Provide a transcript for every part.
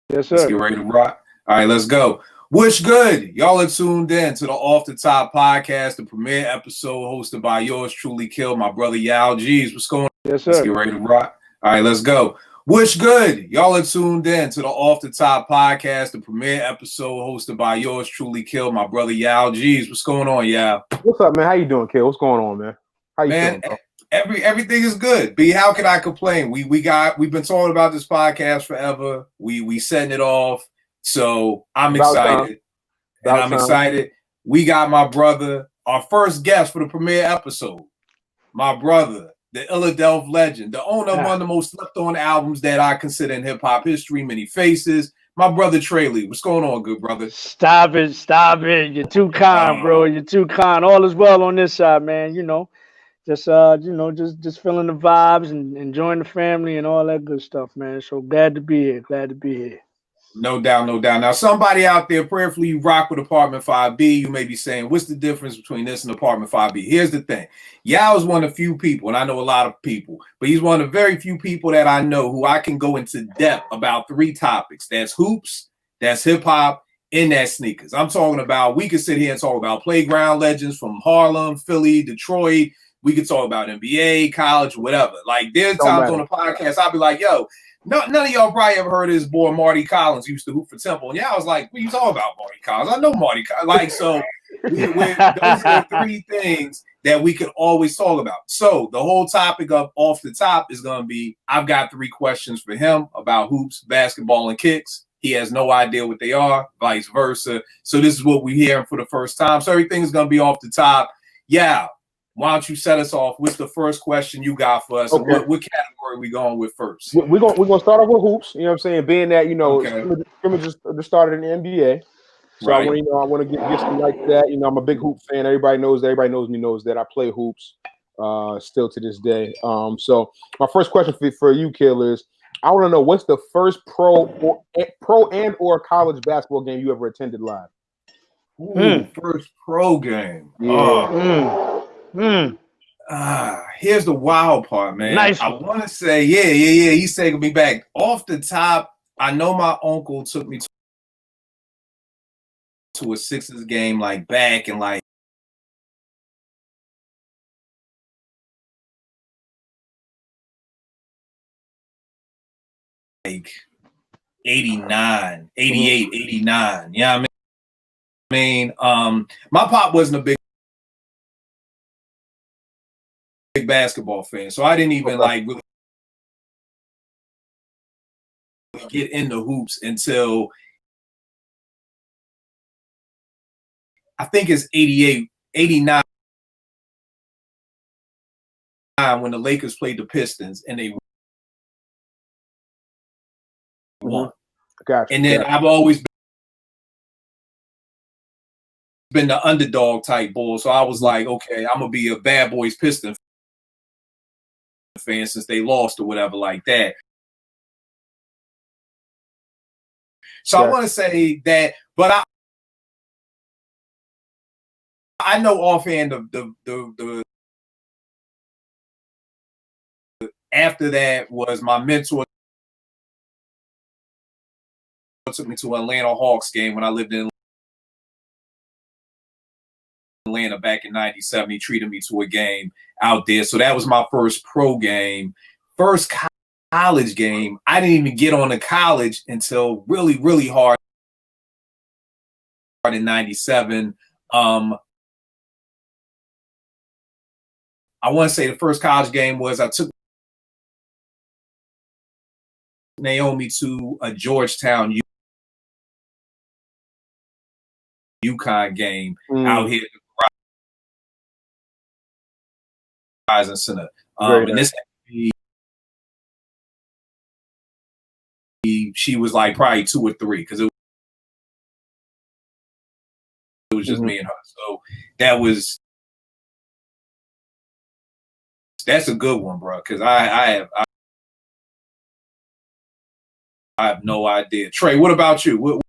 Yes, Let's sir. get ready to rock. All right, let's go. What's good? Y'all are tuned in to the Off the Top podcast, the premiere episode hosted by yours truly, Kill, my brother Yao G's. What's going on? Yes, Let's sir. get ready to rock. All right, let's go. What's good? Y'all are tuned in to the Off the Top podcast, the premiere episode hosted by yours truly, Kill, my brother Yao G's. What's going on, Yao? What's up, man? How you doing, kid? What's going on, man? How you Man, feeling, bro? everything is good. B, how can I complain? We've been talking about this podcast forever. We setting it off. So I'm excited. And I'm excited. We got my brother, our first guest for the premiere episode. My brother, the Illadelph legend, the owner of one of the most slept on albums that I consider in hip hop history, Many Faces. My brother Trey Lee. What's going on, good brother? Stop it. You're too kind, bro. You're too kind. All is well on this side, man. Just feeling the vibes and enjoying the family and all that good stuff, man. So glad to be here. No doubt, no doubt. Now, somebody out there, prayerfully, you rock with Apartment 5B. You may be saying, what's the difference between this and Apartment 5B? Here's the thing. Yao is one of the few people, and I know a lot of people, but he's one of the very few people that I know who I can go into depth about three topics. That's hoops, that's hip-hop, and that's sneakers. I'm talking about, we could sit here and talk about playground legends from Harlem, Philly, Detroit. We could talk about NBA, college, whatever. Like, there's times on the podcast, I'll be like, yo, none of y'all probably ever heard of this boy Marty Collins used to hoop for Temple. And yeah, I was like, what are you talking about, Marty Collins? I know Marty Collins. Like, so those are three things that we could always talk about. So the whole topic of Off the Top is going to be, I've got three questions for him about hoops, basketball, and kicks. He has no idea what they are, vice versa. So this is what we're hearing for the first time. So everything is going to be off the top. Yeah. Why don't you set us off? What's the first question you got for us? Okay. And what category are we going with first? We're gonna start off with hoops. You know what I'm saying? Being that scrimmages just started in the NBA, so right. I want to get some like that. I'm a big hoop fan. Everybody knows me knows that I play hoops still to this day. So my first question for you, Kill, is I want to know what's the first pro and or college basketball game you ever attended live? First pro game. Yeah. Here's the wild part, man. Nice. I want to say, yeah. He's taking me back. Off the top, I know my uncle took me to a Sixers game like back in like like 89, 88, 89. Yeah, I mean, my pop wasn't a big basketball fan, so I didn't even like really get into hoops until I think it's 88, 89 when the Lakers played the Pistons and they won. Gotcha. And then I've always been the underdog type bull, so I was like, okay, I'm gonna be a Bad Boys Pistons fan since they lost or whatever like that. So I want to say that, but I know offhand the after that was my mentor took me to an Atlanta Hawks game when I lived in Atlanta back in '97. He treated me to a game out there, so that was my first pro game. First college game, I didn't even get on to college until really hard in '97. I want to say the first college game was I took Naomi to a Georgetown UConn game out here at the Verizon Center. And this she was like probably 2 or 3 because it was just me and her. So that's a good one, bro. Because I have no idea. Trey, what about you? What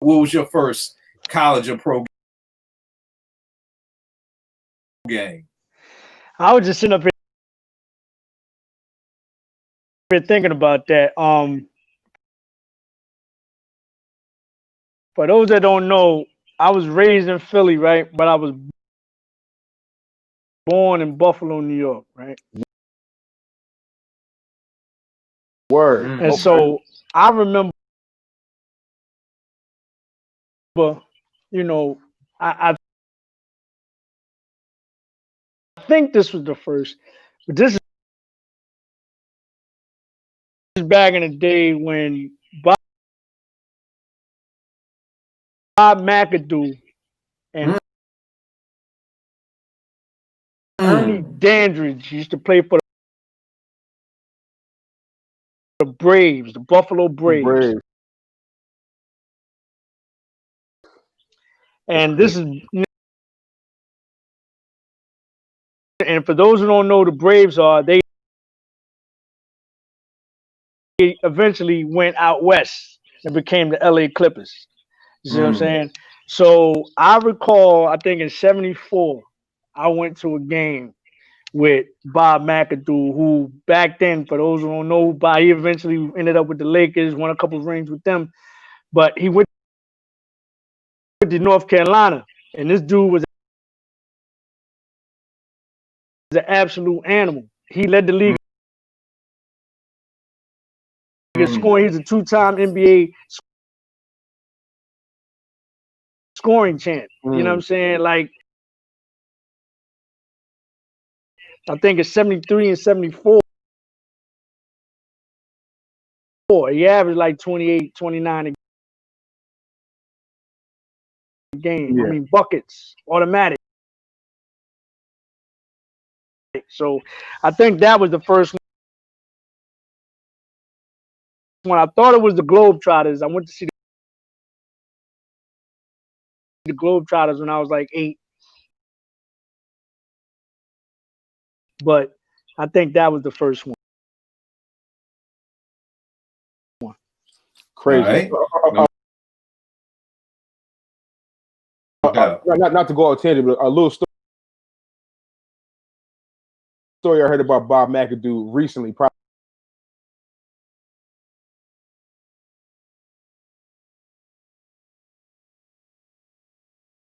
was your first college or pro game? I was just sitting up here been thinking about that. For those that don't know, I was raised in Philly, right? But I was born in Buffalo, New York, right? Word. And so I remember, you know, I think this was the first, but this is back in the day when Bob McAdoo and Ernie Dandridge used to play for the Braves, the Buffalo Braves. And this is, and for those who don't know, the Braves they eventually went out west and became the LA Clippers. You see what I'm saying? So I recall, I think in '74, I went to a game with Bob McAdoo, who back then, for those who don't know, he eventually ended up with the Lakers, won a couple of rings with them, but he went to North Carolina, and this dude was an absolute animal. He led the league in scoring. He's a two-time NBA scoring champ. You know what I'm saying? Like, I think it's 73 and 74. He averaged like 28, 29 a game. Yeah. I mean, buckets, automatic. So I think that was the first one. I thought it was the Globetrotters. I went to see the Globetrotters when I was like 8. But I think that was the first one. Crazy. Right. Not to go on tangent, but a little story I heard about Bob McAdoo recently, probably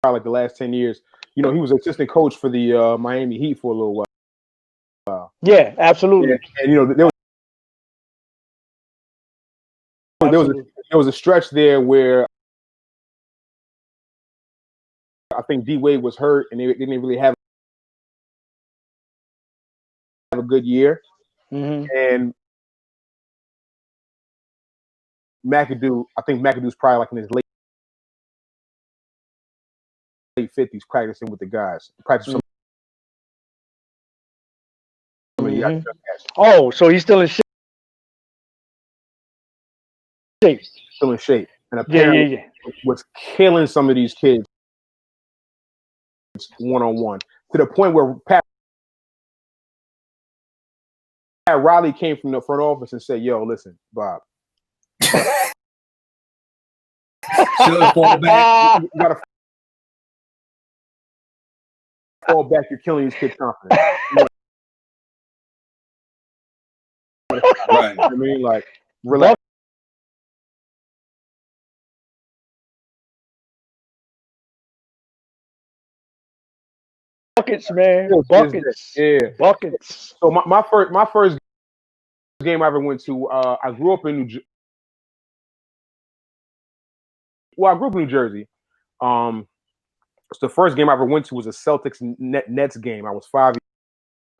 like the last 10 years. You know, he was assistant coach for the Miami Heat for a little while. Yeah, absolutely. And you know, there was a stretch there where I think D Wade was hurt, and they didn't really have a good year. And McAdoo, I think McAdoo's probably like in his late 50s, practicing with the guys. Practicing. Oh, so he's still in shape. Still in shape, and apparently was killing some of these kids one-on-one to the point where Pat Riley came from the front office and said, "Yo, listen, Bob, you gotta fall back. You're killing these kids' confidence." Right? I mean, like, relax. Buckets, man. Buckets. Yeah. Buckets. So my first game I ever went to, I grew up in New Jersey. Well, I grew up in New Jersey. So the first game I ever went to was a Celtics Nets game. I was 5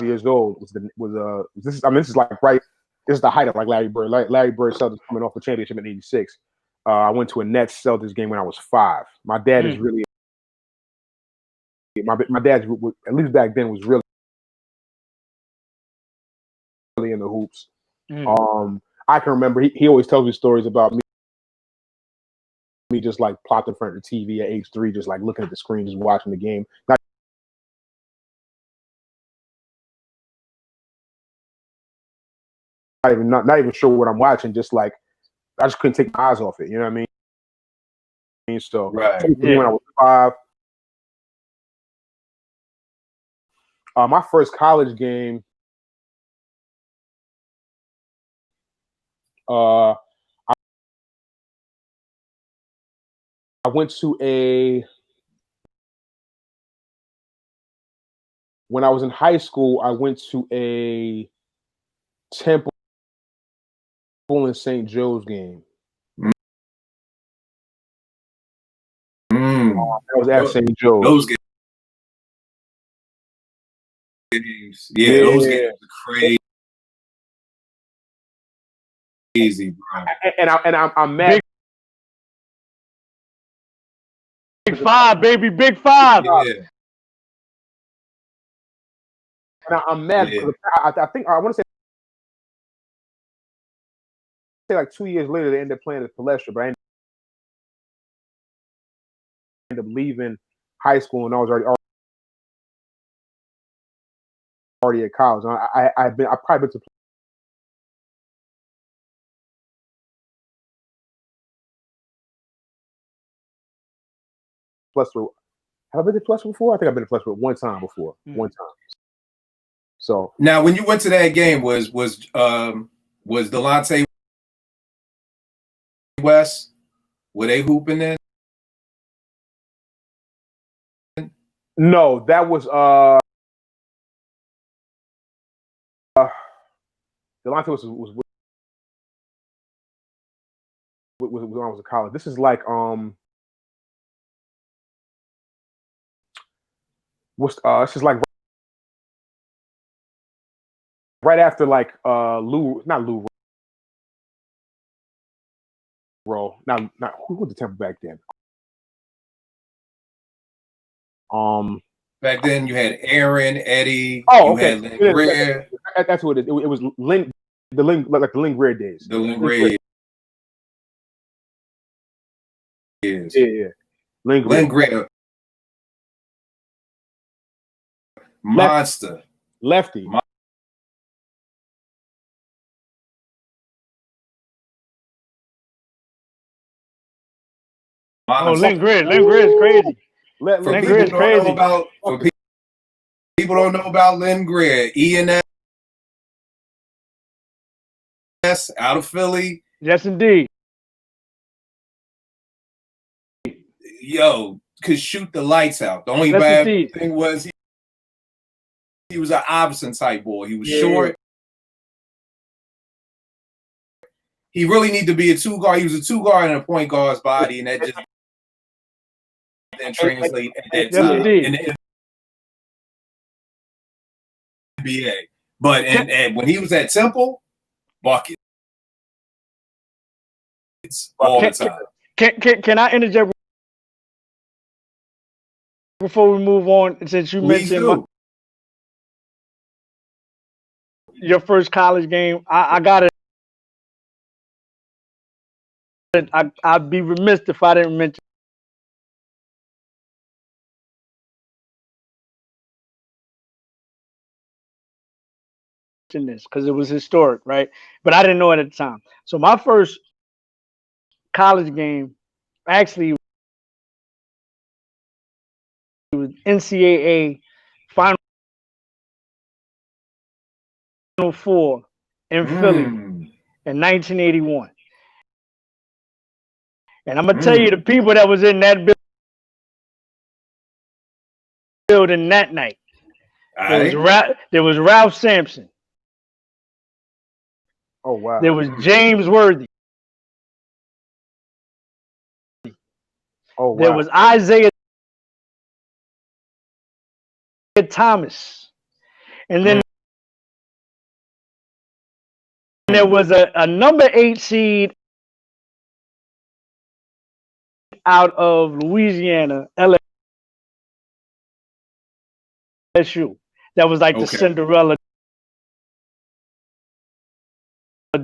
years old. This is like right. This is the height of like Larry Bird. Larry Bird Celtics coming off a championship in '86. I went to a Nets Celtics game when I was 5. My dad is really my dad, at least back then, was really in the hoops. I can remember he always tells me stories about me just like plopped in front of the TV at age 3, just like looking at the screen, just watching the game. Not even sure what I'm watching. Just like I just couldn't take my eyes off it. You know what I mean? So when I was 5. My first college game, I went to when I was in high school, I went to a Temple and St. Joe's game. That was at St. Joe's. Those games. Yeah, those games are crazy, bro. And I'm mad. Big Five, baby, Big Five. Yeah. And I'm mad because I think I want to say like 2 years later they ended up playing at Palestra, but I ended up leaving high school and I was already at college. I've probably been to Palestra. Have I been to Palestra before? I think I've been to Palestra one time before. One time. So now, when you went to that game, was Delonte West? Were they hooping then? No, that was Delonte was when I was in college. This is like this is like right after like Lou Rowe. Not who was the Temple back then? Back then you had Aaron, Eddie. Oh, you okay. had Lynn Greer. That's what it is. It was Lynn Greer days. The Lynn Greer years. Yeah. Lynn Greer. Monster. Lefty. Oh, Lynn Greer is crazy. Lynn Greer is crazy. People don't know about Lynn Greer. ENS out of Philly. Yes, indeed. Yo, could shoot the lights out. The only bad thing was he was an Iverson type boy. He was short. He really needed to be a two guard. He was a two guard in a point guard's body, and that just didn't translate at that time in the NBA. But and when he was at Temple, buckets all the time. Can I interject before we move on? Since you mentioned your first college game, I got it. I'd be remiss if I didn't mention this because it was historic, right? But I didn't know it at the time. So my first college game actually was NCAA Final Four in Philly in 1981. And I'm gonna tell you the people that was in that building that night. There was Ralph Sampson. Oh wow. There was James Worthy. Oh wow. There was Isaiah Thomas. And then there was a number 8 seed out of Louisiana, LSU. That was like the Cinderella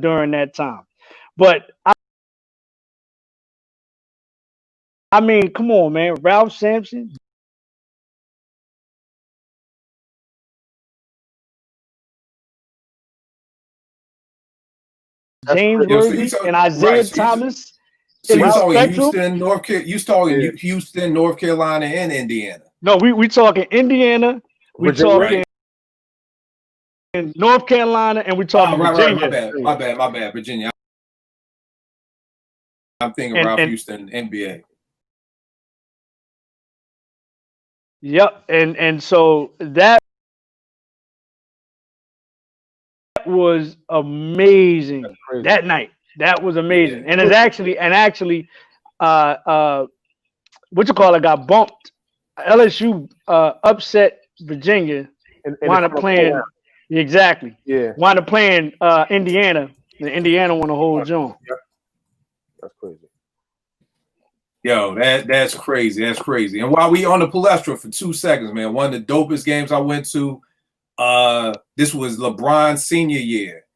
during that time. But I mean, come on, man. Ralph Sampson. James Worthy and Isaiah Thomas. So you're talking Houston, North Carolina, and Indiana. No, we talking Indiana. We talking North Carolina, and we talking Virginia. My bad, Virginia. I'm thinking Ralph Houston, NBA. Yep, and so that was amazing that night. That was amazing, and it's actually what you call it got bumped. LSU upset Virginia, wound up playing exactly. Yeah, wound up playing Indiana. And Indiana won the whole joint. That's crazy. Yo, that's crazy. That's crazy. And while we on the Palestra for 2 seconds, man, one of the dopest games I went to. This was LeBron's senior year.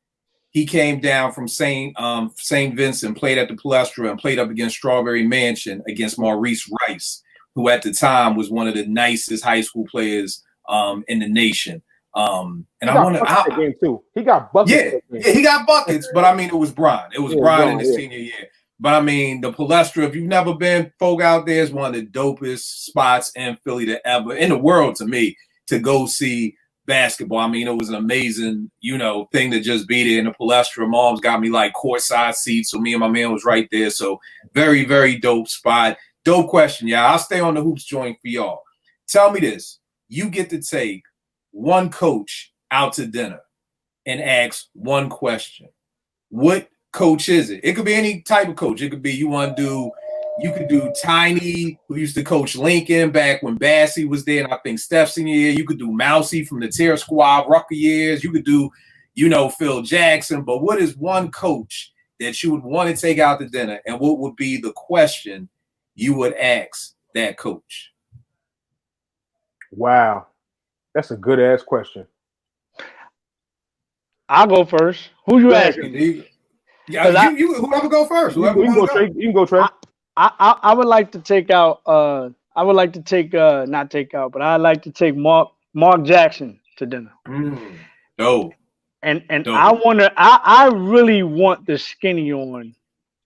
He came down from St. Vincent, played at the Palestra, and played up against Strawberry Mansion against Maurice Rice, who at the time was one of the nicest high school players in the nation. And I want to game too. He got buckets. Yeah, he got buckets. But I mean, it was Bron. It was Bron in his senior year. But I mean, the Palestra, if you've never been, folk out there, is one of the dopest spots in Philly to ever in the world to me to go see basketball. I mean, it was an amazing, thing to just be there in the Palestra. Mom's got me like courtside seats, so me and my man was right there. So very, very dope spot. Dope question, y'all. I'll stay on the hoops joint for y'all. Tell me this: you get to take one coach out to dinner and ask one question. What coach is it? It could be any type of coach. It could be you could do Tiny, who used to coach Lincoln back when Bassey was there, and I think Steph's senior year. You could do Mousy from the Terror Squad, Rucker years. You could do, Phil Jackson. But what is one coach that you would want to take out to dinner, and what would be the question you would ask that coach? Wow. That's a good ass question. I'll go first. Who you asking? Yeah, whoever go first. You can go, Trey. I would like to take out. I would like to take not take out, but I'd like to take Mark Jackson to dinner. No. And I wonder. I really want the skinny on.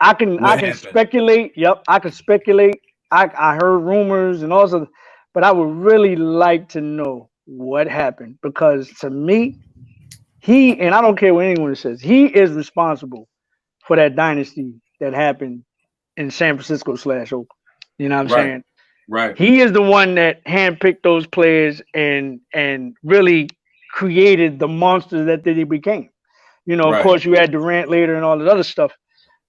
I can speculate. Yep, I can speculate. I heard rumors and also, but I would really like to know what happened, because to me, and I don't care what anyone says, he is responsible for that dynasty that happened in San Francisco /Oakland. You know what I'm saying? Right. He is the one that handpicked those players and really created the monster that they became. Of course, you had Durant later and all that other stuff,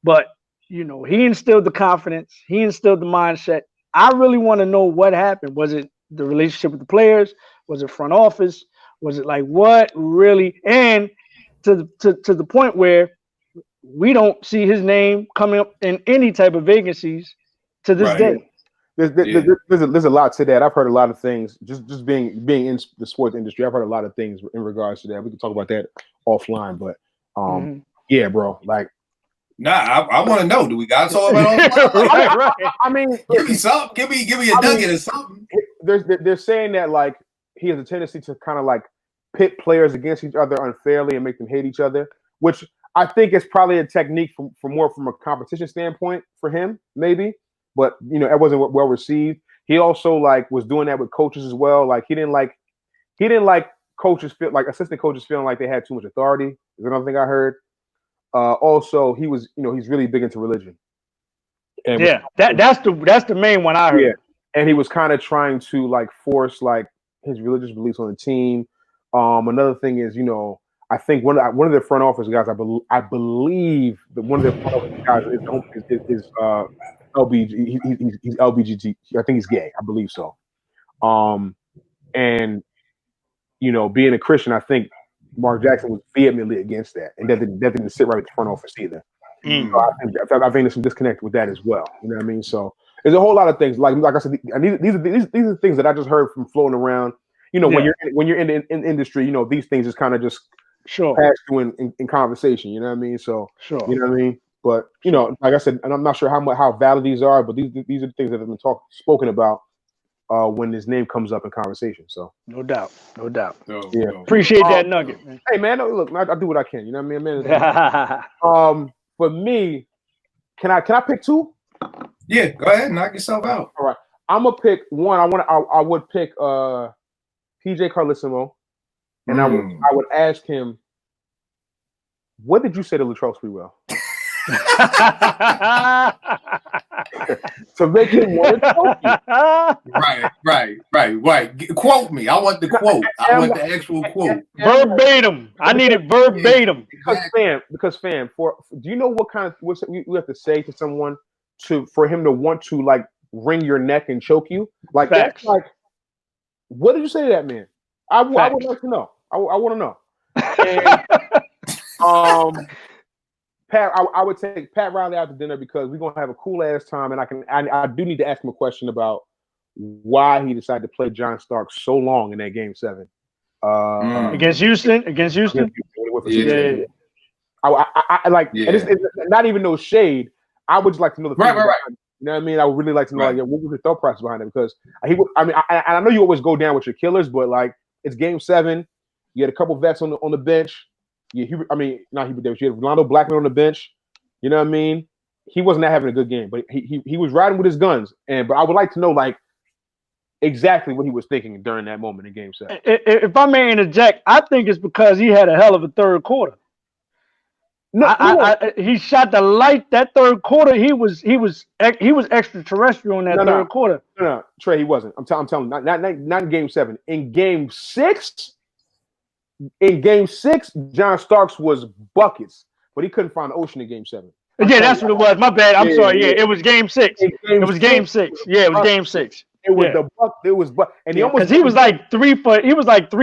but he instilled the confidence. He instilled the mindset. I really want to know what happened. Was it the relationship with the players? Was it front office? Was it like what really? And to the point where we don't see his name coming up in any type of vacancies to this day. There's a lot to that. I've heard a lot of things. Just being in the sports industry, I've heard a lot of things in regards to that. We can talk about that offline, but yeah, bro. Like, I want to know. Do we got to talk about offline? Right. I mean, give me something. Give me a nugget or something. They're saying that like he has a tendency to kind of like pit players against each other unfairly and make them hate each other, which I think is probably a technique from a competition standpoint for him, maybe. But it wasn't well received. He also like was doing that with coaches as well. Like he didn't like coaches feel like assistant coaches feeling like they had too much authority. Is another thing I heard. Also, he was he's really big into religion. And that's the main one I heard. Yeah, and he was kind of trying to like force like his religious beliefs on the team. Another thing is I think one of the front office guys, I believe that one of the front office guys is LBG. He's LBGT. I think he's gay. I believe so. And being a Christian, I think Mark Jackson was vehemently against that, and that didn't sit right with the front office either. So I think there's some disconnect with that as well. You know what I mean? So there's a whole lot of things. Like I said, these are things that I just heard from floating around. When you're in the industry, these things just kind of just pass through in conversation. You know what I mean? So you know what I mean. But like I said, and I'm not sure how valid these are, but these are the things that have been spoken about when his name comes up in conversation. So no doubt. Yeah, appreciate that nugget, man. Hey man, look, I do what I can. You know what I mean, for me, can I pick two? Yeah, go ahead, knock yourself out. All right, I'm gonna pick one. I would pick PJ Carlesimo, and I would ask him, what did you say to Latrell Sprewell? To make him want to choke you. Right. Quote me. I want the quote. I want the actual quote. Verbatim. I need it verbatim. Because fam, do you know what you have to say to someone for him to want to like wring your neck and choke you? Like Facts. that's like, what did you say to that man? I would like to know. I want to know. And, Pat, I would take Pat Riley out to dinner because we're gonna have a cool ass time, and I do need to ask him a question about why he decided to play John Starks so long in that game 7 against Houston. Yeah. I like, and it's not even no shade. I would just like to know the right. You know what I mean? I would really like to know like, what was the thought process behind it, because I know you always go down with your killers, but like it's game 7. You had a couple vets on the bench. Not Hubert Davis. You had Rolando Blackman on the bench. You know what I mean? He wasn't having a good game, but he was riding with his guns. But I would like to know like exactly what he was thinking during that moment in game 7. If I may interject, I think it's because he had a hell of a third quarter. No, he shot the light that third quarter. He was extraterrestrial in that third quarter. No, Trey, he wasn't. I'm telling you, not in game 7. In game 6. In game 6, John Starks was buckets, but he couldn't find the ocean in game 7. Yeah, that's what it was. My bad. I'm sorry. Yeah, it was game 6. It was game 6. Yeah, it was game 6. It was the buck. It was buck, and he was like 3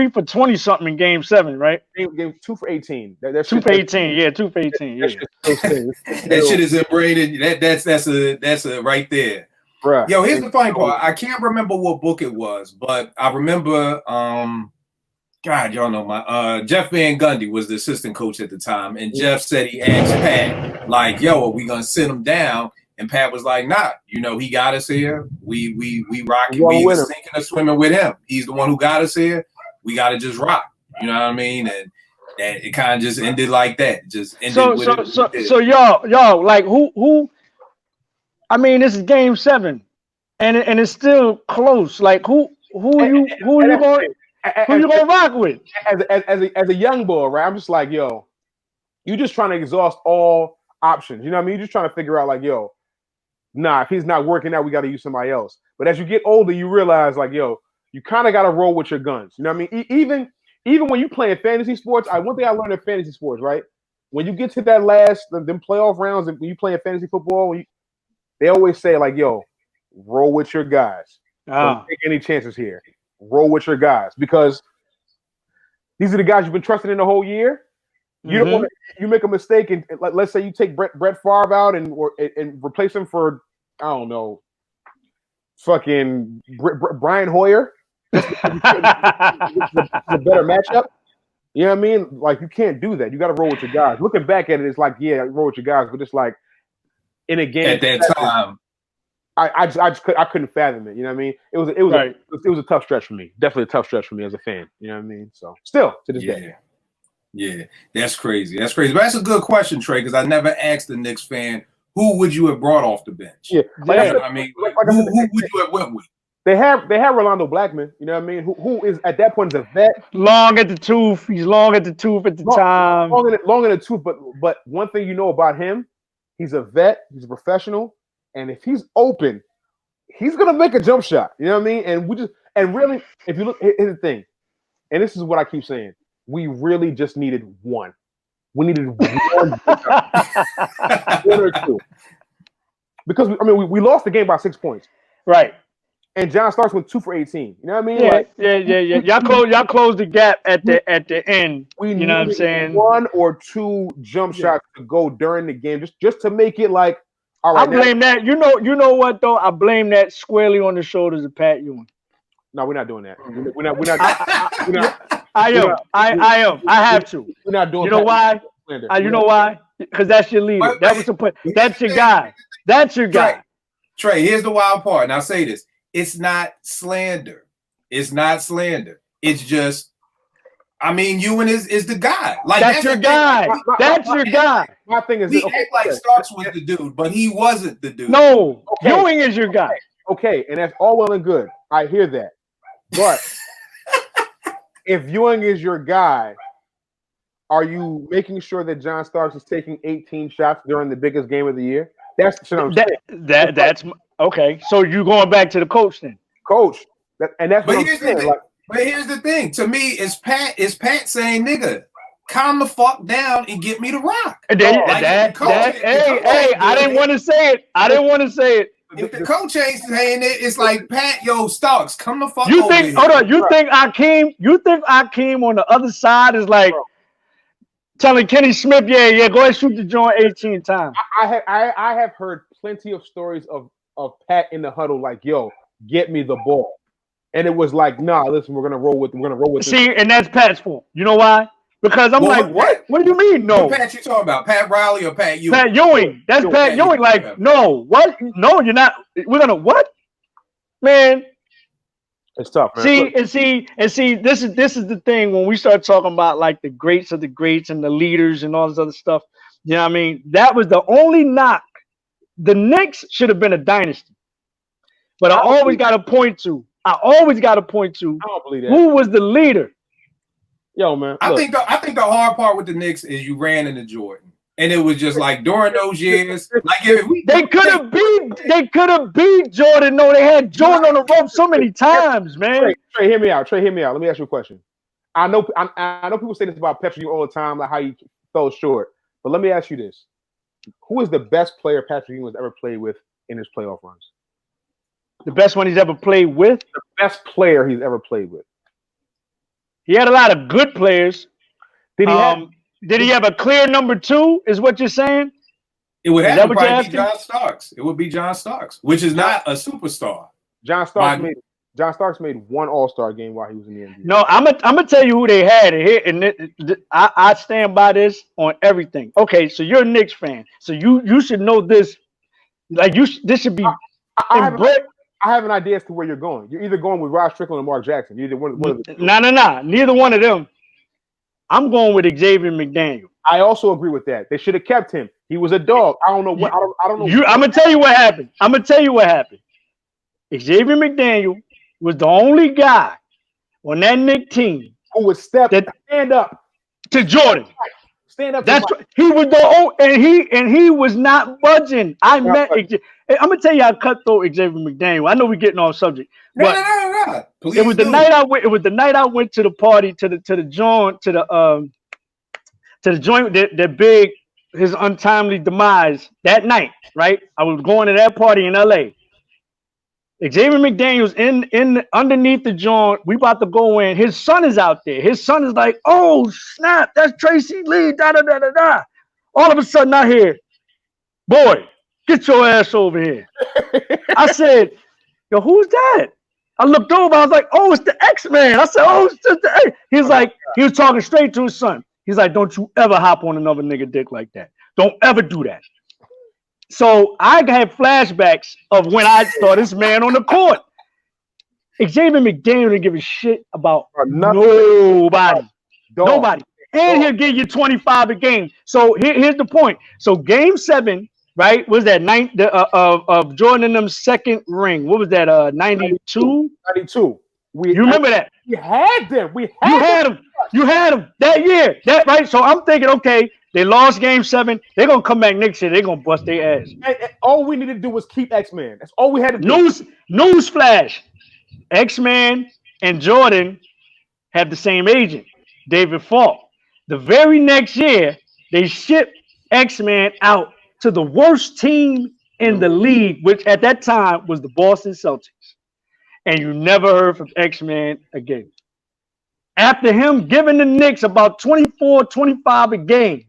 for 20 something in game 7, right? Game 2 for 18. That's 2 for 18. Yeah, 2 for 18. Yeah. That shit is inbred. That's a right there. Bruh. Yo, here's the funny part. I can't remember what book it was, but I remember. God, y'all know my Jeff Van Gundy was the assistant coach at the time, and Jeff said he asked Pat, like, "Yo, are we gonna sit him down?" And Pat was like, "Nah, he got us here. We rocking. We sinking or swimming with him. He's the one who got us here. We gotta just rock." You know what I mean? And it kind of just ended like that. Just ended. So y'all like who? I mean, this is game 7, and it's still close. Like who you going? Who you gonna rock with? As a young boy, right? I'm just like, yo, you just trying to exhaust all options. You know what I mean? You're just trying to figure out, like, yo, nah, if he's not working out, we got to use somebody else. But as you get older, you realize, like, yo, you kind of got to roll with your guns. You know what I mean? Even when you playing fantasy sports, one thing I learned in fantasy sports, right? When you get to that them playoff rounds, and when you playing fantasy football, they always say, like, yo, roll with your guys. Don't take any chances here. Roll with your guys, because these are the guys you've been trusting in the whole year. You don't want to. You make a mistake, and let's say you take Brett Favre out and replace him for, I don't know, fucking Brian Hoyer. It's a better matchup. You know what I mean? Like, you can't do that. You got to roll with your guys. Looking back at it, it's like, yeah, roll with your guys, but it's like in a game at that time. I couldn't fathom it. You know what I mean? It was a tough stretch for me. Definitely a tough stretch for me as a fan. You know what I mean? So still to this day. Yeah, that's crazy. But that's a good question, Trey, because I never asked the Knicks fan, who would you have brought off the bench? Yeah, I mean, who would you have went with? They have Rolando Blackman. You know what I mean? Who is at that point is a vet. Long at the tooth. He's long at the tooth at the time. Long in the tooth. But one thing you know about him, he's a vet. He's a professional. And if he's open, he's gonna make a jump shot. You know what I mean? And really, if you look, here's the thing, and this is what I keep saying: we really just needed one. We needed one or two, because we lost the game by 6 points, right? And John Starks went 2 for 18. You know what I mean? Yeah. Y'all closed the gap at the end. You know what I'm saying? 1 or 2 jump shots to go during the game, just to make it like. All right, I blame that. You know what though? I blame that squarely on the shoulders of Pat Ewing. No, we're not doing that. We're not. I am. I have to. We're not doing. You know why? You know why? Because that's your leader. That was the point. That's your guy. That's your guy. Trey, here's the wild part, and I'll say this: it's not slander. It's just. I mean, Ewing is the guy. Like that's your guy. That's your guy. My thing is, we act like Starks was the dude, but he wasn't the dude. No, Ewing is your guy. Okay, and that's all well and good. I hear that, but if Ewing is your guy, are you making sure that John Starks is taking 18 shots during the biggest game of the year? That's the shit I'm saying. That's okay. So you going back to the coach then? Coach, and that's what I'm here's saying. but here's the thing. To me, it's Pat saying, nigga, calm the fuck down and get me the rock. I didn't want to say it. If the coach ain't saying it, it's like, Pat, yo, Starks, come the fuck you over think, here. Hold on, you think Akeem on the other side is like telling Kenny Smith, yeah, go ahead shoot the joint 18 times. I have heard plenty of stories of Pat in the huddle like, yo, get me the ball. And it was like, nah, listen, we're gonna roll with See, and that's Pat's fault. You know why? Because I'm like, what? What do you mean? No. What Pat you talking about? Pat Riley or Pat Ewing? Pat Ewing. That's Pat Ewing. Like, no, what? No, you're not. We're gonna what? Man. It's tough, man. See, this is the thing when we start talking about like the greats of the greats and the leaders and all this other stuff. You know what I mean? That was the only knock. The Knicks should have been a dynasty. But I always got to point to I don't believe that. Who was the leader? Yo, man. I think the hard part with the Knicks is you ran into Jordan, and it was just like during those years, like they could have beat Jordan. No, they had Jordan on the rope so many times, man. Trey, hear me out. Let me ask you a question. I know people say this about Patrick Ewing all the time, like how he fell short. But let me ask you this: who is the best player Patrick Ewing has ever played with in his playoff runs? The best one he's ever played with? The best player he's ever played with. He had a lot of good players. Did he have a clear number two, is what you're saying? It would have to probably be John Starks. It would be John Starks, which is not a superstar. John Starks made one All-Star game while he was in the NBA. No, I'm gonna tell you who they had here, and I stand by this on everything. Okay, so you're a Knicks fan, so you should know this. Like this should be. I have an idea as to where you're going. You're either going with Rod Strickland or Mark Jackson. You're either one of the two. No. Neither one of them. I'm going with Xavier McDaniel. I also agree with that. They should have kept him. He was a dog. I don't know what. I don't know. I'm gonna tell you what happened. Xavier McDaniel was the only guy on that Knicks team who would stand up to Jordan. Stand up. He was he was not budging. I'm gonna tell you how cutthroat Xavier McDaniel. I know we're getting off subject. No. It was the night I went. It was the night I went to the party to the joint that big his untimely demise that night. Right, I was going to that party in L.A. Xavier McDaniel's in underneath the joint. We about to go in. His son is out there. His son is like, oh snap, that's Tracy Lee. Da da da da da. All of a sudden, I hear, boy, get your ass over here. I said, yo, who's that? I looked over. I was like, oh, it's the X-Man. I said, oh, it's just the X. He was like, he was talking straight to his son. He's like, don't you ever hop on another nigga dick like that. Don't ever do that. So I had flashbacks of when I saw this man on the court. Xavier McDaniel didn't give a shit about nobody. Nobody. And he'll give you 25 a game. So here's the point. So game 7, right, was that of Jordan and them's second ring. What was that, 92? 92. You remember that? We had them. You had them that year. That right? So I'm thinking, okay, they lost game 7. They're going to come back next year. They're going to bust their ass. And all we needed to do was keep X-Man. That's all we had to do. Newsflash. X-Man and Jordan have the same agent, David Falk. The very next year, they shipped X-Man out to the worst team in the league, which at that time was the Boston Celtics. And you never heard from X-Man again. After him giving the Knicks about 24, 25 a game,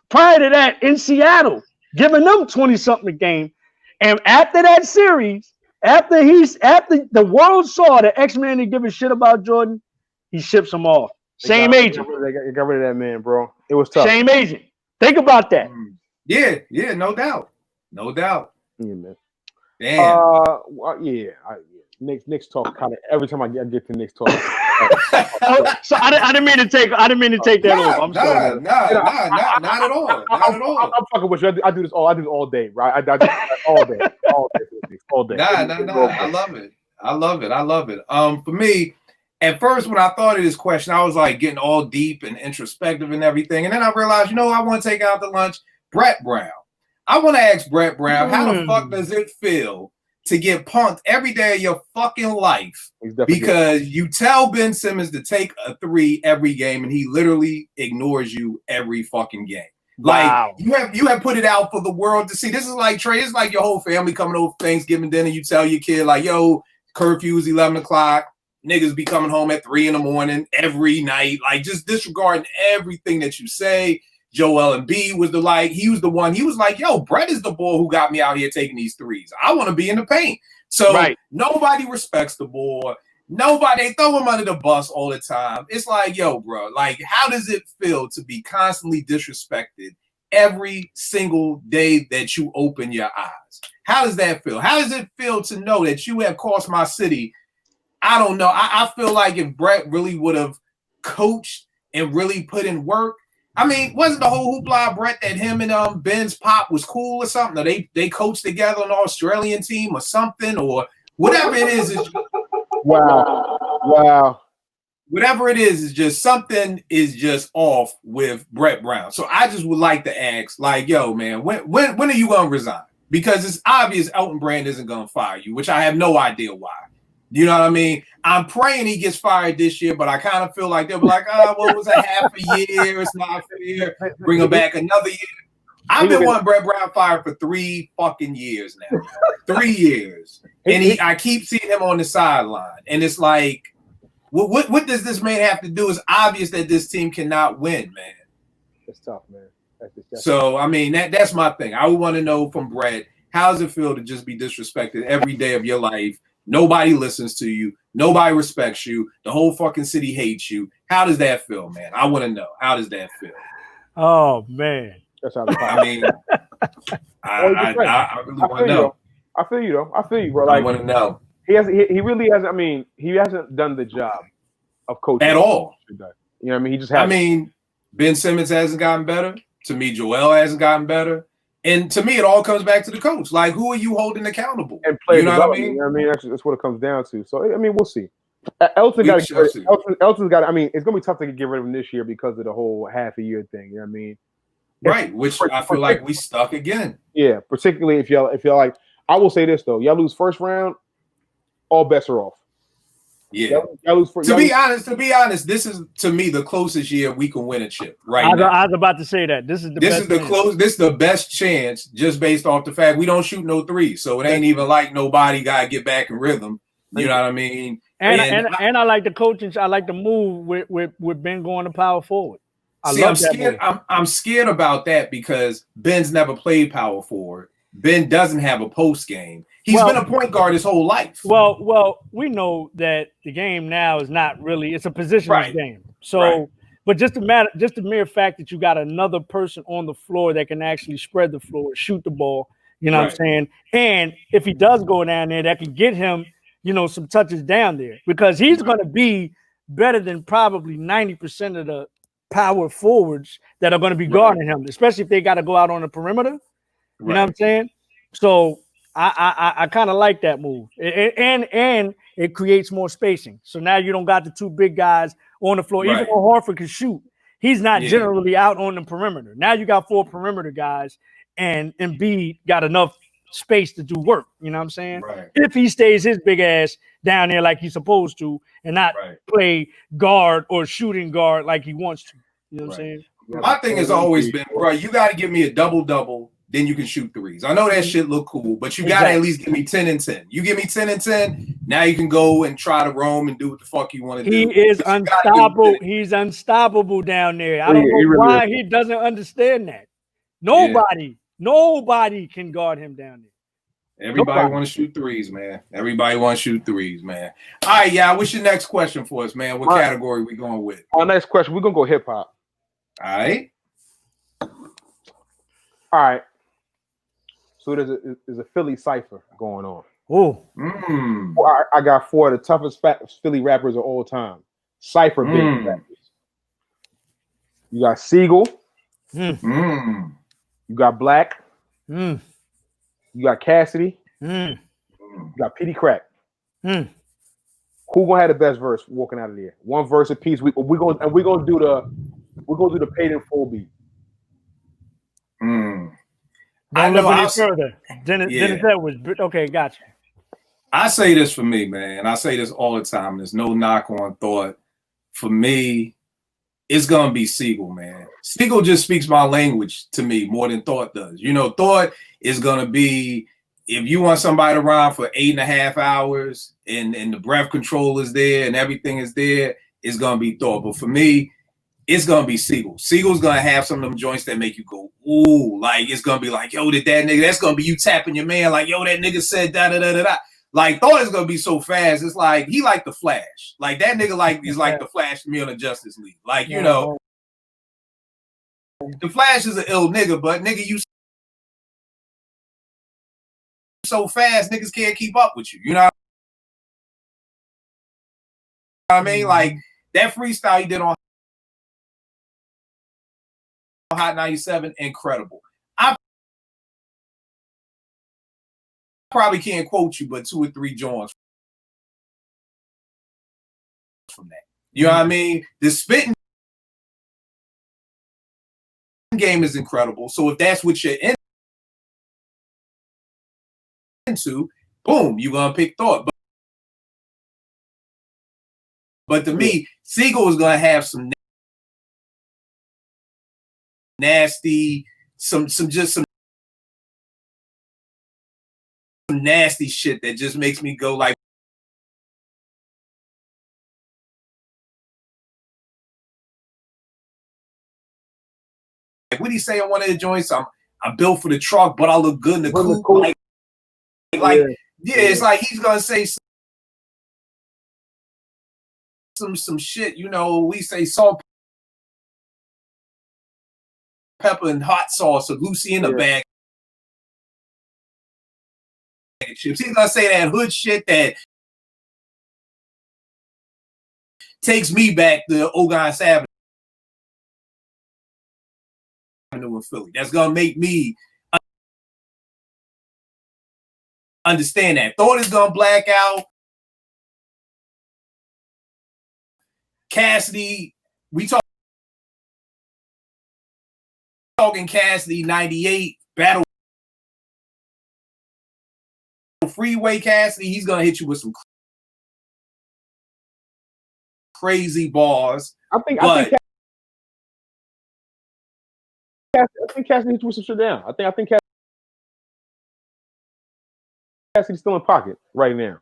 prior to that in Seattle, giving them 20-something a game. And after that series, after the world saw that X-Man didn't give a shit about Jordan, he ships him off. Same agent. They got rid of that man, bro. It was tough. Same agent. Think about that. Yeah, no doubt. Yeah, man. Damn. Knicks talk kind of every time I get to Knicks talk. So I didn't mean to take that over. I'm sorry. Not at all. I'm fucking with you. I do this all day, right? I do all day. All day. Nah. I love it. For me, at first when I thought of this question, I was like getting all deep and introspective and everything. And then I realized, I want to take out to lunch Brett Brown. I want to ask Brett Brown, how the fuck does it feel to get punked every day of your fucking life because you tell Ben Simmons to take a 3 every game and he literally ignores you every fucking game? Wow. Like you have put it out for the world to see. This is like Trey. It's like your whole family coming over for Thanksgiving dinner. You tell your kid like, "Yo, curfew's 11 o'clock. Niggas be coming home at 3 a.m. every night." Like just disregarding everything that you say. Joel Embiid was he was the one. He was like, "Yo, Brett is the boy who got me out here taking these threes. I want to be in the paint." So nobody respects the boy. Nobody, they throw him under the bus all the time. It's like, yo, bro, like, how does it feel to be constantly disrespected every single day that you open your eyes? How does that feel? How does it feel to know that you have cost my city? I don't know. I feel like if Brett really would have coached and really put in work, I mean, wasn't the whole hoopla, Brett, that him and Ben's pop was cool or something? Or they coached together on an Australian team or something, or whatever it is Wow. Whatever it is just something is just off with Brett Brown. So I just would like to ask, like, yo, man, when are you gonna resign? Because it's obvious Elton Brand isn't gonna fire you, which I have no idea why. You know what I mean? I'm praying he gets fired this year, but I kind of feel like they'll be like, well, it was a half a year, it's not fair. Bring him back another year. I've been wanting Brett Brown fired for 3 fucking years now. 3 years. And I keep seeing him on the sideline. And it's like, what does this man have to do? It's obvious that this team cannot win, man. It's tough, man. So, I mean, that's my thing. I would want to know from Brett, how does it feel to just be disrespected every day of your life? Nobody listens to you. Nobody respects you. The whole fucking city hates you. How does that feel, man? I want to know. How does that feel? Oh, man. That's how I mean, I really want to know. I feel you, though. Bro. Like, I want to know. He really hasn't. I mean, he hasn't done the job of coaching at all. You know what I mean? He just hasn't. I mean, Ben Simmons hasn't gotten better. To me, Joel hasn't gotten better. And to me, it all comes back to the coach. Like, who are you holding accountable? And you know what I mean? That's what it comes down to. So, I mean, we'll see. Elton's got. I mean, it's gonna be tough to get rid of him this year because of the whole half a year thing. You know what I mean? Right, which I feel like we stuck again. Yeah, particularly if y'all like. I will say this though, y'all lose first round, all bets are off. Yeah. To be honest, this is to me the closest year we can win a chip. Right. I was about to say that this is the best chance, just based off the fact we don't shoot no threes, so it ain't even like nobody got to get back in rhythm. You know what I mean? And I like the coaching. I like the move with Ben going to power forward. I'm scared. I'm scared about that because Ben's never played power forward. Ben doesn't have a post game. He's been a point guard his whole life. Well, we know that the game now is not really. It's a positionless game. So, but just the mere fact that you got another person on the floor that can actually spread the floor, shoot the ball. You know what I'm saying? And if he does go down there, that can get him, some touches down there because he's going to be better than probably 90% of the power forwards that are going to be guarding him, especially if they got to go out on the perimeter. You know what I'm saying? So I kind of like that move, and it creates more spacing. So now you don't got the 2 big guys on the floor. Even though Horford can shoot, he's not generally out on the perimeter. Now you got 4 perimeter guys, and Embiid got enough space to do work. You know what I'm saying? Right. If he stays his big ass down there like he's supposed to, and not play guard or shooting guard like he wants to. You know what I'm saying? My thing has always been, bro, you got to give me a double-double. Then you can shoot threes. I know that shit look cool, but you gotta at least give me 10 and 10. You give me 10 and 10, now you can go and try to roam and do what the fuck you want to do. He is unstoppable. He's unstoppable down there. I don't know why he doesn't understand that. Nobody can guard him down there. Everybody want to shoot threes, man. Everybody want to shoot threes, man. All right, yeah. What's your next question for us, man? What category we going with? Our next question, we're gonna go hip hop. All right. All right. So there's a Philly cipher going on. Oh, I got 4 of the toughest Philly rappers of all time. Cipher big rappers. You got Siegel. You got Black. You got Cassidy. You got Petey Crack. Who Who gonna have the best verse walking out of there? One verse apiece. We're gonna do the paid in full beat. Don't look any further. Dennis Edwards. Okay, gotcha. I say this for me, man. I say this all the time. There's no knock on Thought. For me, it's gonna be Sigel, man. Sigel just speaks my language to me more than Thought does. You know, Thought is gonna be, if you want somebody to rhyme for 8.5 hours and the breath control is there and everything is there, it's gonna be Thought. But for me, it's gonna be Sigel. Siegel's gonna have some of them joints that make you go, ooh, like it's gonna be like, yo, did that nigga? That's gonna be you tapping your man, like, yo, that nigga said da da da da da. Like, Thought is gonna be so fast. It's like he like the Flash. Like that nigga like is like the Flash to me on the Justice League. Like, you know, the Flash is an ill nigga, but nigga, you so fast, niggas can't keep up with you. You know what I mean? Like that freestyle you did on Hot 97, incredible. I probably can't quote you, but 2 or 3 joints from that. You know what I mean? The spitting game is incredible. So if that's what you're into, boom, you're gonna pick Thought. But to me, Sigel is gonna have some nasty, some nasty shit that just makes me go like, what do you say on one of the joints? I'm built for the truck, but I look good in the coupe. It's like he's gonna say some shit. You know, we say salt, pepper, and hot sauce, or Lucy in a bag of chips. He's gonna say that hood shit that takes me back to Ogon Avenue in Philly. That's gonna make me understand that. Thought is gonna black out. Cassidy, we talking Cassidy 98 Battle Freeway Cassidy. He's gonna hit you with some crazy bars. I think Cassidy hit you with some shit down. I think Cassidy's still in pocket right now.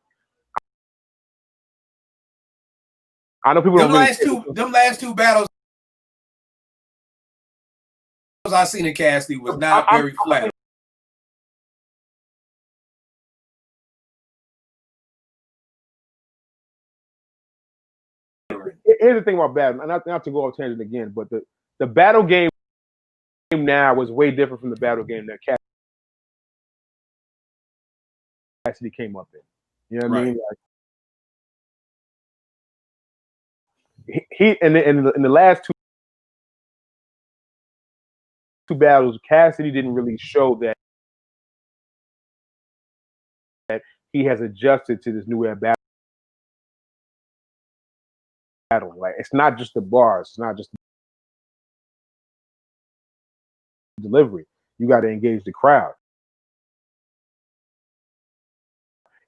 I know people them last two battles I seen in Cassidy was not very flat. Here's the thing about battle, not to go off tangent again, but the battle game now was way different from the battle game that Cassidy came up in. You know what I mean? Like, he in the last two battles, Cassidy didn't really show that he has adjusted to this new way of battling. Like, it's not just the bars, it's not just the delivery. You got to engage the crowd.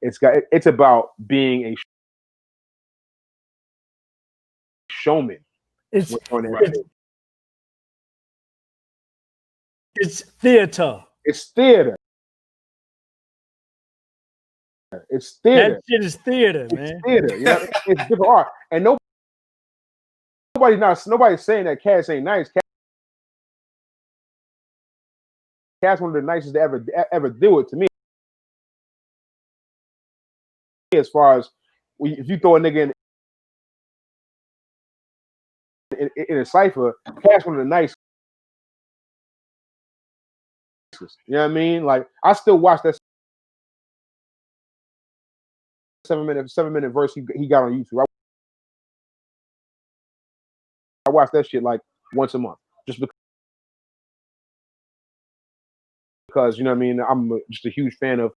It's about being a showman. It's theater. It's theater. It's theater. That shit is theater, man. It's theater. You know, it's different art. And nobody's saying that Cass ain't nice. Cass one of the nicest to ever do it to me. As far as if you throw a nigga in a cipher, Cass one of the nicest. You know what I mean? Like, I still watch that 7-minute verse he got on YouTube. I watch that shit like once a month, just because you know what I mean. I'm just a huge fan of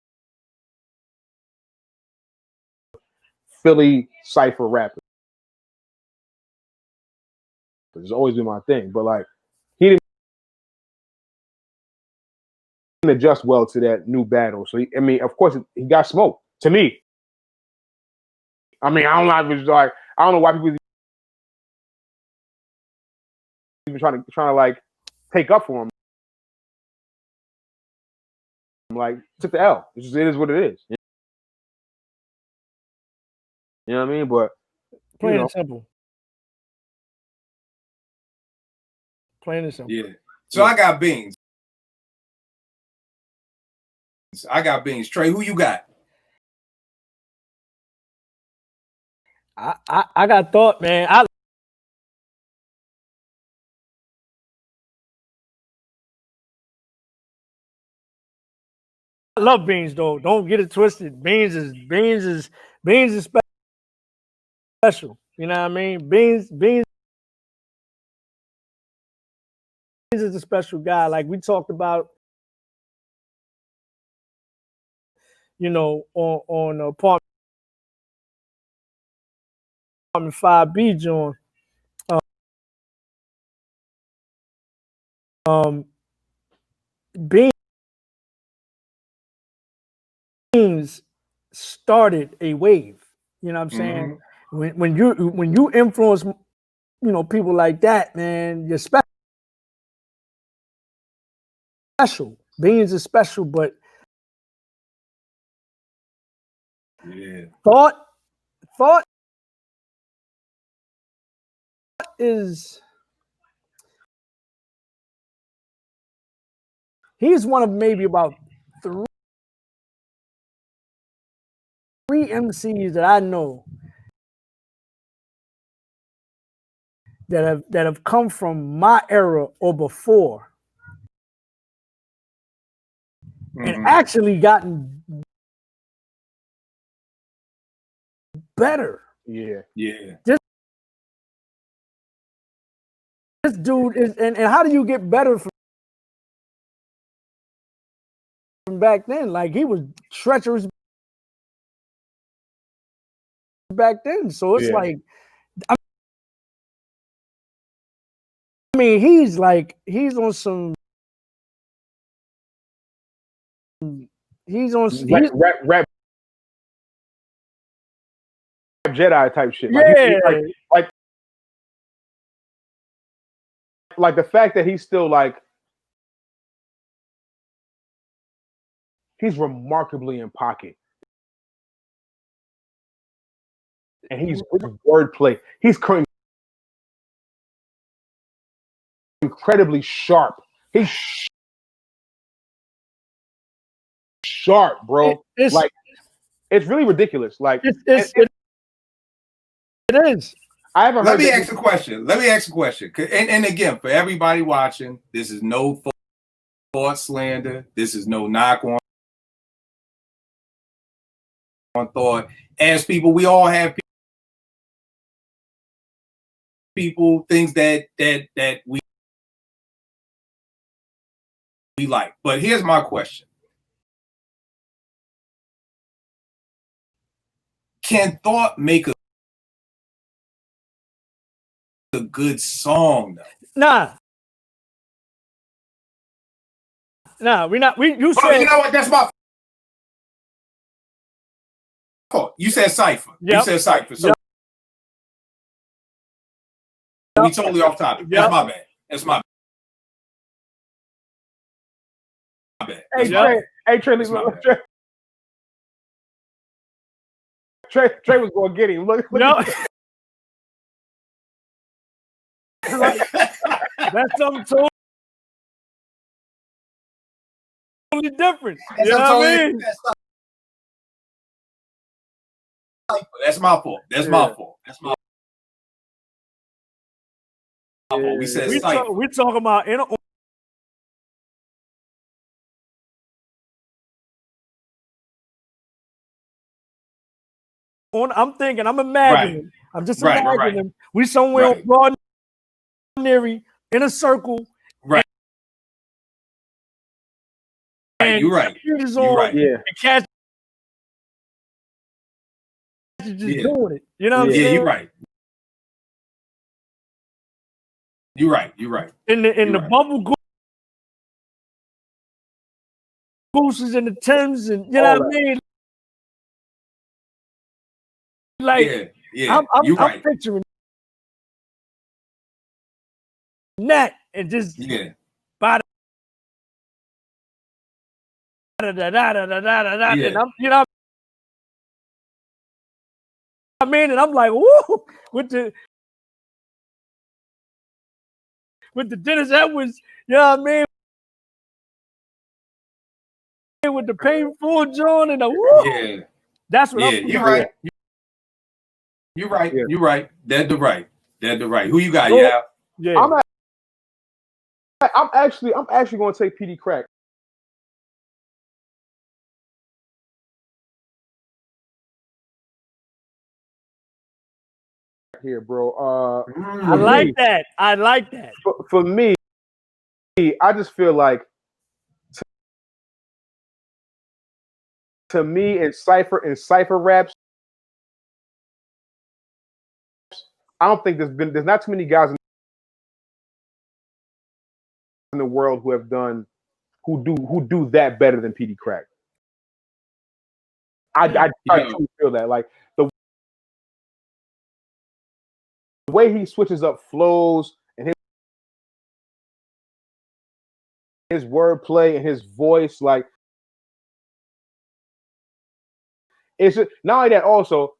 Philly cipher rappers. It's always been my thing, but like he didn't adjust well to that new battle. So I mean, of course, he got smoked. To me, I mean, I don't know if it's like I don't know why people even trying to like take up for him. Like took the L. It is what it is. You know what I mean? But plain and simple. Plain and simple. Yeah. So I got Beans. Trey, who you got? I got Thought, man. I love Beans though. Don't get it twisted. Beans is special. You know what I mean? Beans is a special guy. Like we talked about, you know, on Apartment 5B joint. Beans started a wave. You know what I'm saying? When you influence, you know, people like that, man, you're special. Beans is special, but yeah, Thought is he's one of maybe about three MCs that I know that have come from my era or before and actually gotten better. Yeah. This dude is, and how do you get better from back then? Like he was treacherous back then. So it's like, I mean, he's on some. He's on Rap Jedi type shit. Yeah. Like the fact that he's still like he's remarkably in pocket. And he's wordplay. He's incredibly sharp. He's sharp, bro. It's really ridiculous. Like it is. I haven't heard. Let me ask a question. And again, for everybody watching, this is no Thought slander. This is no knock on Thought. As people, we all have people, things that we like. But here's my question. Can Thought make a good song though? Nah, we're not. You said, you know what? That's my fault. You said Cypher. Yep. You said Cypher. So we totally off topic. Yep. That's my bad. Trey was going to get him. Look no. That's something totally different. You know what I mean? That's my fault. That's my fault. We said we're talking about I'm imagining. Right. I'm just imagining. We somewhere on Broad Neri in a circle. Right. And you're right. You're right. Yeah. And Cash just doing it. You know what I'm Yeah, saying? you're right. You're right. You're right. In the bubble gooses and the Timbs and you know what I mean? Like I'm picturing that and just and I'm I mean, and I'm like, woo, with the Dennis Edwards, you know what I mean? With the painful John and the woo. That's what I'm you're right. You're right. You're right. Dead to right. Who you got, yeah? I'm actually going to take PD Crack. Here, bro. I like that. I like that. For me, I just feel like to me in cipher raps, I don't think there's not too many guys in the world who do that better than PD Crack. I truly feel that. Like the way he switches up flows and his wordplay and his voice, like it's just, not only that, also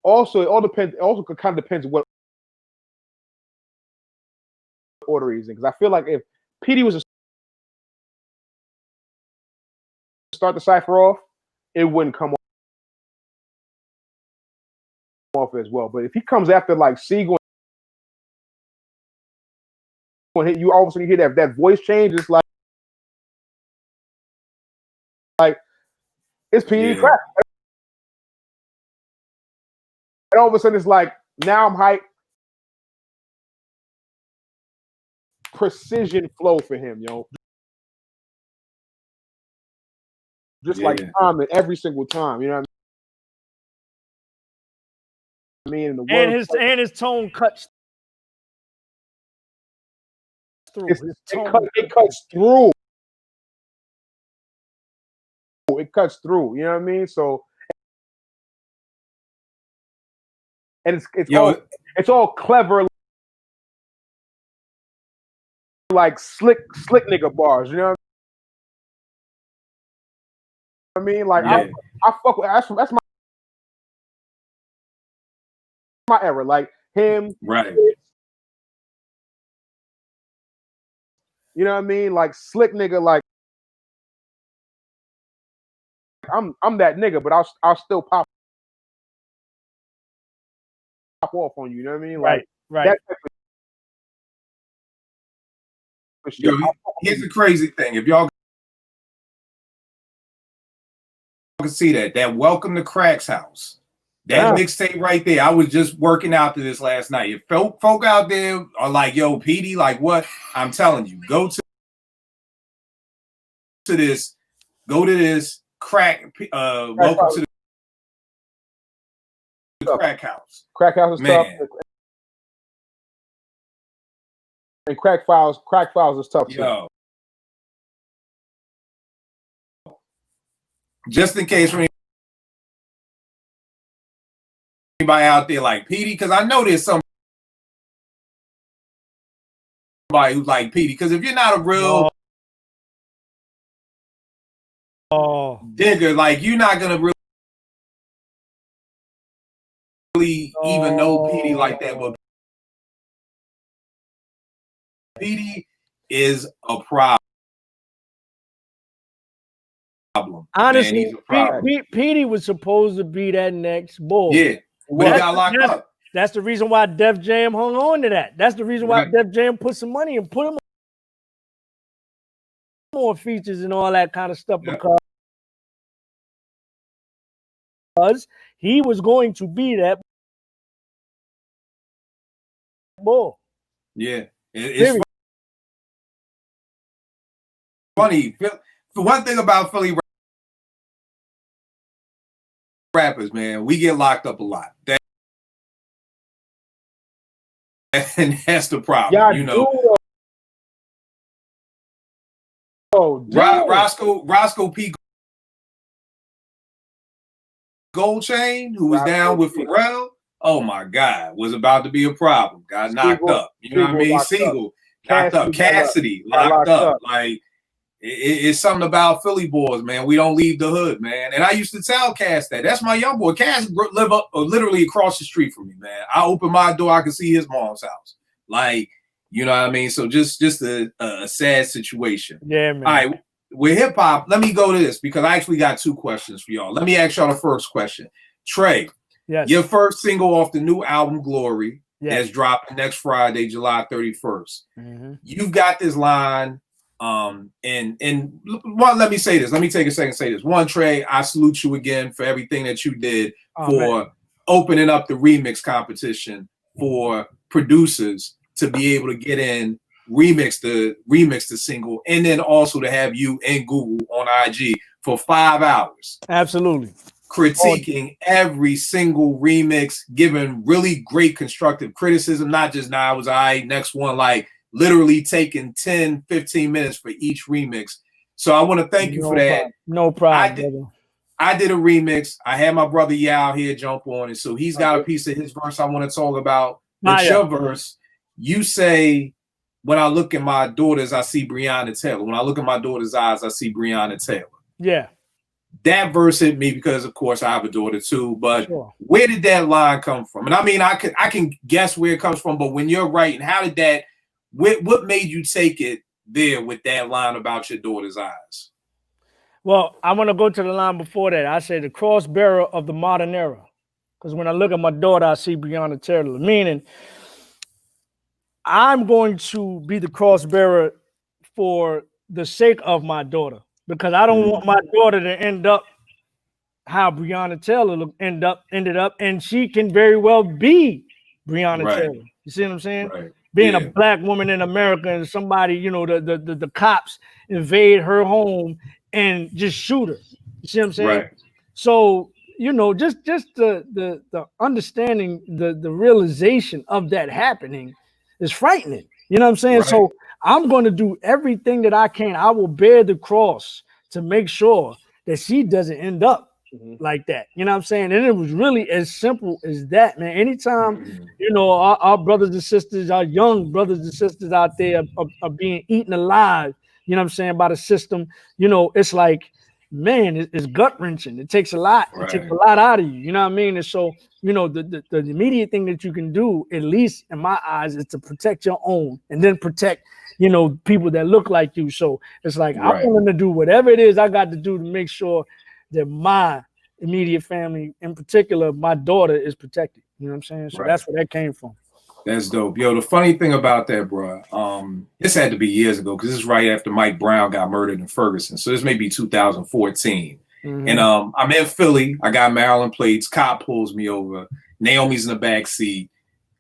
it all depends. It also kind of depends what order he's in, because I feel like if PD was to start the cipher off, it wouldn't come off as well. But if he comes after like Siegel, and you all of a sudden you hear that voice change, it's like it's PD Crack. And all of a sudden it's like, now I'm hyped. Precision flow for him, yo. Just like Common every single time, you know what I mean? And his tone cuts through. It cuts through. It cuts through. You know what I mean? So, and it's all clever, like slick nigga bars. You know what I mean? Like I fuck with that's my era. Like him, right? You know what I mean? Like slick nigga. Like I'm that nigga, but I'll still pop off on you. You know what I mean? Like right. Yo, here's the crazy thing. If y'all can see that Welcome to Crack's House, that mixtape right there, I was just working out to this last night. If folk out there are like, yo, PD, like what? I'm telling you, go to this Crack, welcome to the Crack House. Crack House is tough. And Crack Files is tough too. Just in case for anybody out there like PD, because I know there's somebody who's like PD. Because if you're not a real digger, like you're not gonna really even know PD like that. But PD is a problem. Honestly, Petey was supposed to be that next bull. Yeah, but he got locked up. That's the reason why Def Jam hung on to that. That's the reason why Def Jam put some money and put him more features and all that kind of stuff because he was going to be that bull. Yeah, it's funny. The one thing about Philly rappers, man, we get locked up a lot. And that's the problem. Yeah, you know. Roscoe P. Goldchain, who was down with Pharrell, oh my God, was about to be a problem. Got knocked up. You know what I mean? Siegel locked up. Cassidy locked up. Like, it's something about Philly boys, man. We don't leave the hood, man. And I used to tell Cass that. That's my young boy. Cass live up literally across the street from me, man. I open my door, I can see his mom's house. Like, you know what I mean? So just a sad situation. Yeah, man. All right. With hip hop, let me go to this because I actually got 2 questions for y'all. Let me ask y'all the first question. Trey, yes. Your first single off the new album, Glory, yes. is dropping next Friday, July 31st. Mm-hmm. You've got this line, and well, let me say this. Let me take a second to say this. One, Trey, I salute you again for everything that you did for opening up the remix competition for producers to be able to get in, remix the single, and then also to have you and Google on IG for 5 hours. Absolutely. Critiquing every single remix, giving really great constructive criticism, not just nah, I was all right, next one, like literally taking 10, 15 minutes for each remix. So I want to thank you for that. No problem. I did a remix. I had my brother Yao here jump on it. So he's got a piece of his verse I want to talk about. But your verse, you say, when I look at my daughters, I see Breonna Taylor. When I look at my daughter's eyes, I see Breonna Taylor. Yeah. That verse hit me because, of course, I have a daughter too. But sure. Where did that line come from? And I mean, I can guess where it comes from. But when you're writing, how did that? What made you take it there with that line about your daughter's eyes? Well, I want to go to the line before that. I say the cross bearer of the modern era, because when I look at my daughter, I see Breonna Taylor. Meaning, I'm going to be the cross bearer for the sake of my daughter, because I don't want my daughter to end up how Breonna Taylor ended up, and she can very well be Breonna Taylor. You see what I'm saying? Right. Being a black woman in America, and somebody, you know, the cops invade her home and just shoot her. You see what I'm saying? Right. So, you know, just the understanding, the realization of that happening is frightening. You know what I'm saying? Right. So I'm going to do everything that I can. I will bear the cross to make sure that she doesn't end up like that. You know what I'm saying? And it was really as simple as that, man. Anytime, you know, our brothers and sisters, our young brothers and sisters out there are being eaten alive, you know what I'm saying, by the system, you know, it's like, man, it's gut wrenching. It takes a lot. It takes a lot out of you. You know what I mean? And so, you know, the immediate thing that you can do, at least in my eyes, is to protect your own and then protect, you know, people that look like you. So it's like, I'm willing to do whatever it is I got to do to make sure that my immediate family, in particular, my daughter, is protected. You know what I'm saying? So that's where that came from. That's dope. Yo, the funny thing about that, bro, this had to be years ago, because this is right after Mike Brown got murdered in Ferguson. So this may be 2014. And I'm in Philly. I got Maryland plates. Cop pulls me over. Naomi's in the back seat,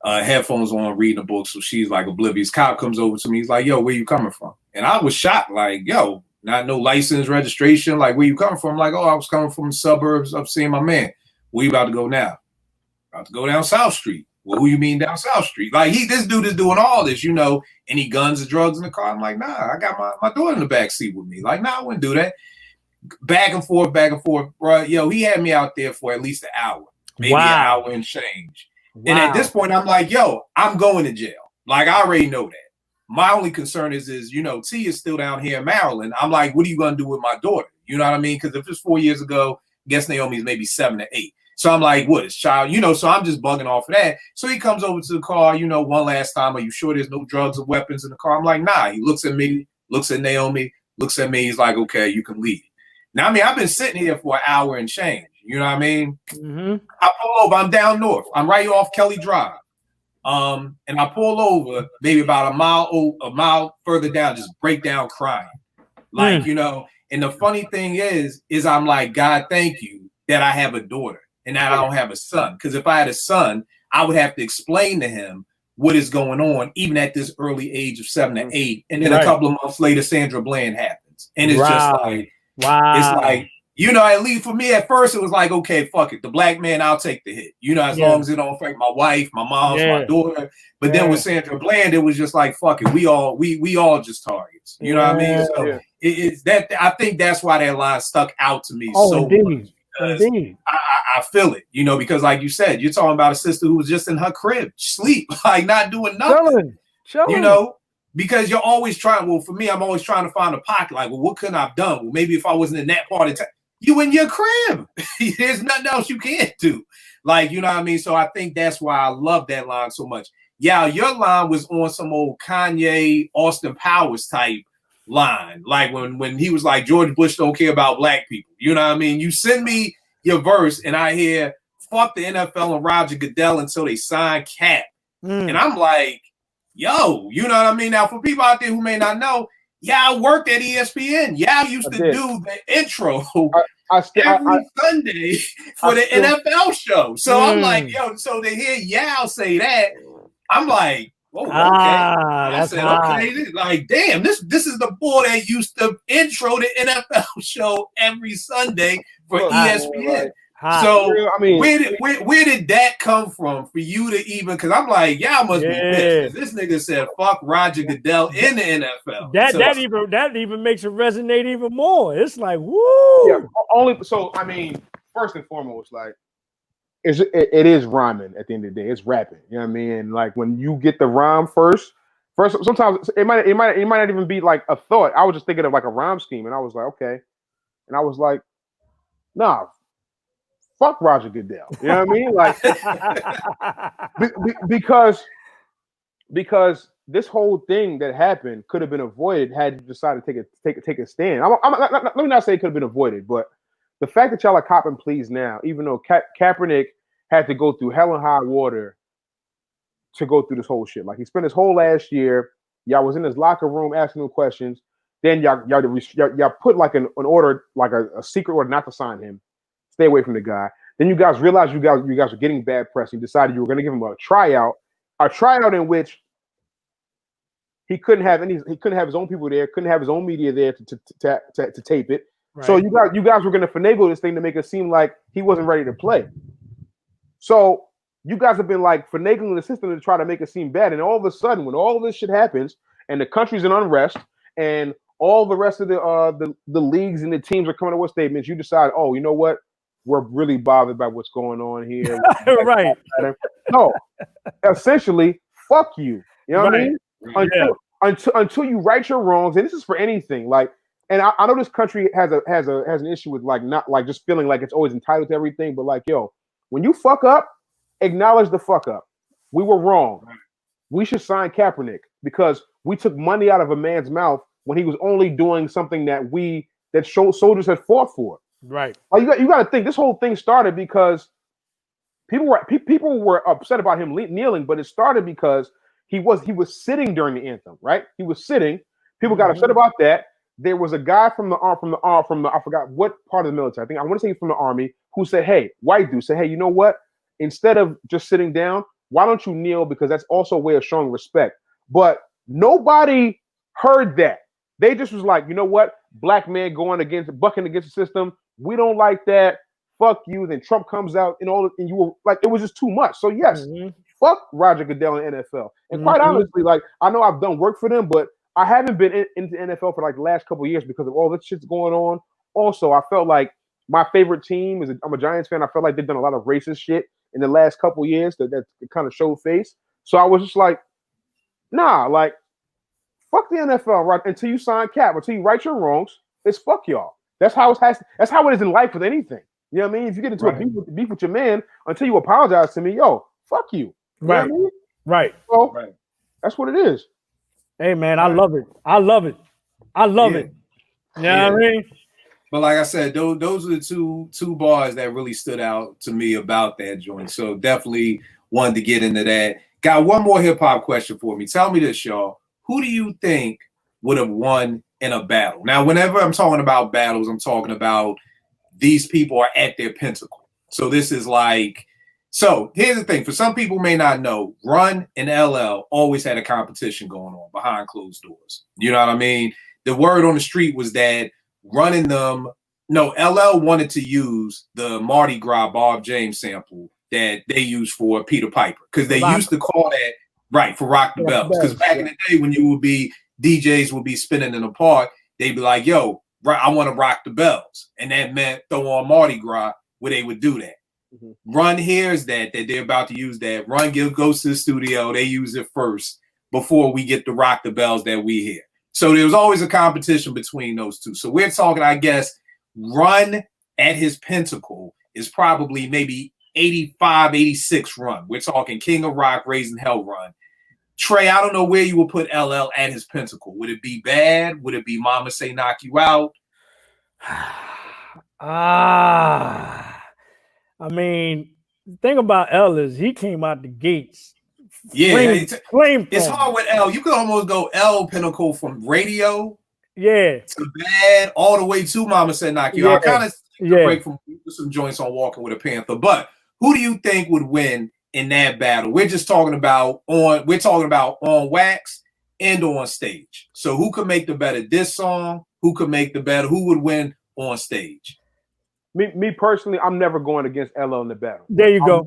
headphones on, reading a book. So she's like oblivious. Cop comes over to me. He's like, yo, where you coming from? And I was shocked. Like, yo, not no license, registration. Like, where you coming from? I'm like, oh, I was coming from the suburbs up seeing my man. Where you about to go now? About to go down South Street. Well, who you mean down South Street? Like, this dude is doing all this, you know, any guns or drugs in the car? I'm like, nah, I got my daughter in the back seat with me. Like, nah, I wouldn't do that. Back and forth, bro. Yo, he had me out there for at least an hour, maybe an hour and change. And at this point, I'm like, yo, I'm going to jail. Like, I already know that. My only concern is, you know, T is still down here in Maryland. I'm like, what are you going to do with my daughter? You know what I mean? Because if it's 4 years ago, I guess Naomi's maybe 7 or 8. So I'm like, what is child? You know, so I'm just bugging off of that. So he comes over to the car, you know, one last time. Are you sure there's no drugs or weapons in the car? I'm like, nah. He looks at me, looks at Naomi, looks at me. He's like, okay, you can leave. Now, I mean, I've been sitting here for an hour and change. You know what I mean? I pull over. I'm down north. I'm right off Kelly Drive. And I pull over maybe about a mile further down, just break down crying. Like, you know, and the funny thing is I'm like, God, thank you that I have a daughter and that I don't have a son. Because if I had a son, I would have to explain to him what is going on, even at this early age of 7 or 8. And then a couple of months later, Sandra Bland happens. And it's just like, it's like, you know, at least for me at first, it was like, okay, fuck it. The black man, I'll take the hit. You know, as long as it don't affect my wife, my mom, my daughter. But then with Sandra Bland, it was just like, fuck it. We all just targets. You know what I mean? So it's that I think that's why that line stuck out to me so much. I feel it, you know, because like you said, you're talking about a sister who was just in her crib, sleep, like not doing nothing. Chilling. You know, because you're always trying. Well, for me, I'm always trying to find a pocket. Like, well, what couldn't I have done? Well, maybe if I wasn't in that part of time, you in your crib. There's nothing else you can't do. Like, you know what I mean? So I think that's why I love that line so much. Yeah, your line was on some old Kanye, Austin Powers type line. Like when he was like, George Bush don't care about black people. You know what I mean? You send me your verse and I hear, fuck the NFL and Roger Goodell until they sign Cap. And I'm like, yo, you know what I mean? Now, for people out there who may not know, I worked at ESPN. I used to do the intro every Sunday for the NFL show. So I'm like, yo, so to hear Yao say that, I'm like, oh, okay. I said, okay, like, damn, this is the boy that used to intro the NFL show every Sunday for ESPN. So I mean, where did that come from for you to even? Because I'm like, y'all must be pissed. This nigga said, "Fuck Roger Goodell" in the NFL. That even makes it resonate even more. It's like, woo. Yeah, only so. I mean, first and foremost, like, it is rhyming at the end of the day. It's rapping. You know what I mean? Like when you get the rhyme first, sometimes it might not even be like a thought. I was just thinking of like a rhyme scheme, and I was like, okay, and I was like, nah. Fuck Roger Goodell. You know what I mean? Like, because this whole thing that happened could have been avoided had you decided to take a stand. Let me not say it could have been avoided, but the fact that y'all are copping pleas now, even though Kaepernick had to go through hell and high water to go through this whole shit. Like he spent his whole last year, y'all was in his locker room asking him questions. Then y'all put like an order, like a secret order not to sign him. Stay away from the guy. Then you guys realized you guys were getting bad press. You decided you were going to give him a tryout in which he couldn't have his own people there, couldn't have his own media there to tape it. Right. So you guys were going to finagle this thing to make it seem like he wasn't ready to play. So you guys have been like finagling the system to try to make it seem bad. And all of a sudden, when all of this shit happens and the country's in unrest and all the rest of the leagues and the teams are coming up with statements, you decide, oh, you know what? We're really bothered by what's going on here. Right. No, essentially, fuck you. You know what I mean? Until you right your wrongs, and this is for anything. Like, and I know this country has an issue with like not like just feeling like it's always entitled to everything, but like, yo, when you fuck up, acknowledge the fuck up. We were wrong. We should sign Kaepernick because we took money out of a man's mouth when he was only doing something that soldiers had fought for. Right. Like you got to think this whole thing started because people were upset about him kneeling, but it started because he was sitting during the anthem, right? He was sitting. People got upset about that. There was a guy from the I forgot what part of the military. I want to say from the army who said, "Hey, white dude, say, hey, you know what? Instead of just sitting down, why don't you kneel? Because that's also a way of showing respect." But nobody heard that. They just was like, you know what? Black man bucking against the system. We don't like that. Fuck you. Then Trump comes out and you were like, it was just too much. So yes, fuck Roger Goodell in NFL. And quite honestly, like I know I've done work for them, but I haven't been into NFL for like the last couple of years because of all this shit's going on. Also, I felt like my favorite team I'm a Giants fan. I felt like they've done a lot of racist shit in the last couple of years that kind of showed face. So I was just like, nah, like fuck the NFL, right? Until you sign Cap, until you right your wrongs, it's fuck y'all. That's how it is in life with anything. You know what I mean? If you get into a beef with your man, until you apologize to me, yo, fuck you. You know what I mean? Right. So that's what it is. Hey man, I love it. I love it. You know what I mean? But like I said, those are the two bars that really stood out to me about that joint. So definitely wanted to get into that. Got one more hip hop question for me. Tell me this, y'all. Who do you think would have won in a battle? Now, whenever I'm talking about battles, I'm talking about these people are at their pinnacle. So this is like, so here's the thing. For some people may not know, Run and LL always had a competition going on behind closed doors. You know what I mean? The word on the street was that Run and them No, LL wanted to use the Mardi Gras Bob James sample that they used for Peter Piper because they used to call that right for Rock the Bells. Because back in the day when you would be DJs would be spinning in a park, they'd be like, "Yo, I want to rock the bells," and that meant throw on Mardi Gras where they would do that. Run hears that they're about to use that. Run goes to the studio. They use it first before we get to rock the bells that we hear. So there was always a competition between those two. So we're talking, I guess, Run at his pinnacle is probably maybe 85, 86 Run. We're talking King of Rock, Raising Hell Run. Trey, I don't know where you would put LL at his pinnacle. Would it be Bad? Would it be Mama Say Knock You Out? I mean, the thing about L is he came out the gates. Yeah, it's hard with L. You could almost go L pinnacle from radio, to Bad, all the way to Mama Said Knock You Out. I kind of break from some joints on Walking with a Panther. But who do you think would win in that battle? We're talking about on wax and on stage. So who could make the better diss song? Who could make the better? Who would win on stage? Me personally, I'm never going against LL in the battle. There you go.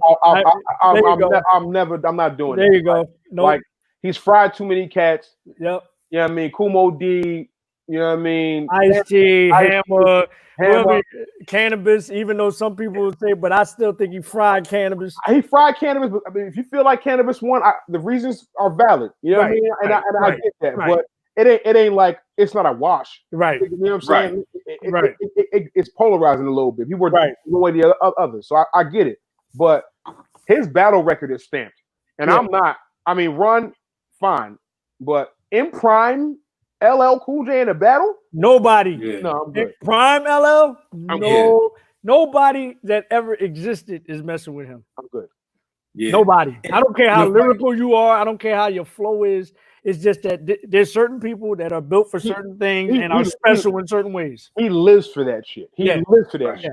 I'm not doing it. There you go. Like he's fried too many cats. Yep. You know what I mean? Kumo D. You know what I mean? Ice-T, Hammer, Cannabis. Even though some people would say, but I still think he fried Cannabis. He fried Cannabis, but I mean, if you feel like Cannabis won, the reasons are valid. You know what I mean? And I get that, but it ain't like it's not a wash. Right. You know what I'm saying? It's polarizing a little bit. People are one way the other. So I get it. But his battle record is stamped. And I'm not. I mean, Run, fine. But in prime, LL Cool J in a battle? Nobody. Yeah. No, I'm good. Prime LL? Nobody that ever existed is messing with him. I'm good. Yeah. Nobody. I don't care how lyrical you are. I don't care how your flow is. It's just that there's certain people that are built for certain things and are special in certain ways. He lives for that shit. He lives for that shit.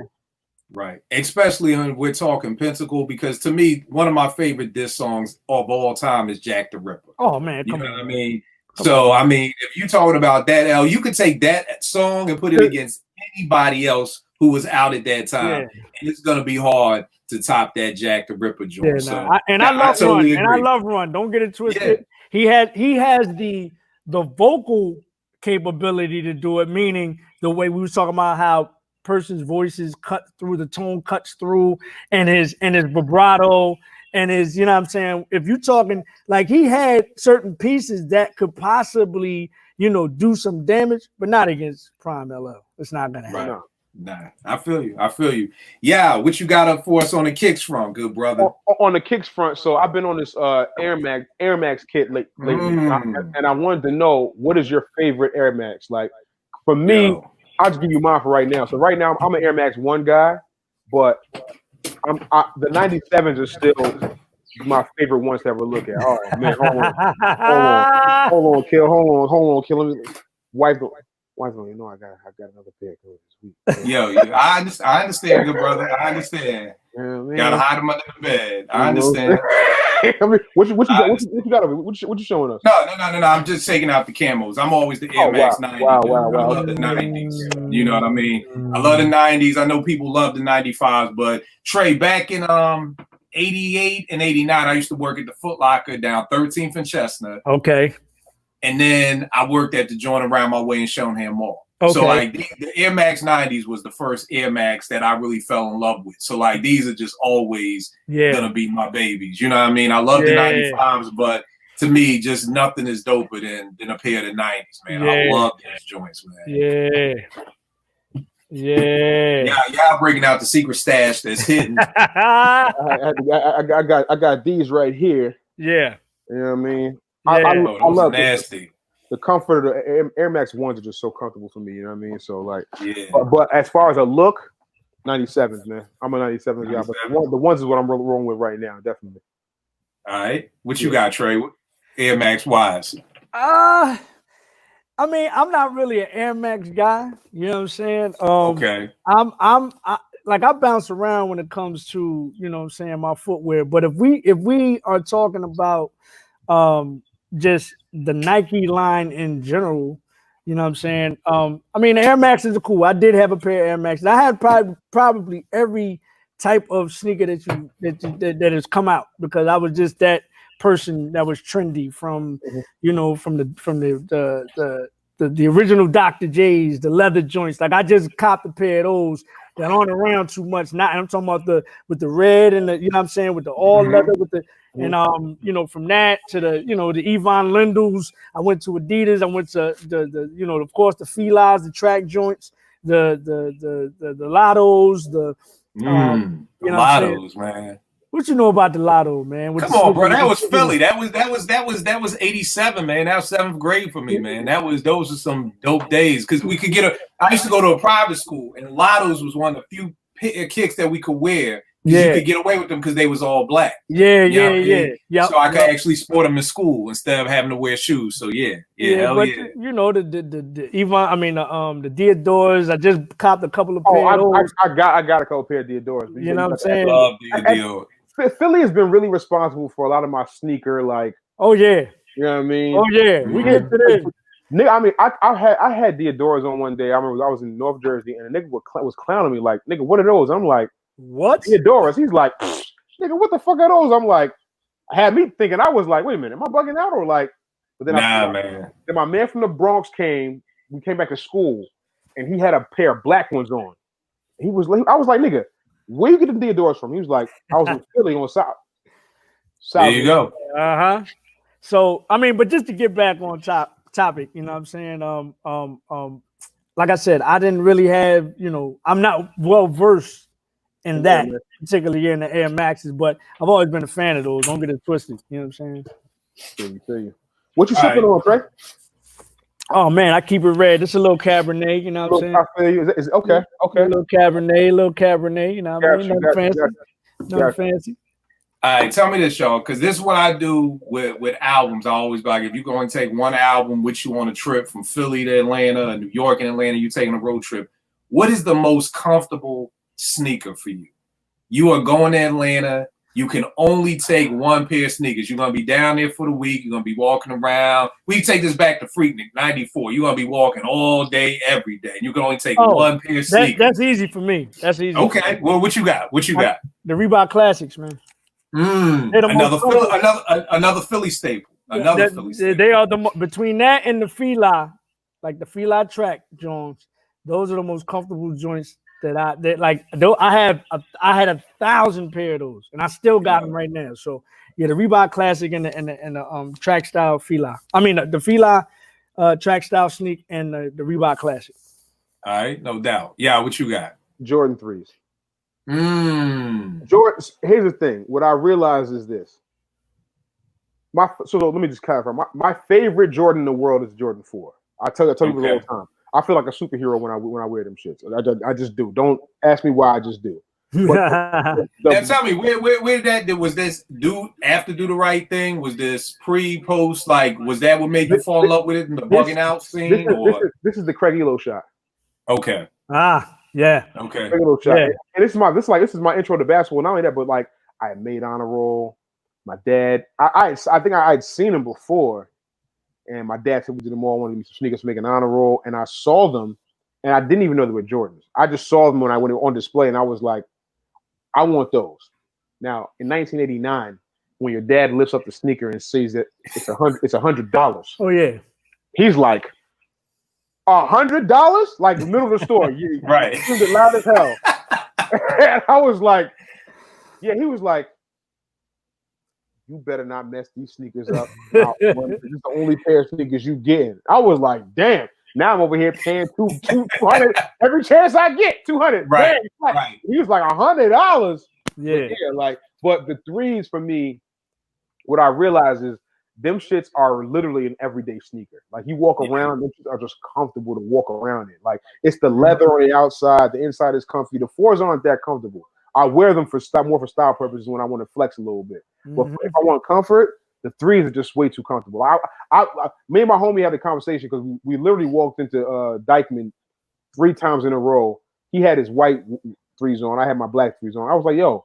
Right. Especially when we're talking Pentacle, because to me, one of my favorite diss songs of all time is Jack the Ripper. Oh, man. You know what I mean? So, I mean, if you're talking about that, L, you could take that song and put it against anybody else who was out at that time. And it's going to be hard to top that Jack the Ripper joint. I love Run. And I love Run. Don't get it twisted. He has the vocal capability to do it, meaning the way we were talking about how person's voices cut through, the tone cuts through, and his vibrato and his, you know what I'm saying? If you're talking like he had certain pieces that could possibly, do some damage, but not against Prime LL. It's not gonna happen. Right. Nah, I feel you. Yeah, what you got up for us on the kicks front, good brother? On the kicks front, so I've been on this Air Max kit lately, and I wanted to know, what is your favorite Air Max? Like, for me, I'll just give you mine for right now. So right now, I'm an Air Max 1 guy, but the 97s are still my favorite ones to ever look at. Oh man, hold on, kill. Let me wipe the. Why don't you know I got another pair this week? Yo, I understand, good brother. I understand. Gotta hide them under the bed. I understand. I mean, what you got? What you showing us? No. I'm just taking out the camos. I'm always the Air Max 90s. Wow. I love the 90s. You know what I mean? I love the 90s. I know people love the 95s, but Trey, back in 88 and 89, I used to work at the Foot Locker down 13th and Chestnut. Okay. And then I worked at the joint around my way in Stoneham Mall. Okay. So like the Air Max 90s was the first Air Max that I really fell in love with. So like these are just always gonna be my babies. You know what I mean? I love the 95s, but to me, just nothing is doper than a pair of the 90s, man. I love those joints, man. Y'all breaking out the secret stash that's hidden. I got these right here. Yeah. You know what I mean? I love nasty. The comfort of the Air Max 1s are just so comfortable for me. You know what I mean? So like, but as far as a look, 97s, man. I'm a 97 guy, but the ones is what I'm rolling with right now, definitely. All right, what you got, Trey? Air Max wise? I mean, I'm not really an Air Max guy. You know what I'm saying? Okay. I bounce around when it comes to, you know what I'm saying, my footwear. But if we are talking about just the Nike line in general, You know what I'm saying? I mean, the Air Maxes are cool. I did have a pair of Air Maxes. I had probably every type of sneaker that has come out because I was just that person that was trendy from, you know, from the original Dr. J's, the leather joints. Like I just copped a pair of those that aren't around too much. Not I'm talking about with the red and the, you know what I'm saying, with the all leather with the and you know, from that to the, you know, the Yvonne Lindels. I went to Adidas. I went to the you know, of course the Filas, the track joints, the Lottos, you know Lottos, man. What you know about the Lotto, man? Come on, bro. That was Philly. That was 87, man. That was 7th grade for me, man. Those are some dope days because we could I used to go to a private school, and Lottos was one of the few kicks that we could wear. Yeah, you could get away with them because they was all black. Yeah. So I could actually sport them in school instead of having to wear shoes. So yeah. But you know the Yvonne, I mean the Diodors. I just copped a couple of pairs. I got a couple pair of Diodors. You know what I'm saying? I love Diodors. Philly has been really responsible for a lot of my sneaker, like. Oh yeah. You know what I mean? Oh yeah. We get to this. Nigga, I mean, I had Diodors on one day. I remember I was in North Jersey, and a nigga was clowning me like, "Nigga, what are those?" I'm like, "What? Diodoras?" He's like, "Nigga, what the fuck are those?" I'm like, I had me thinking, I was like, "Wait a minute, am I bugging out or like?" But then man. Then my man from the Bronx came. We came back to school, and he had a pair of black ones on. I was like, "Nigga, where you get the Diodors from?" He was like, "I was in Philly on South." There you go. So I mean, but just to get back on topic, you know what I'm saying? Like I said, I didn't really have, you know, I'm not well versed in that, particularly in the Air Maxes, but I've always been a fan of those. Don't get it twisted. You know what I'm saying? Feel you. What you sipping on, Trey? Oh man, I keep it red. It's a little Cabernet, you know what I'm saying? I feel you. Okay. A little Cabernet, you know what I mean? Nothing fancy. All right, tell me this, y'all, because this is what I do with albums. I always be like, if you're going to take one album with you on a trip from Philly to Atlanta, or New York and Atlanta, you're taking a road trip, what is the most comfortable sneaker for you? You are going to Atlanta. You can only take one pair of sneakers. You're going to be down there for the week. You're going to be walking around. We take this back to Freaknik, 94. You're going to be walking all day, every day. You can only take one pair of sneakers. That's easy for me. That's easy. Okay. Well, what you got? The Reebok Classics, man. Another Philly staple. They are between that and the Fila, like the Fila track Jones. Those are the most comfortable joints that I had 1,000 pair of those, and I still got them right now. So yeah, the Reebok Classic and the track style Fila. I mean the Fila track style sneak and the Reebok Classic. All right, no doubt. Yeah, what you got? Jordan 3s. Jordan. Here's the thing. What I realize is this. So let me just clarify. My favorite Jordan in the world is Jordan 4. I tell you all the time. I feel like a superhero when I wear them shits. I just do. Don't ask me why. I just do. Now tell me where was this dude after Do the Right Thing? Was this pre-post? Like, was that what made you fall in love with it in the bugging out scene? This is the Craig Elo shot. Okay. Yeah. Okay. Yeah. And this is my intro to basketball. Not only that, but like I made honor roll. My dad, I think I'd seen him before, and my dad said we did them all. I wanted to be some sneakers to make an honor roll, and I saw them, and I didn't even know they were Jordans. I just saw them when I went on display, and I was like, I want those. Now in 1989, when your dad lifts up the sneaker and sees that it's $100. Oh yeah. He's like, $100? Like the middle of the store. Right. He was loud as hell. And I was like, yeah, he was like, you better not mess these sneakers up. This is the only pair of sneakers you getting. I was like, damn. Now I'm over here paying $200 every chance I get. $200. Right. Right. He was like $100. Yeah. But the 3s for me, what I realize is them shits are literally an everyday sneaker. Like you walk around, them shits are just comfortable to walk around in. Like it's the leather on the outside, the inside is comfy. The 4s aren't that comfortable. I wear them more for style purposes when I want to flex a little bit. But if I want comfort, the 3s are just way too comfortable. Me and my homie had a conversation because we literally walked into Dykeman 3 times in a row. He had his white 3s on. I had my black 3s on. I was like, yo,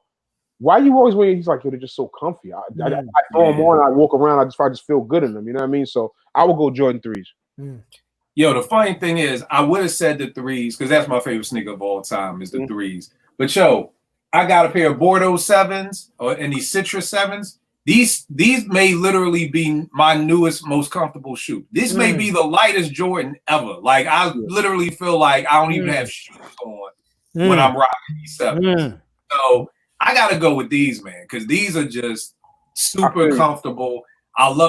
why you always wearing? He's like, yo, they're just so comfy. I throw them on, I walk around, I just feel good in them. You know what I mean? So I will go Jordan 3s. Yo, the funny thing is, I would have said the threes because that's my favorite sneaker of all time is the threes. But yo, I got a pair of Bordeaux 7s and these Citrus 7s. These may literally be my newest, most comfortable shoe. This may be the lightest Jordan ever. Like I literally feel like I don't even have shoes on when I'm rocking these 7s. So I gotta go with these, man, because these are just super comfortable.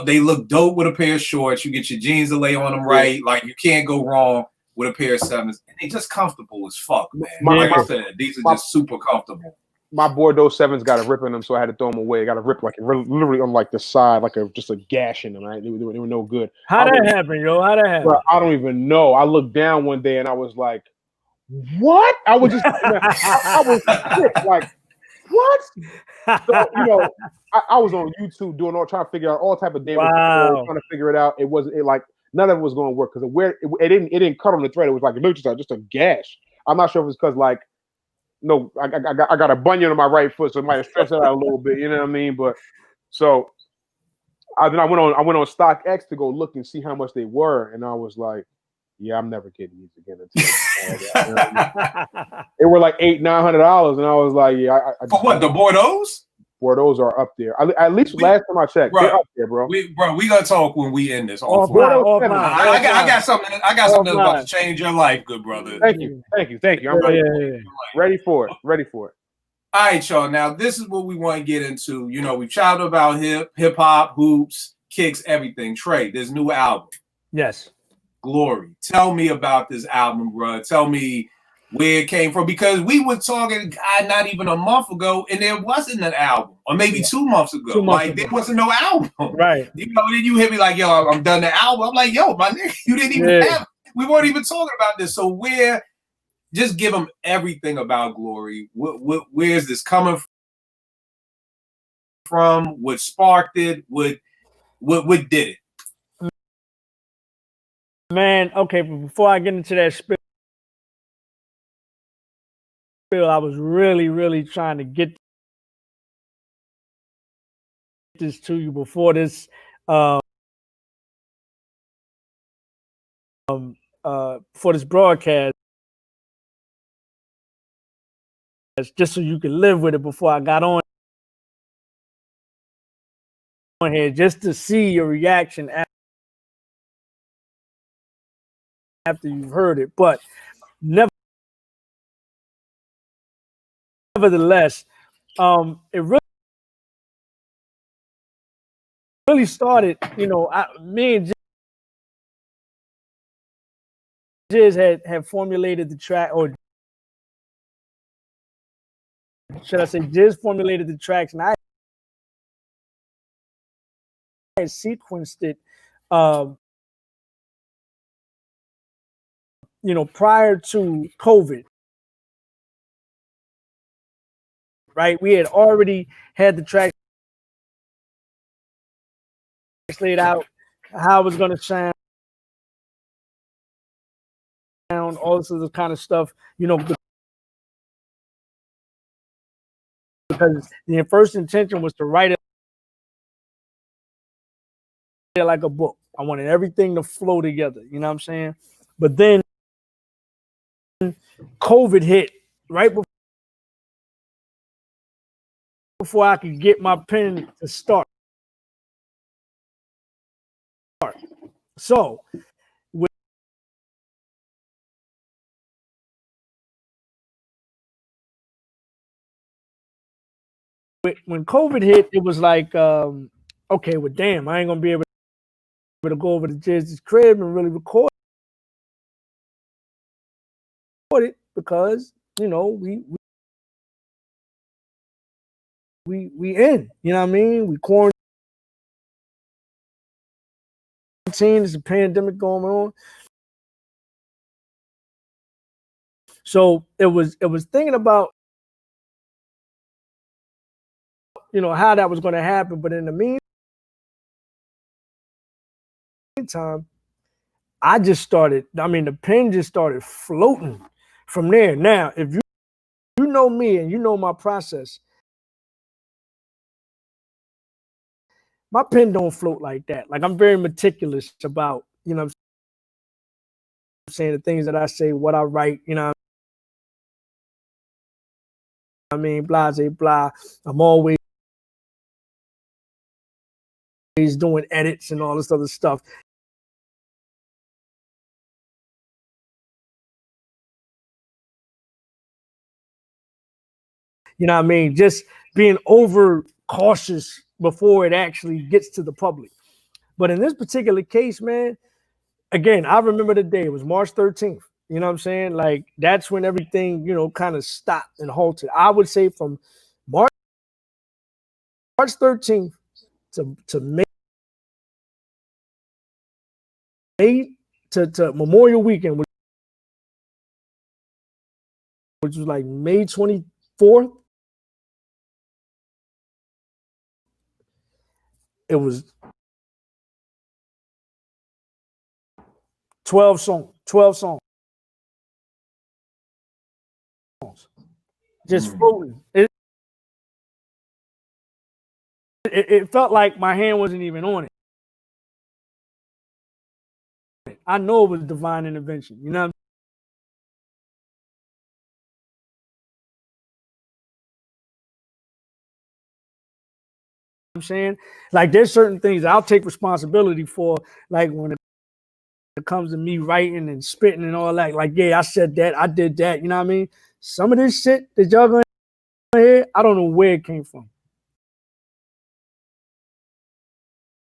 They look dope with a pair of shorts. You get your jeans to lay on them right. Like you can't go wrong with a pair of 7s. And they just comfortable as fuck, man. Like I said, these are just super comfortable. My Bordeaux 7s got a rip in them, so I had to throw them away. Got a rip like literally on like the side, like just a gash in them. Right? They were no good. How that happen, yo? How that happen? I don't even know. I looked down one day and I was like, "What?" I was just, I was sick. Like, what? So, you know, I was on YouTube trying to figure out all type of damage, trying to figure it out. It wasn't like none of it was going to work because it didn't cut on the thread. It was like just a gash. I'm not sure if it's because like I got a bunion on my right foot, so it might have stretched it out a little bit. You know what I mean? But so I went on StockX to go look and see how much they were, and I was like, yeah, I'm never getting these again. You know I mean? They were like $800-900, and I was like, yeah. For what, the Bordeaux? Bordeaux are up there. At least last time I checked, they're up there, bro. We gonna talk when we end this. Offline. I got something. I got something that's about to change your life, good brother. Thank you. I'm ready for it. Ready for it. All right, y'all. Now this is what we want to get into. You know, we chatted about hip hop, hoops, kicks, everything. Trey, this new album. Yes. Glory. Tell me about this album, bro. Tell me where it came from, because we were talking not even a month ago, and there wasn't an album, or maybe 2 months ago. There wasn't no album, right? You know, then you hit me like, "Yo, I'm done the album." I'm like, "Yo, my nigga, you didn't even have. We weren't even talking about this." So just give them everything about Glory. Where is this coming from? What sparked it? What did it? Man, okay. But before I get into that spiel, I was really trying to get this to you before this for this broadcast, just so you can live with it before I got on here, just to see your reaction after you've heard it. But nevertheless, it really started, you know, me and Jiz had formulated the track, or should I say Jiz formulated the tracks, and I had sequenced it, you know, prior to COVID, right? We had already had the tracks laid out, how it was going to sound, all this other kind of stuff, you know, because the first intention was to write it like a book. I wanted everything to flow together, you know what I'm saying? But then COVID hit right before I could get my pen to start. So when COVID hit, it was like, okay, well, damn, I ain't gonna be able to go over to Jiz's crib and really record it, because, you know, we in, you know what I mean? We quarantine, there's a pandemic going on. So it was thinking about, you know, how that was going to happen. But in the meantime, I just started, I mean, the pen just started floating from there. Now, if you know me and you know my process, my pen don't float like that. Like, I'm very meticulous about, you know, saying? The things that I say, what I write, you know what I mean? Blah, blah. I'm always doing edits and all this other stuff. You know what I mean? Just being over cautious before it actually gets to the public. But in this particular case, man, again, I remember the day. It was March 13th. You know what I'm saying? Like, that's when everything, you know, kind of stopped and halted. I would say from March 13th to May to Memorial Weekend, which was like May 24th. It was 12 songs. Just floating. It felt like my hand wasn't even on it. I know it was divine intervention. You know what I'm saying? Like, there's certain things I'll take responsibility for, like when it comes to me writing and spitting and all that. Like, yeah, I said that, I did that. You know what I mean? Some of this shit that y'all gonna hear, I don't know where it came from.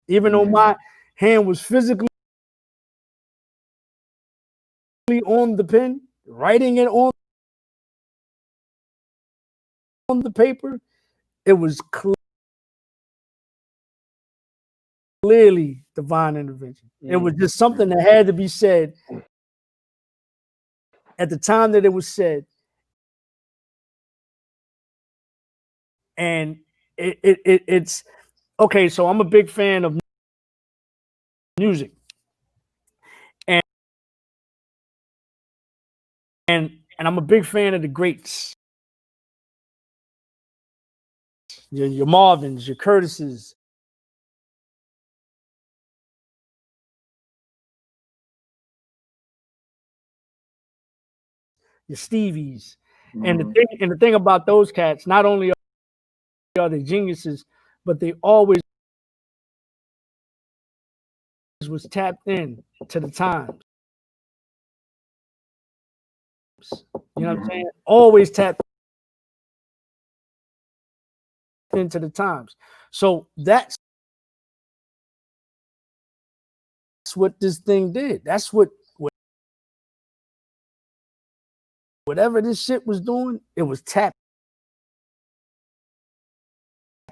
Even though my hand was physically on the pen, writing it on the paper, it was clearly divine intervention. It was just something that had to be said at the time that it was said. And it's okay. So I'm a big fan of music, and I'm a big fan of the greats. Your Marvins, your Curtises, your Stevies, and the thing about those cats, not only are they geniuses, but they always was tapped in to the times. You know what I'm saying? Always tapped into the times. So that's what this thing did. That's whatever this shit was doing, it was tapped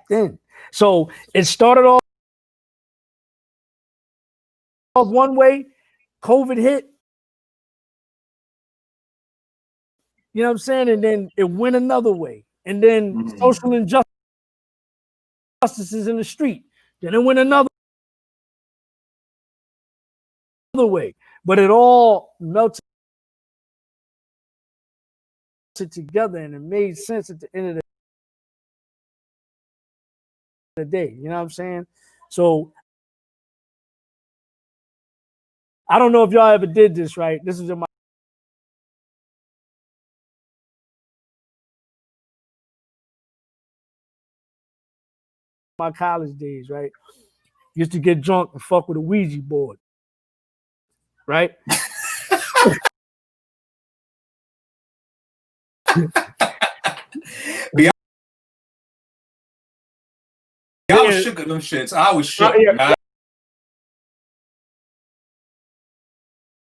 in. So it started off one way, COVID hit. You know what I'm saying? And then it went another way. And then social injustices in the street. Then it went another way. But it all melted together and it made sense at the end of the day. You know what I'm saying? So I don't know if y'all ever did this, right? This is in my college days, right? Used to get drunk and fuck with a Ouija board, right? Y'all was shook at them shits. I was shook.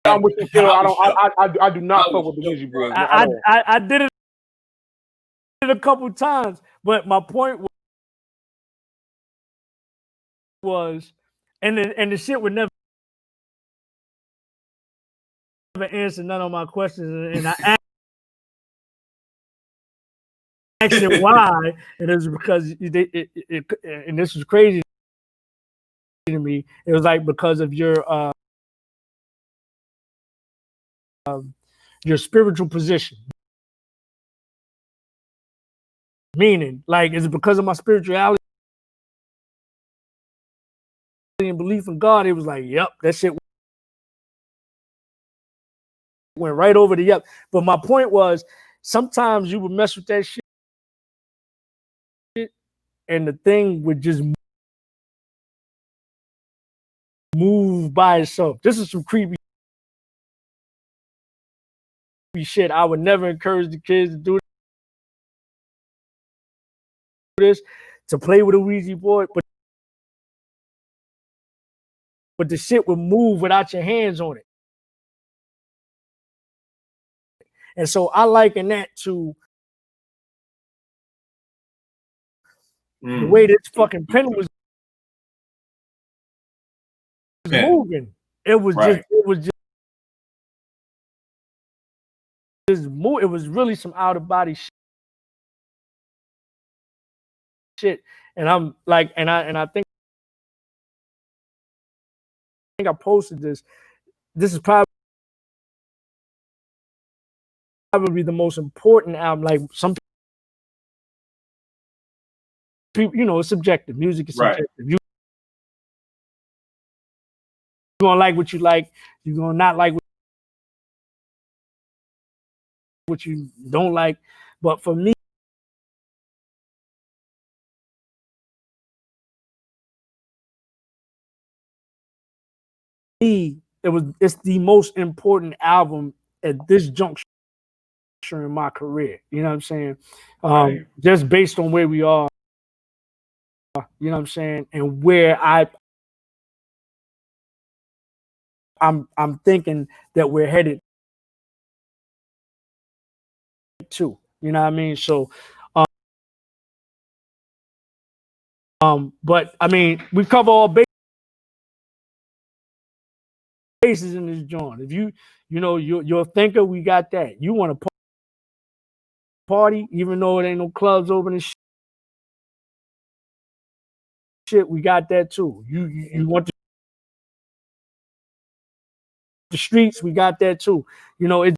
I'm with you, Phil. I do not fuck with the Ouija board. I did it a couple times, but my point was, and the shit would never answer none of my questions, and I asked it why, and it was because and this was crazy to me. It was like because of your spiritual position. Meaning, like, is it because of my spirituality and belief in God? It was like, yep, that shit went right over the yep. But my point was, sometimes you would mess with that shit, and the thing would just move by itself. This is some creepy shit. I would never encourage the kids to do this, to play with a Ouija board, but the shit would move without your hands on it. And so I liken that to the way this fucking pen was moving. It was just move. It was really some out of body shit. And I'm like, and I think I posted this. This is probably the most important album. Like, some people, you know, it's subjective. Music is subjective. You're gonna like what you like. You're gonna not like what you don't like. But for me, it's the most important album at this juncture in my career. You know what I'm saying? Just based on where we are, you know what I'm saying, and where I'm thinking that we're headed to. You know what I mean? So but I mean, we cover all bases in this joint. If you know, you're a thinker, we got that. You want to party, even though it ain't no clubs open and shit, we got that too. You want the streets, we got that too. You know, it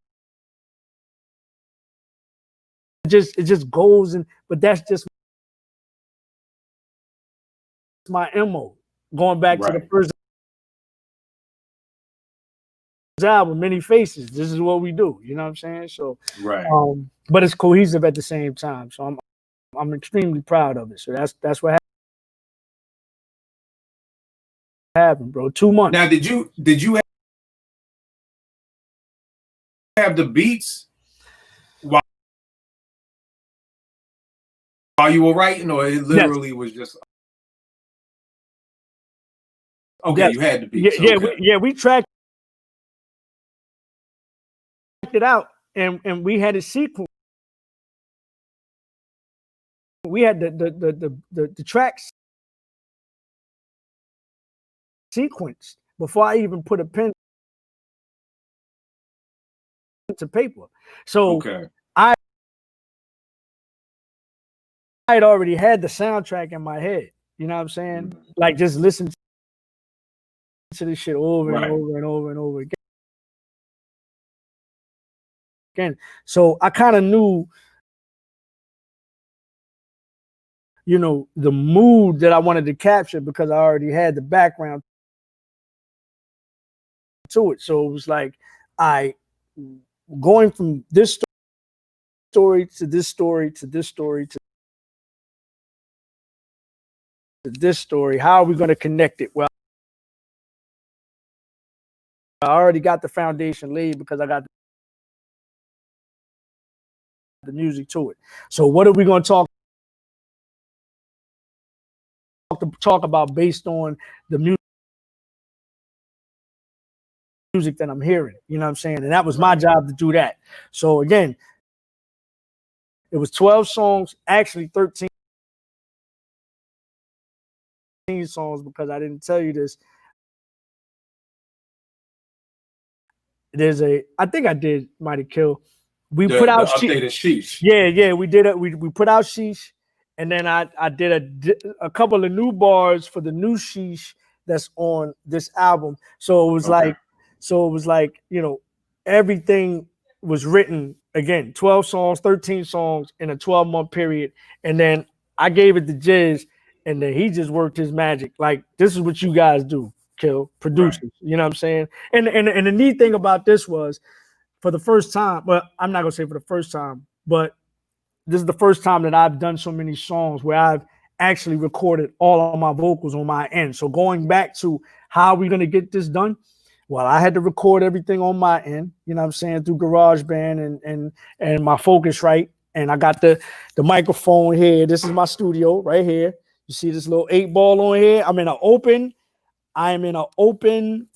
just goes in, but that's just my MO. Going back to the first album, Many Faces. This is what we do. You know what I'm saying? So but it's cohesive at the same time. So I'm extremely proud of it. So that's what happened, bro. 2 months. Now, did you have the beats while you were writing, or it literally was just okay? Yes. You had the beats. We tracked it out, and we had a sequence. We had the tracks sequence before I even put a pen to paper. So I had already had the soundtrack in my head. You know what I'm saying? Like, just listen to this shit over and over and over and over again. So I kind of knew, you know, the mood that I wanted to capture, because I already had the background to it. So it was like, going from this story to this story to this story to this story, how are we going to connect it? Well, I already got the foundation laid because I got the music to it. So what are we going to talk about based on the music that I'm hearing? You know what I'm saying? And that was my job to do that. So again, it was 12 songs, actually 13 songs, because I didn't tell you this. I think I did Mighty Kill. We put out Sheesh. Yeah, we did it. We put out Sheesh, and then I did a couple of new bars for the new Sheesh that's on this album. So it was like, you know, everything was written, again, 12 songs, 13 songs in a 12-month period. And then I gave it to Jizz, and then he just worked his magic. Like, this is what you guys do, Kill, producers. You know what I'm saying? And the neat thing about this was, for the first time, well, I'm not gonna say for the first time, but this is the first time that I've done so many songs where I've actually recorded all of my vocals on my end. So going back to how are we gonna get this done? Well, I had to record everything on my end, you know what I'm saying, through GarageBand and my Focusrite. And I got the microphone here. This is my studio right here. You see this little 8-ball on here? I am in an open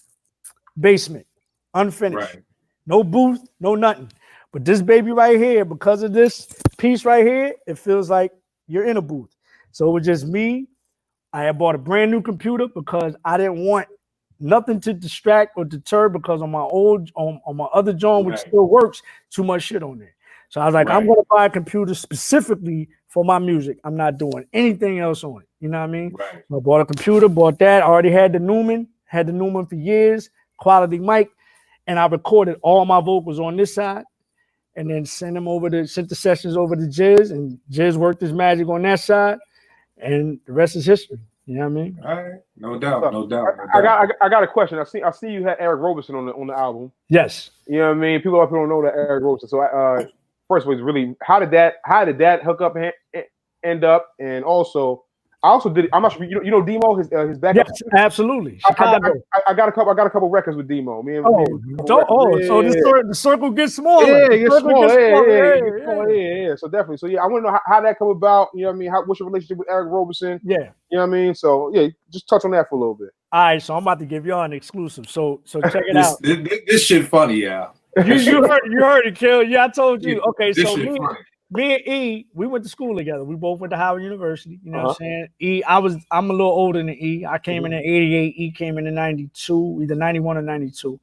basement, unfinished. Right. No booth, no nothing. But this baby right here, because of this piece right here, it feels like you're in a booth. So it was just me. I had bought a brand new computer because I didn't want nothing to distract or deter, because on my other joint, which still works, too much shit on there. So I was like, I'm going to buy a computer specifically for my music. I'm not doing anything else on it. You know what I mean? Right. So I bought a computer, bought that. I already had the Newman for years, quality mic. And I recorded all my vocals on this side and then sent the sessions over to Jizz, and Jizz worked his magic on that side. And the rest is history. You know what I mean? All right. No doubt. I got a question. I see you had Eric Roberson on the album. Yes. You know what I mean? People up here don't know that Eric Roberson. So first of all, really, how did that hook up end up? And also, I'm not sure you know Demo, his backup. Yes, absolutely. I got a couple records with Demo. So the circle gets smaller. Yeah, yeah. So definitely. So yeah, I want to know how that come about. You know what I mean? What's your relationship with Eric Roberson? Yeah. You know what I mean? So yeah, just touch on that for a little bit. All right, so I'm about to give y'all an exclusive. So check it out. This shit funny, yeah. You heard it, Kill. Yeah, I told you. Okay, this so me and E, we went to school together. We both went to Howard University. You know what I'm saying? E, I'm a little older than E. I came in 88. E came in 92, either 91 or 92.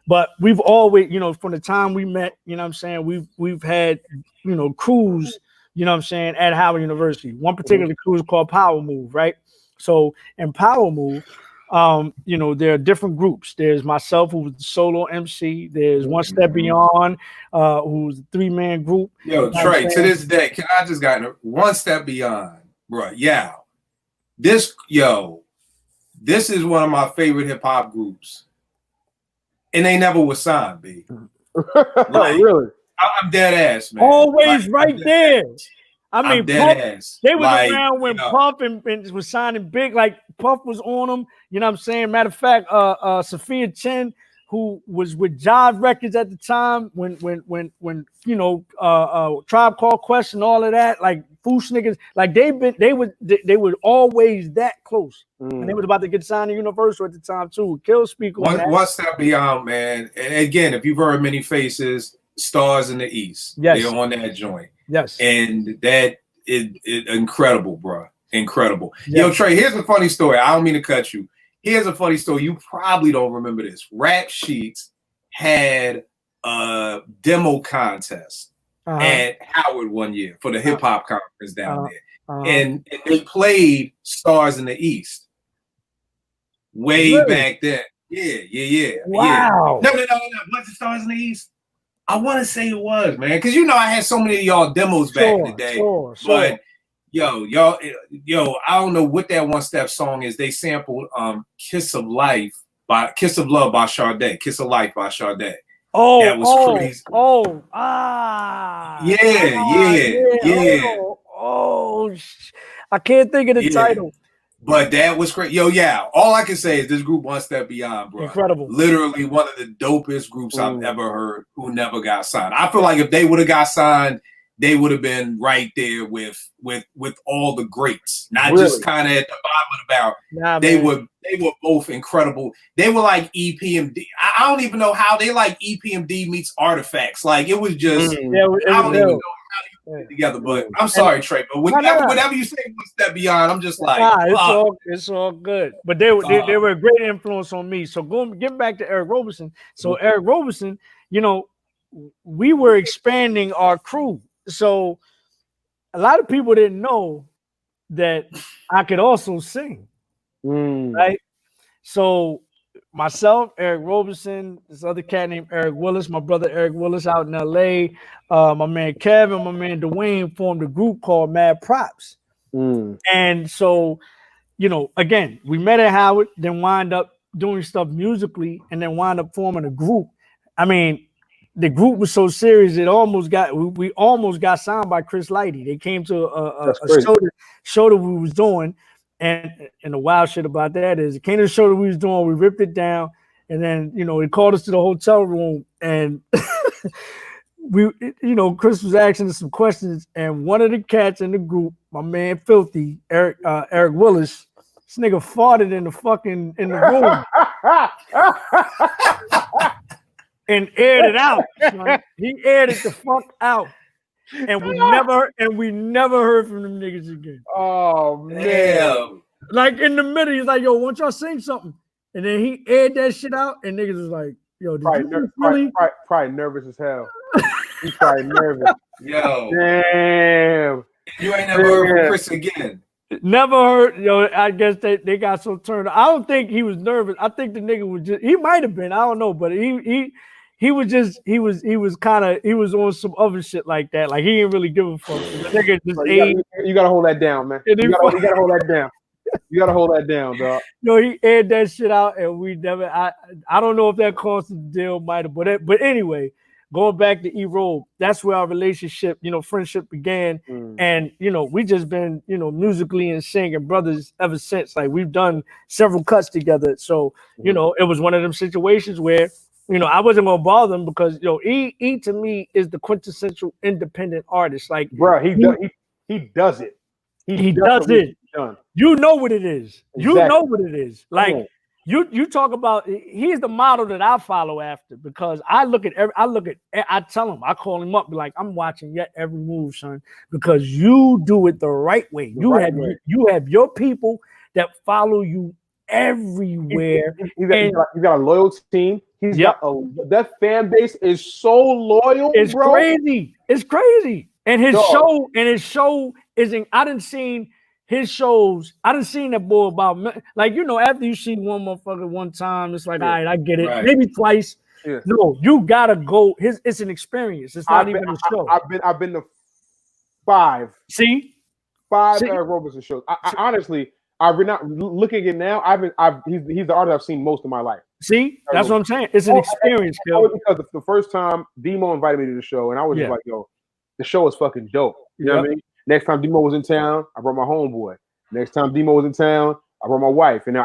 But we've always, from the time we met, you know what I'm saying, we've had, crews, you know what I'm saying, at Howard University. One particular crew is called Power Move, right? So in Power Move, there are different groups. There's myself, who was the solo MC. There's One Step Beyond, who's a 3-man group. Yo, Trey, to this day, I just got One Step Beyond, bro. Yeah, this is one of my favorite hip hop groups, and they never was signed, B. Really? I'm dead ass, man. Always right there. I mean, Puff, they was around when Puff and was signing big. Like Puff was on them. You know what I'm saying? Matter of fact, Sophia Chen, who was with Jive Records at the time, when Tribe Called Quest and all of that, like Foosh niggas, like they were always that close. And they was about to get signed to Universal at the time too. Kill Speak on One Step Beyond, man. And again, if you've heard Many Faces, Stars in the East, they're on that joint. Yes. And that is incredible, bro. Incredible. Yes. Yo, Trey, here's a funny story. I don't mean to cut you. Here's a funny story. You probably don't remember this. Rap Sheets had a demo contest at Howard one year for the hip hop conference down there. And they played Stars in the East way back then. Yeah. Wow. No. What's the Stars in the East? I want to say it was, man, because I had so many of y'all demos back in the day. Sure. But y'all, I don't know what that One Step song is. They sampled "Kiss of Love" by Sade. "Kiss of Life" by Sade. Oh, that was crazy. Yeah. I can't think of the title. But that was great. Yo, yeah. All I can say is this group One Step Beyond, bro. Incredible. Literally one of the dopest groups I've ever heard who never got signed. I feel like if they would have got signed, they would have been right there with all the greats. Not just kind of at the bottom of the barrel. They were both incredible. They were like EPMD. I don't even know how they like EPMD meets Artifacts. Like it was just I don't even know together, but I'm sorry, Trey. But whatever you say, One Step Beyond, I'm just like, it's all good. But they were a great influence on me. So getting back to Eric Roberson. So Eric Roberson, we were expanding our crew. So a lot of people didn't know that I could also sing, right? So myself, Eric Roberson, this other cat named Eric Willis, my brother Eric Willis out in LA, my man Kevin, my man Dwayne formed a group called Mad Props. And so, again, we met at Howard, then wind up doing stuff musically, and then wind up forming a group. I mean, the group was so serious it almost got we almost got signed by Chris Lighty. They came to a show that we was doing, and the wild shit about that is it came to the show that we was doing. We ripped it down, and then they called us to the hotel room, and Chris was asking us some questions, and one of the cats in the group, my man Filthy Eric Willis, this nigga farted in the room. And aired it out. Son. He aired it the fuck out, and we never heard from them niggas again. Oh man! Like in the middle, he's like, "Yo, won't y'all sing something?" And then he aired that shit out, and niggas was like, "Yo, probably nervous as hell." He's probably nervous. Yo, damn! You ain't never heard from Chris again. Never heard. I guess they got so turned. I don't think he was nervous. I think the nigga was just. He might have been. I don't know, but he was just he was on some other shit like that. Like he didn't really give a fuck. The nigga just you gotta hold that down, man. You gotta hold that down. You gotta hold that down, dog. He aired that shit out, and we never. I don't know if that cost the deal, might have, but anyway, going back to E-Roll, that's where our relationship, friendship began, and we just been musically and singing brothers ever since. Like we've done several cuts together, so it was one of them situations where. I wasn't gonna bother him because E to me is the quintessential independent artist. Like, bro, he does it. He does it. You know what it is. Exactly. You know what it is. Like you talk about. He's the model that I follow after because I tell him, I call him up, be like, I'm watching your every move, son, because you do it the right way. You have your people that follow you everywhere. He's got a loyal team. He's got that fan base is so loyal. It's bro. Crazy. It's crazy. And his show isn't. I didn't seen his shows. I didn't seen that boy about after you see one motherfucker one time, it's like all right, I get it. Right. Maybe twice. Yeah. No, you gotta go. It's an experience. It's not even a show. I've been to 5. See, 5 Eric Roberson shows. I honestly. I've been not looking at it now. He's the artist I've seen most of my life. See, that's what I'm saying. It's an experience, because the first time Demo invited me to the show, and I was just like, "Yo, the show is fucking dope." You know what I mean? Next time Demo was in town, I brought my homeboy. Next time Demo was in town, I brought my wife. And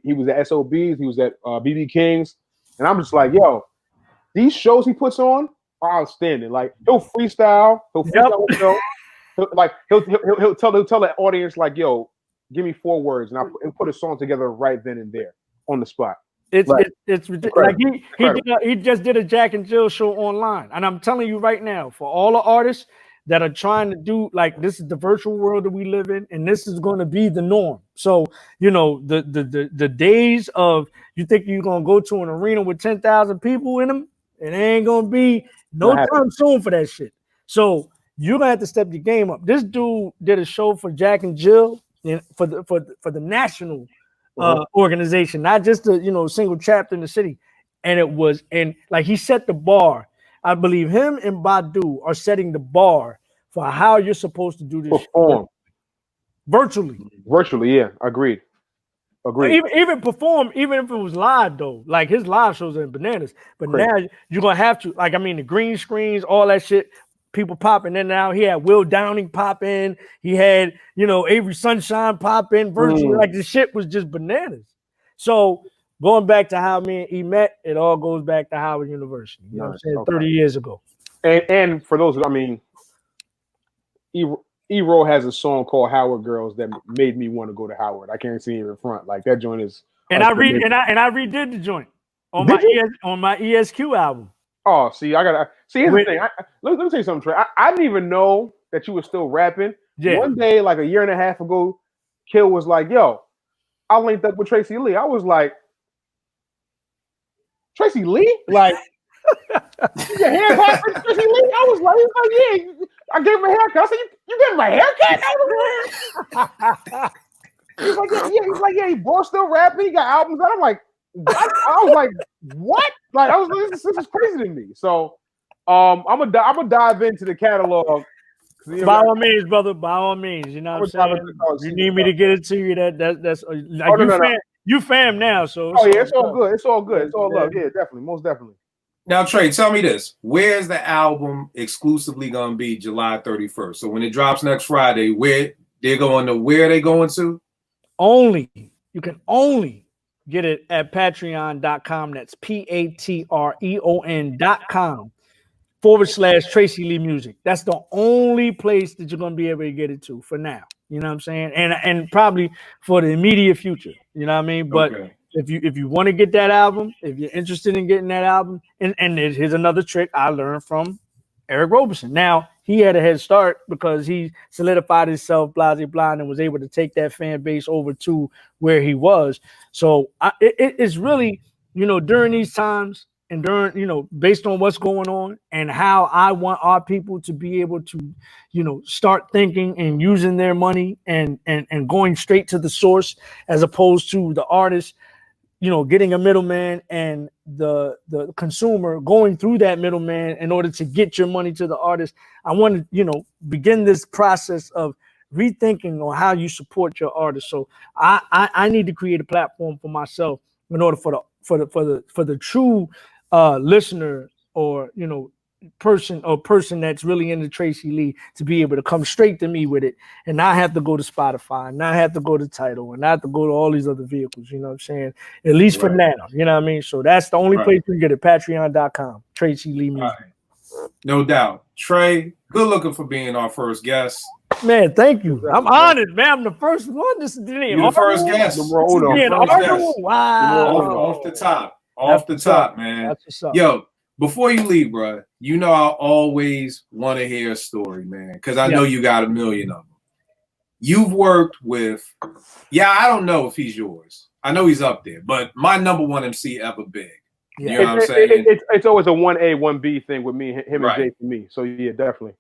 he was at SOBs, he was at BB King's, and I'm just like, "Yo, these shows he puts on are outstanding. Like he'll freestyle, the show. He'll tell the audience like, "Yo, give me 4 words," and I'll put a song together right then and there on the spot. It's ridiculous. Like he just did a Jack and Jill show online, and I'm telling you right now, for all the artists that are trying to do this is the virtual world that we live in, and this is going to be the norm. So the days of you think you're gonna go to an arena with 10,000 people in them, it ain't gonna be no time soon for that shit. So you're gonna have to step your game up. This dude did a show for Jack and Jill. For the national organization, not just a single chapter in the city, and he set the bar. I believe him and Badu are setting the bar for how you're supposed to do this perform virtually. Yeah, agreed. Even perform, even if it was live though. Like his live shows are bananas, but now you're gonna have to the green screens, all that shit. People popping in now. He had Will Downing pop in. He had, Avery Sunshine pop in virtually. Like the shit was just bananas. So going back to how me and E met, it all goes back to Howard University. You know what I'm saying? 30 years ago. And for those, E-Roll has a song called Howard Girls that made me want to go to Howard. I can't see it in front. Like that joint is. And I redid the joint on my ESQ album. Oh, see, I gotta see. Here's the thing. Let me tell you something, Trey. I didn't even know that you were still rapping. Yeah. One day, like a year and a half ago, Kill was like, "Yo, I linked up with Tracy Lee." I was like, "Tracy Lee? Like, your hair cut for Tracy Lee?" I was like, "Yeah." I gave him a haircut. I said, "You gave him a haircut?" He's like, "Yeah." He's like, "Yeah." He both still rapping. He got albums out. I'm like. What? I was like, what? Like, this is crazy to me. So, I'm gonna dive into the catalog. By all means, brother. By all means, you know what I'm saying. You need me to get it to you. That's like you fam now. So it's all good. It's all good. It's all love. Yeah, definitely, most definitely. Now, Trey, tell me this. Where's the album exclusively going to be July 31st? So when it drops next Friday, where are they going to? You can only get it at patreon.com. That's patreon.com/Tracy Lee Music. That's the only place that you're going to be able to get it to for now. You know what I'm saying? And probably for the immediate future. You know what I mean? But okay. If you want to get that album, if you're interested in getting that album, and here's another trick I learned from Eric Roberson. Now, he had a head start because he solidified himself, blah, blah, blah, and was able to take that fan base over to where he was. So it's really, during these times and during, based on what's going on and how I want our people to be able to, start thinking and using their money and going straight to the source as opposed to the artist, getting a middleman and the consumer going through that middleman in order to get your money to the artist. I want to, begin this process of rethinking on how you support your artist. So I need to create a platform for myself in order for the true listener or, person that's really into Tracy Lee to be able to come straight to me with it and not have to go to Spotify and not have to go to Tidal and not have to go to all these other vehicles, you know what I'm saying? At least for now, you know what I mean? So that's the only place you can get it, patreon.com, Tracy Lee Music. Right. No doubt. Trey, good looking for being our first guest. Man, thank you. I'm honored, man. I'm the first one. This is the first guest. Wow. Off the top, man. That's what's up. Yo, before you leave, bro, I always want to hear a story, man, because I know you got a million of them. You've worked with, I don't know if he's yours. I know he's up there, but my number one MC ever, Big. Yeah. You know what I'm saying? It's always a 1A, 1B thing with me, him and Jay for me. So, yeah, definitely.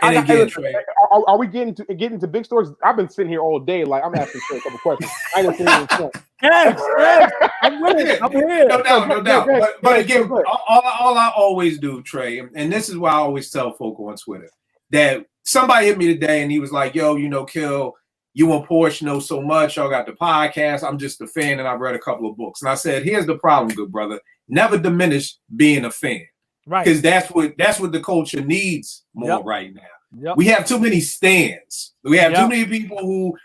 Are we getting to big stories? I've been sitting here all day, like I'm asking a couple questions. I ain't gonna say yes, I'm with it. I'm here. No doubt. But again, all I always do, Trey, and this is why I always tell folk on Twitter that somebody hit me today and he was like, "Yo, Kill, you and Porsche know so much. Y'all got the podcast. I'm just a fan, and I've read a couple of books." And I said, "Here's the problem, good brother. Never diminish being a fan." Right, because that's what the culture needs more right now. Yep. We have too many stands. We have too many people who,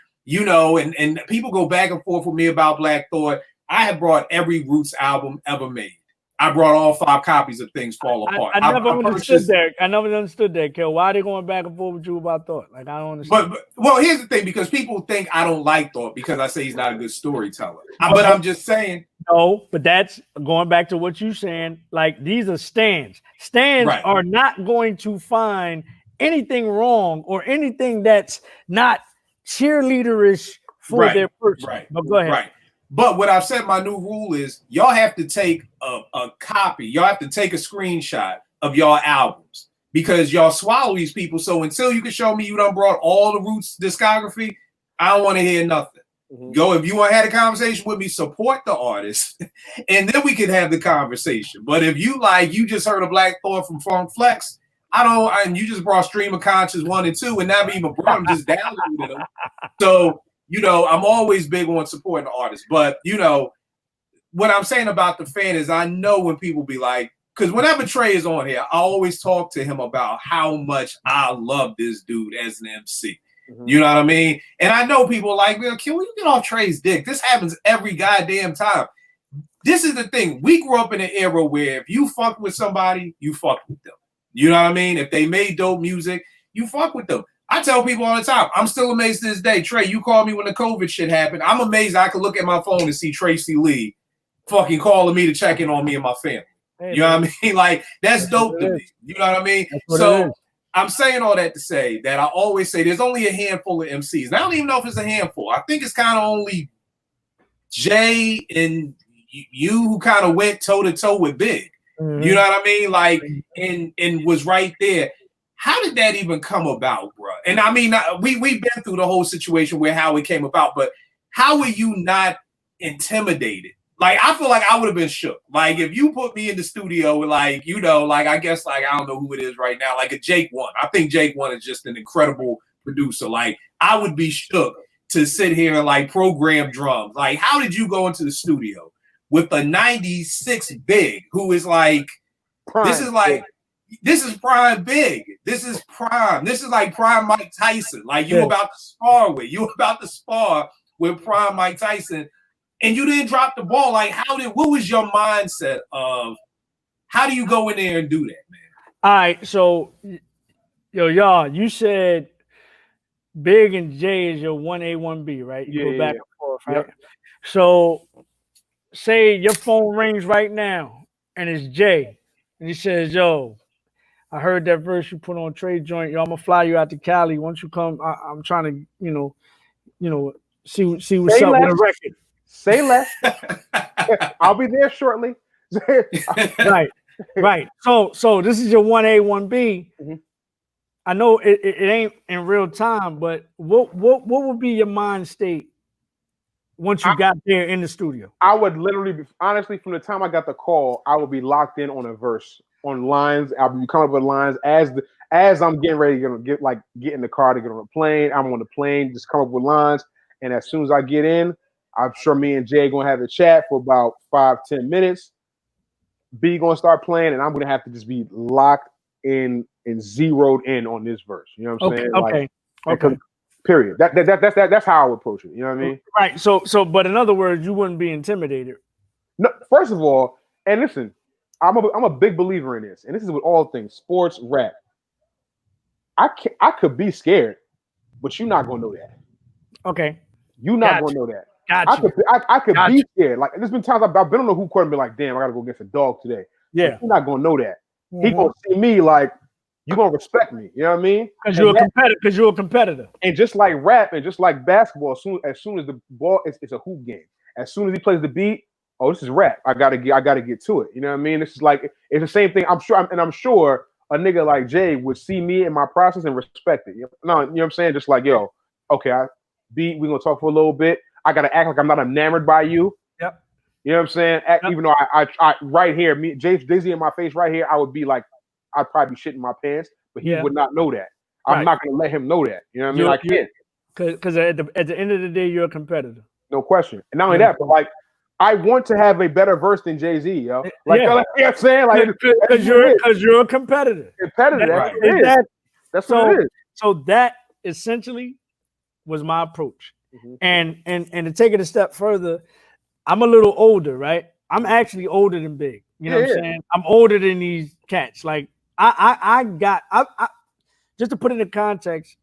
and people go back and forth with me about Black Thought. I have brought every Roots album ever made. I brought all 5 copies of Things Fall Apart. I never understood that. I never understood that, Kel. Why are they going back and forth with you about Thought? Like, I don't understand. But here's the thing, because people think I don't like Thought because I say he's not a good storyteller. But I'm just saying. No, but that's going back to what you're saying. Like, these are stands. Stands are not going to find anything wrong or anything that's not cheerleaderish for their person. Right. But go ahead. Right. But what I've said, my new rule is y'all have to take a copy. Y'all have to take a screenshot of y'all albums because y'all swallow these people. So until you can show me you done brought all the Roots discography, I don't want to hear nothing. Mm-hmm. Go, if you want to have a conversation with me, support the artist, and then we can have the conversation. But if you just heard a Black Thought from Funk Flex, and you just brought Stream of Conscious 1 and 2 and never even brought them, just downloaded them. So, I'm always big on supporting the artists. But, what I'm saying about the fan is I know when people be like, because whenever Trey is on here, I always talk to him about how much I love this dude as an MC. Mm-hmm. You know what I mean? And I know people are like, can we get off Trey's dick? This happens every goddamn time. This is the thing. We grew up in an era where if you fuck with somebody, you fuck with them. You know what I mean? If they made dope music, you fuck with them. I tell people all the time, I'm still amazed to this day. Trey, you called me when the COVID shit happened. I'm amazed I could look at my phone and see Tracy Lee fucking calling me to check in on me and my family. Hey, you know what I mean? Like, that's dope to me. You know what I mean? So I'm saying all that to say that I always say there's only a handful of MCs. And I don't even know if it's a handful. I think it's kind of only Jay and you who kind of went toe-to-toe with Big. Mm-hmm. You know what I mean? Like, and was right there. How did that even come about, bro? And I mean, we've been through the whole situation where how it came about, but how were you not intimidated? Like, I feel like I would have been shook. Like, if you put me in the studio with, like, I guess, like, I don't know who it is right now, like a Jake One. I think Jake One is just an incredible producer. Like, I would be shook to sit here and, like, program drums. Like, how did you go into the studio with a 96 Big who is, like, Prime. This is prime Big. This is prime. This is like prime Mike Tyson. Like you about to spar with. You about to spar with prime Mike Tyson, and you didn't drop the ball. Like what was your mindset of how do you go in there and do that, man? All right, so y'all, you said Big and J is your 1A, 1B, right? You go back and forth, right? Yep. So say your phone rings right now and it's Jay, and he says, "Yo, I heard that verse you put on Trey Joint. Yo, I'm gonna fly you out to Cali. Once you come, I'm trying to, see what's Say up less. with the record. Say less. I'll be there shortly." Right. So this is your 1A, 1B. Mm-hmm. I know it ain't in real time, but what would be your mind state once you got there in the studio? I would literally, honestly, from the time I got the call, I would be locked in on a verse, on lines. I'll be coming up with lines as I'm getting ready to get in the car to get on the plane. I'm on the plane, just come up with lines, and as soon as I get in, I'm sure me and Jay gonna have a chat for about 5-10 minutes. B gonna start playing, and I'm gonna have to just be locked in and zeroed in on this verse. You know what I'm saying? Okay. Period. That's how I would approach it. You know what I mean? Right. So, but in other words, you wouldn't be intimidated. No. First of all, and listen, I'm a big believer in this, and this is with all things, sports, rap. I could be scared, but you're not gonna know that. Okay. You're not gonna know that. Gotcha. I could be scared. Like there's been times I've been on the hoop court and be like, damn, I gotta go against a dog today. Yeah. But you're not gonna know that. Mm-hmm. He gonna see me like you're gonna respect me. You know what I mean? Because you're a competitor. And just like rap and just like basketball, as soon as the ball it's a hoop game. As soon as he plays the beat, oh, this is rap. I gotta get to it. You know what I mean? This is like it's the same thing. I'm sure a nigga like Jay would see me in my process and respect it. You know what I'm saying? Just like, yo, okay, we're gonna talk for a little bit. I gotta act like I'm not enamored by you. Yep. You know what I'm saying? Even though I right here, me Dizzy in my face right here, I would be like, I'd probably be shitting my pants, but he would not know that. I'm not gonna let him know that. You know what I mean? I can't. Because at the end of the day, you're a competitor. No question. And not only that, but like I want to have a better verse than Jay-Z, yo. Like, you know what I'm saying? Like, because you're a competitor. That's what it is. So that essentially was my approach. Mm-hmm. And to take it a step further, I'm a little older, right? I'm actually older than Big. You know what I'm saying? I'm older than these cats. Like I just to put it in context,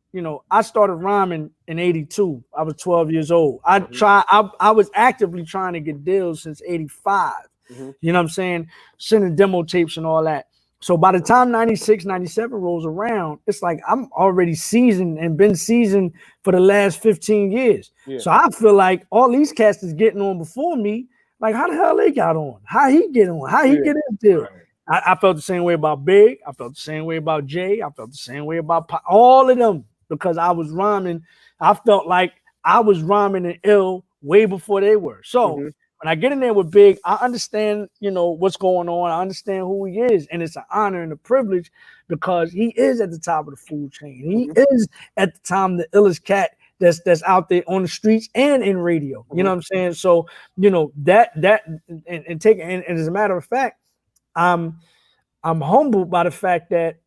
I started rhyming in 82. I was 12 years old. I was actively trying to get deals since 85. Mm-hmm. You know what I'm saying? Sending demo tapes and all that. So by the time 96, 97 rolls around, it's like I'm already seasoned and been seasoned for the last 15 years. Yeah. So I feel like all these cats is getting on before me. Like, how the hell they got on? How he get on? How he get his deal? Right. I felt the same way about Big. I felt the same way about Jay. I felt the same way about all of them because I was rhyming. I felt like I was rhyming and ill way before they were. So when I get in there with Big, I understand, what's going on. I understand who he is. And it's an honor and a privilege because he is at the top of the food chain. He is at the time the illest cat that's out there on the streets and in radio. You know what I'm saying? So, that and as a matter of fact, I'm humbled by the fact that,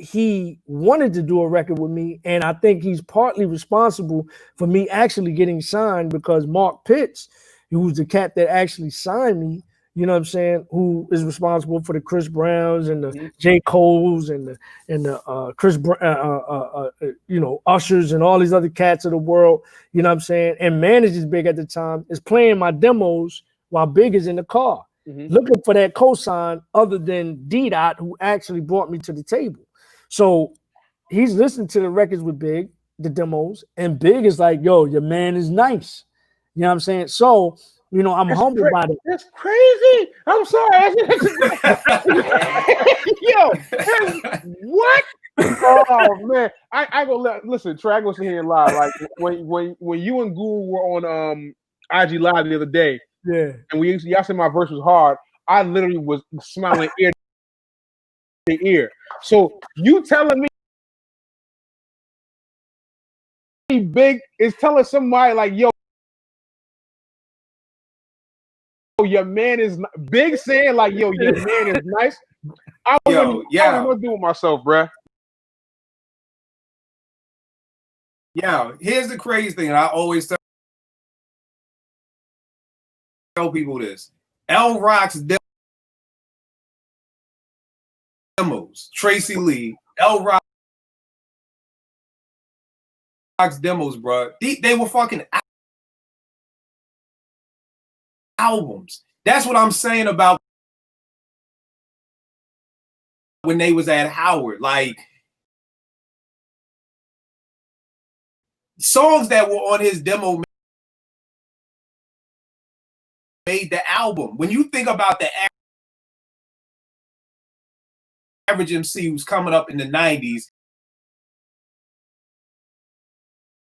he wanted to do a record with me. And I think he's partly responsible for me actually getting signed because Mark Pitts, who's the cat that actually signed me, you know what I'm saying, who is responsible for the Chris Browns and the J. Coles and the Chris Ushers and all these other cats of the world, you know what I'm saying, and manages Big at the time, is playing my demos while Big is in the car, looking for that cosign other than D-Dot, who actually brought me to the table. So he's listening to the records with Big, the demos, and Big is like, yo, your man is nice. You know what I'm saying? So, I'm humbled by it. That's crazy. I'm sorry. Yo, what? Oh man, I go listen. Trey, I go sit here live. Like when you and Guru were on IG Live the other day, and y'all said my verse was hard. I literally was smiling ear to ear. So you telling me Big is telling somebody like, yo. your man is big saying like, yo, your man is nice. I don't know what to do with myself, bruh. Yeah, here's the crazy thing, and I always tell people this. L Rock's demos, Tracy Lee, L Rock's demos, bro. They were fucking albums. That's what I'm saying about when they was at Howard. Like, songs that were on his demo made the album. When you think about the average MC who's coming up in the 90s,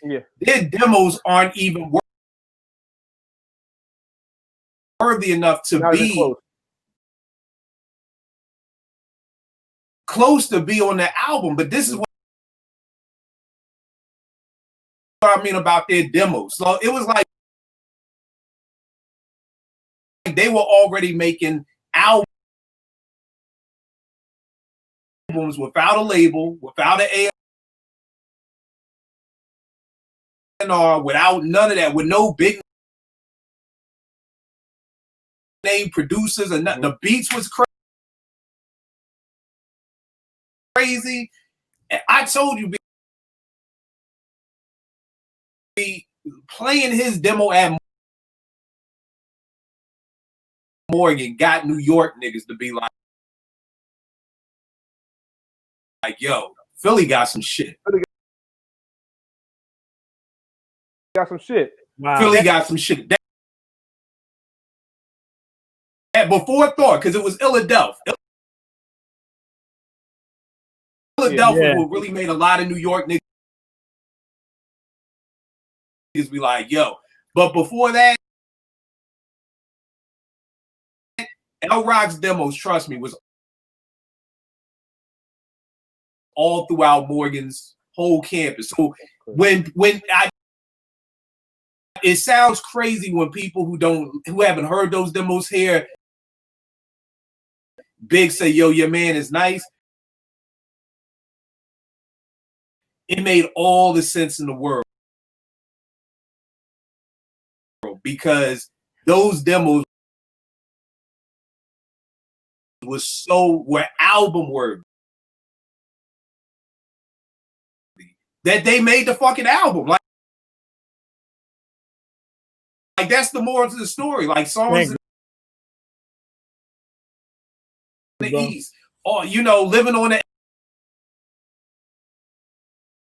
yeah, their demos aren't even worthy enough to be close to be on the album. But this is what I mean about their demos. So it was like they were already making albums without a label, without an A&R, without none of that, with no big name producers, and nothing. The beats was crazy. And I told you, playing his demo at Morgan got New York niggas to be like, yo, Philly got some shit. Got some shit. Wow. Philly got some shit. That before Thought, because it was Philadelphia. Philadelphia really made a lot of New York niggas be like, yo. But before that, L Rock's demos, trust me, was all throughout Morgan's whole campus. So when it sounds crazy when people who haven't heard those demos hear Big say, yo, your man is nice. It made all the sense in the world. Because those demos were album worthy. That they made the fucking album. Like that's the moral to the story. Like songs in the East, or living on the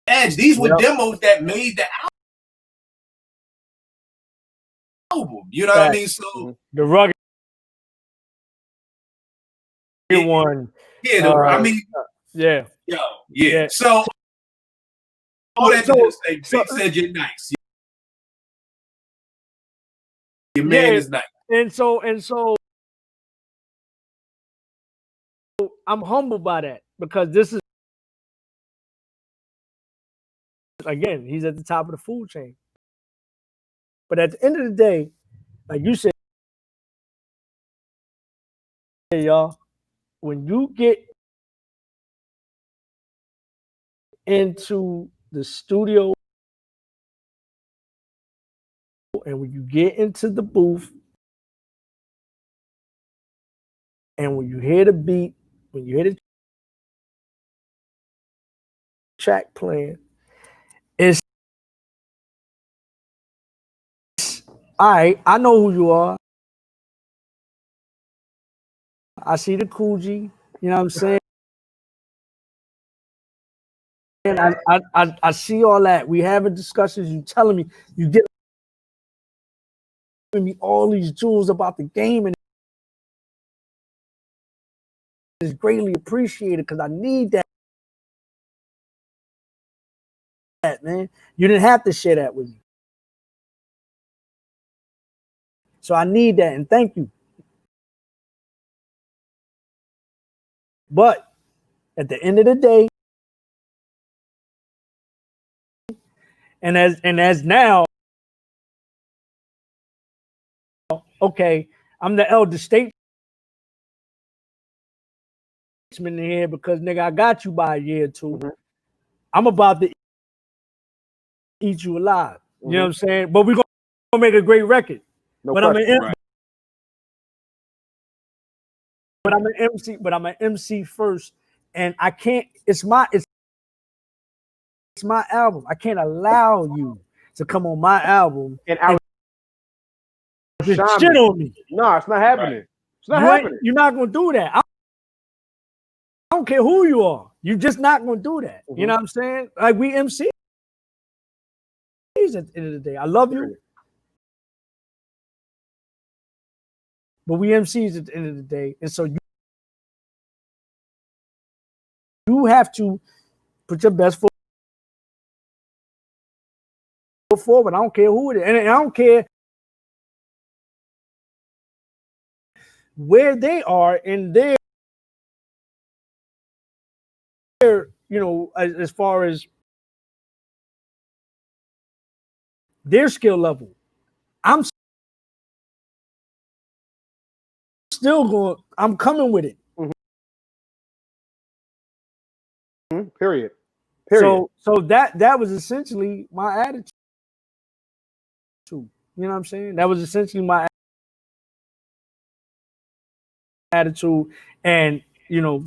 edge. These were demos that made the album. You know what I mean? So the rugged one. Yeah, I mean, yeah. So all that to say, Big said you're nice. Your man is nice. And so I'm humbled by that, because this is, again, he's at the top of the food chain. But at the end of the day, like you said, y'all, when you get into the studio and when you get into the booth and when you hear the beat, when you hear the track playing, it's all right. I know who you are. I see the Coogee. You know what I'm saying? And I see all that. We having discussions. You telling me, you giving me all these jewels about the game, and it's greatly appreciated because I need that, man. You didn't have to share that with me. So I need that, and thank you. But at the end of the day, and as now, okay, I'm the elder statesman here because nigga, I got you by a year or two. Mm-hmm. I'm about to eat you alive. You know what I'm saying? But we're gonna make a great record. No but question. I'm an MC first, and I can't. It's my album. I can't allow you to come on my album and shit on me. No, it's not happening. It's not happening. You're not gonna do that. I don't care who you are. You're just not gonna do that. You know what I'm saying? Like we MCs at the end of the day. I love you, but we MCs at the end of the day, and so you have to put your best foot forward. I don't care who it is, and I don't care where they are in their, you know, as far as their skill level. I'm still going. I'm coming with it. Period. So that was essentially my attitude. You know what I'm saying? That was essentially my attitude, and you know,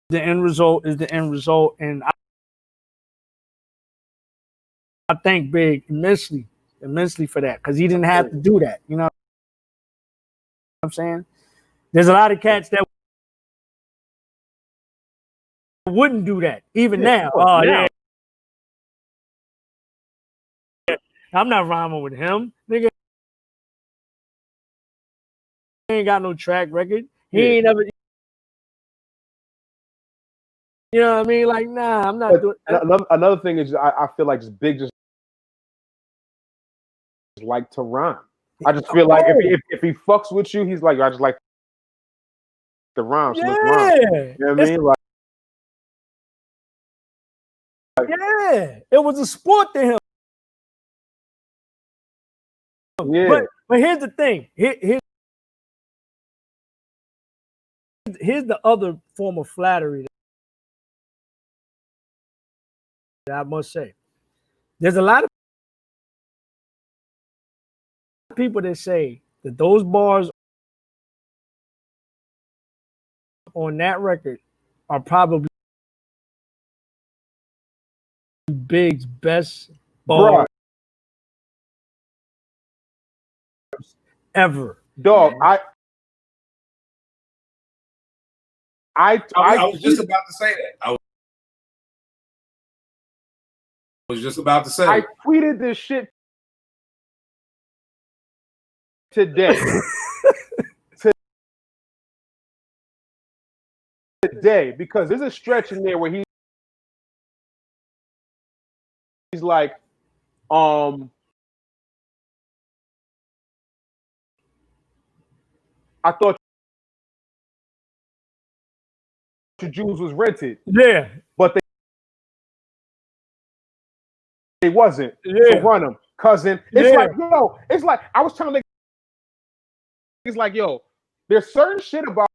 the end result is the end result, and I thank Big immensely for that, because he didn't have to do that. You know what I'm saying? There's a lot of cats that wouldn't do that even now. Oh yeah. I'm not rhyming with him. Nigga ain't got no track record. He ain't ever. You know what I mean? Like, nah, I'm not doing that. Another thing is I feel like just Big just like to rhyme. I just feel like if he fucks with you, he's like, I just like the rhyme. So let's rhyme. You know what I mean? Like, yeah, it was a sport to him. Yeah. But here's the thing. Here's the other form of flattery that I must say. There's a lot of people that say that those bars on that record are probably Big's best bars ever. Dog, I was just about to say that. I was just about to say. I tweeted this shit today. Today, because there's a stretch in there where he's like, I thought your Jews was rented. Yeah. But they wasn't. Yeah. So run them, cousin. It's like, yo, it's like, I was telling niggas like, yo, there's certain shit about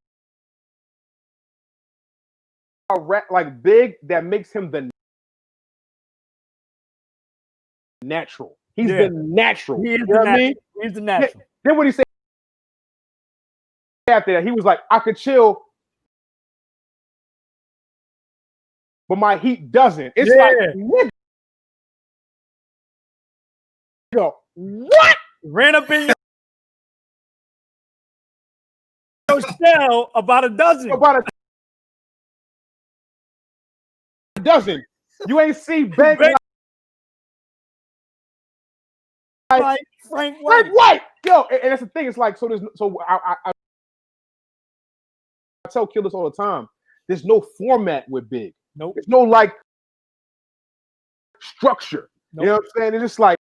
rap like Big that makes him the natural. He's the natural. He is you know what I mean? He's the natural. Then what he said after that, he was like, I could chill, but my heat doesn't. It's like, nigga, yo, what? Ran up in your shell about a dozen. About a dozen. You ain't see Big like Frank White. Yo, and that's the thing. It's like, so I tell killers all the time, there's no format with Big. Nope. There's no like structure. Nope. You know what I'm saying? It's just like,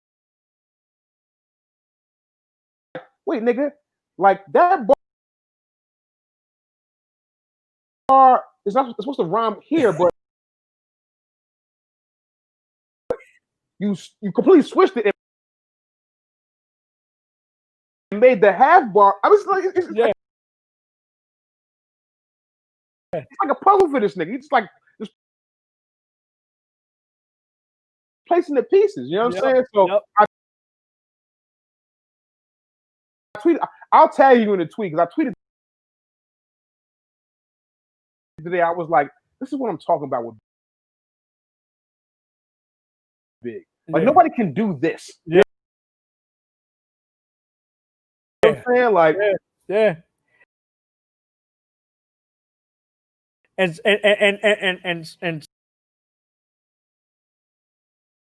wait, nigga, like that bar is not supposed to rhyme here, but you completely switched it. and made the half bar. I was like, it's like a puzzle for this nigga. He's like just placing the pieces. You know what I'm saying? So I tweeted. I'll tag you in the tweet because I tweeted today. I was like, this is what I'm talking about with Big. Like nobody can do this. Yeah. You know what I'm saying? Like, yeah. And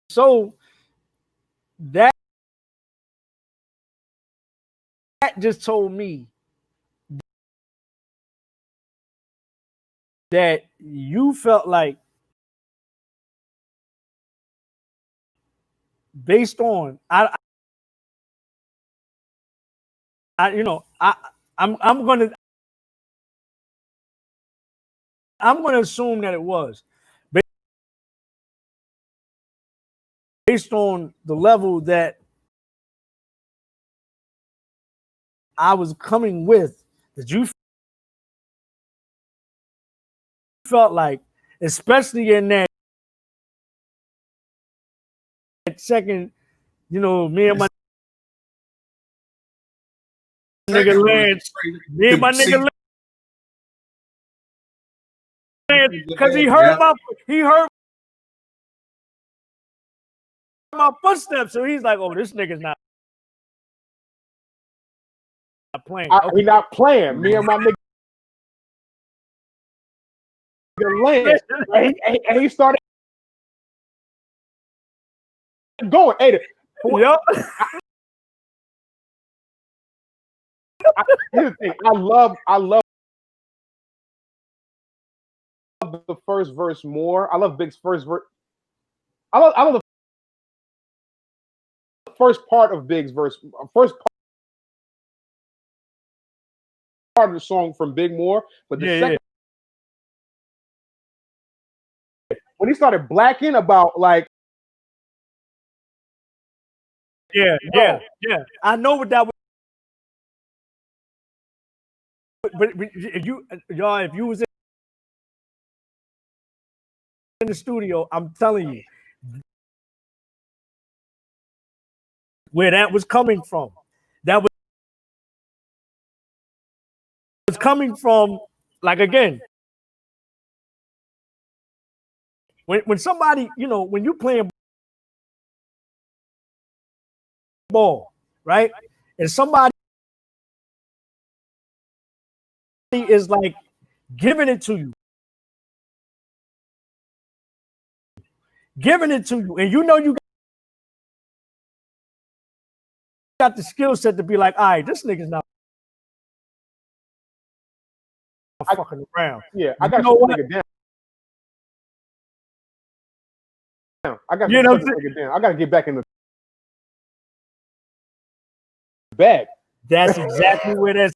so that just told me that you felt like, based on I'm gonna assume that it was based on the level that I was coming with, that you felt like, especially in that second, me and my nigga Lance, because he heard my footsteps, so he's like, oh, this nigga's not playing. He's not playing. Me and my nigga Lance, and he started going. Hey, yep. Here's the thing. I love the first verse more. I love Big's first verse. I love the first part of Big's verse. First part of the song from Big more, but the second when he started blacking about like. Yeah. I know what that was. But if you was in the studio, I'm telling you where that was coming from. That was coming from, like, again, when somebody, when you playing ball, right, and somebody is like giving it to you, and you got the skill set to be like, all right, this nigga's not fucking around. Yeah, I got to shut the nigga down. I got to shut the nigga down. I got to get back in the bag. That's exactly where that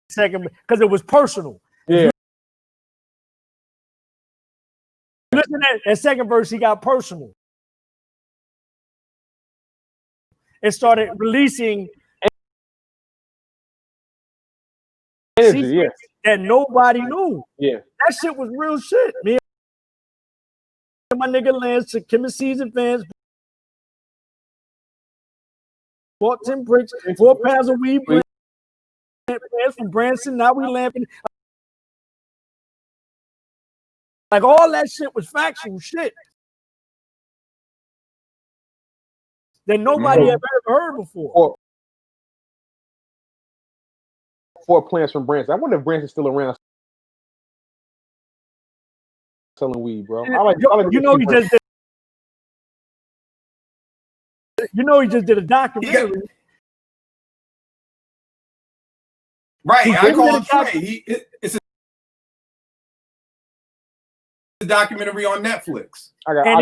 second, because it was personal. Yeah. Listen to that second verse, he got personal. It started releasing energy, that nobody knew. Yeah. That shit was real shit. Me and my nigga Lance took Kim and Season fans, bought 10 bricks, 4 pounds of weed from Branson. Now we laughing. Like, all that shit was factual shit that nobody had ever heard before. 4 plants from Branson. I wonder if Branson's still around selling weed, bro. I like he just did a documentary. Right, I call Trey. It's a documentary on Netflix. I'll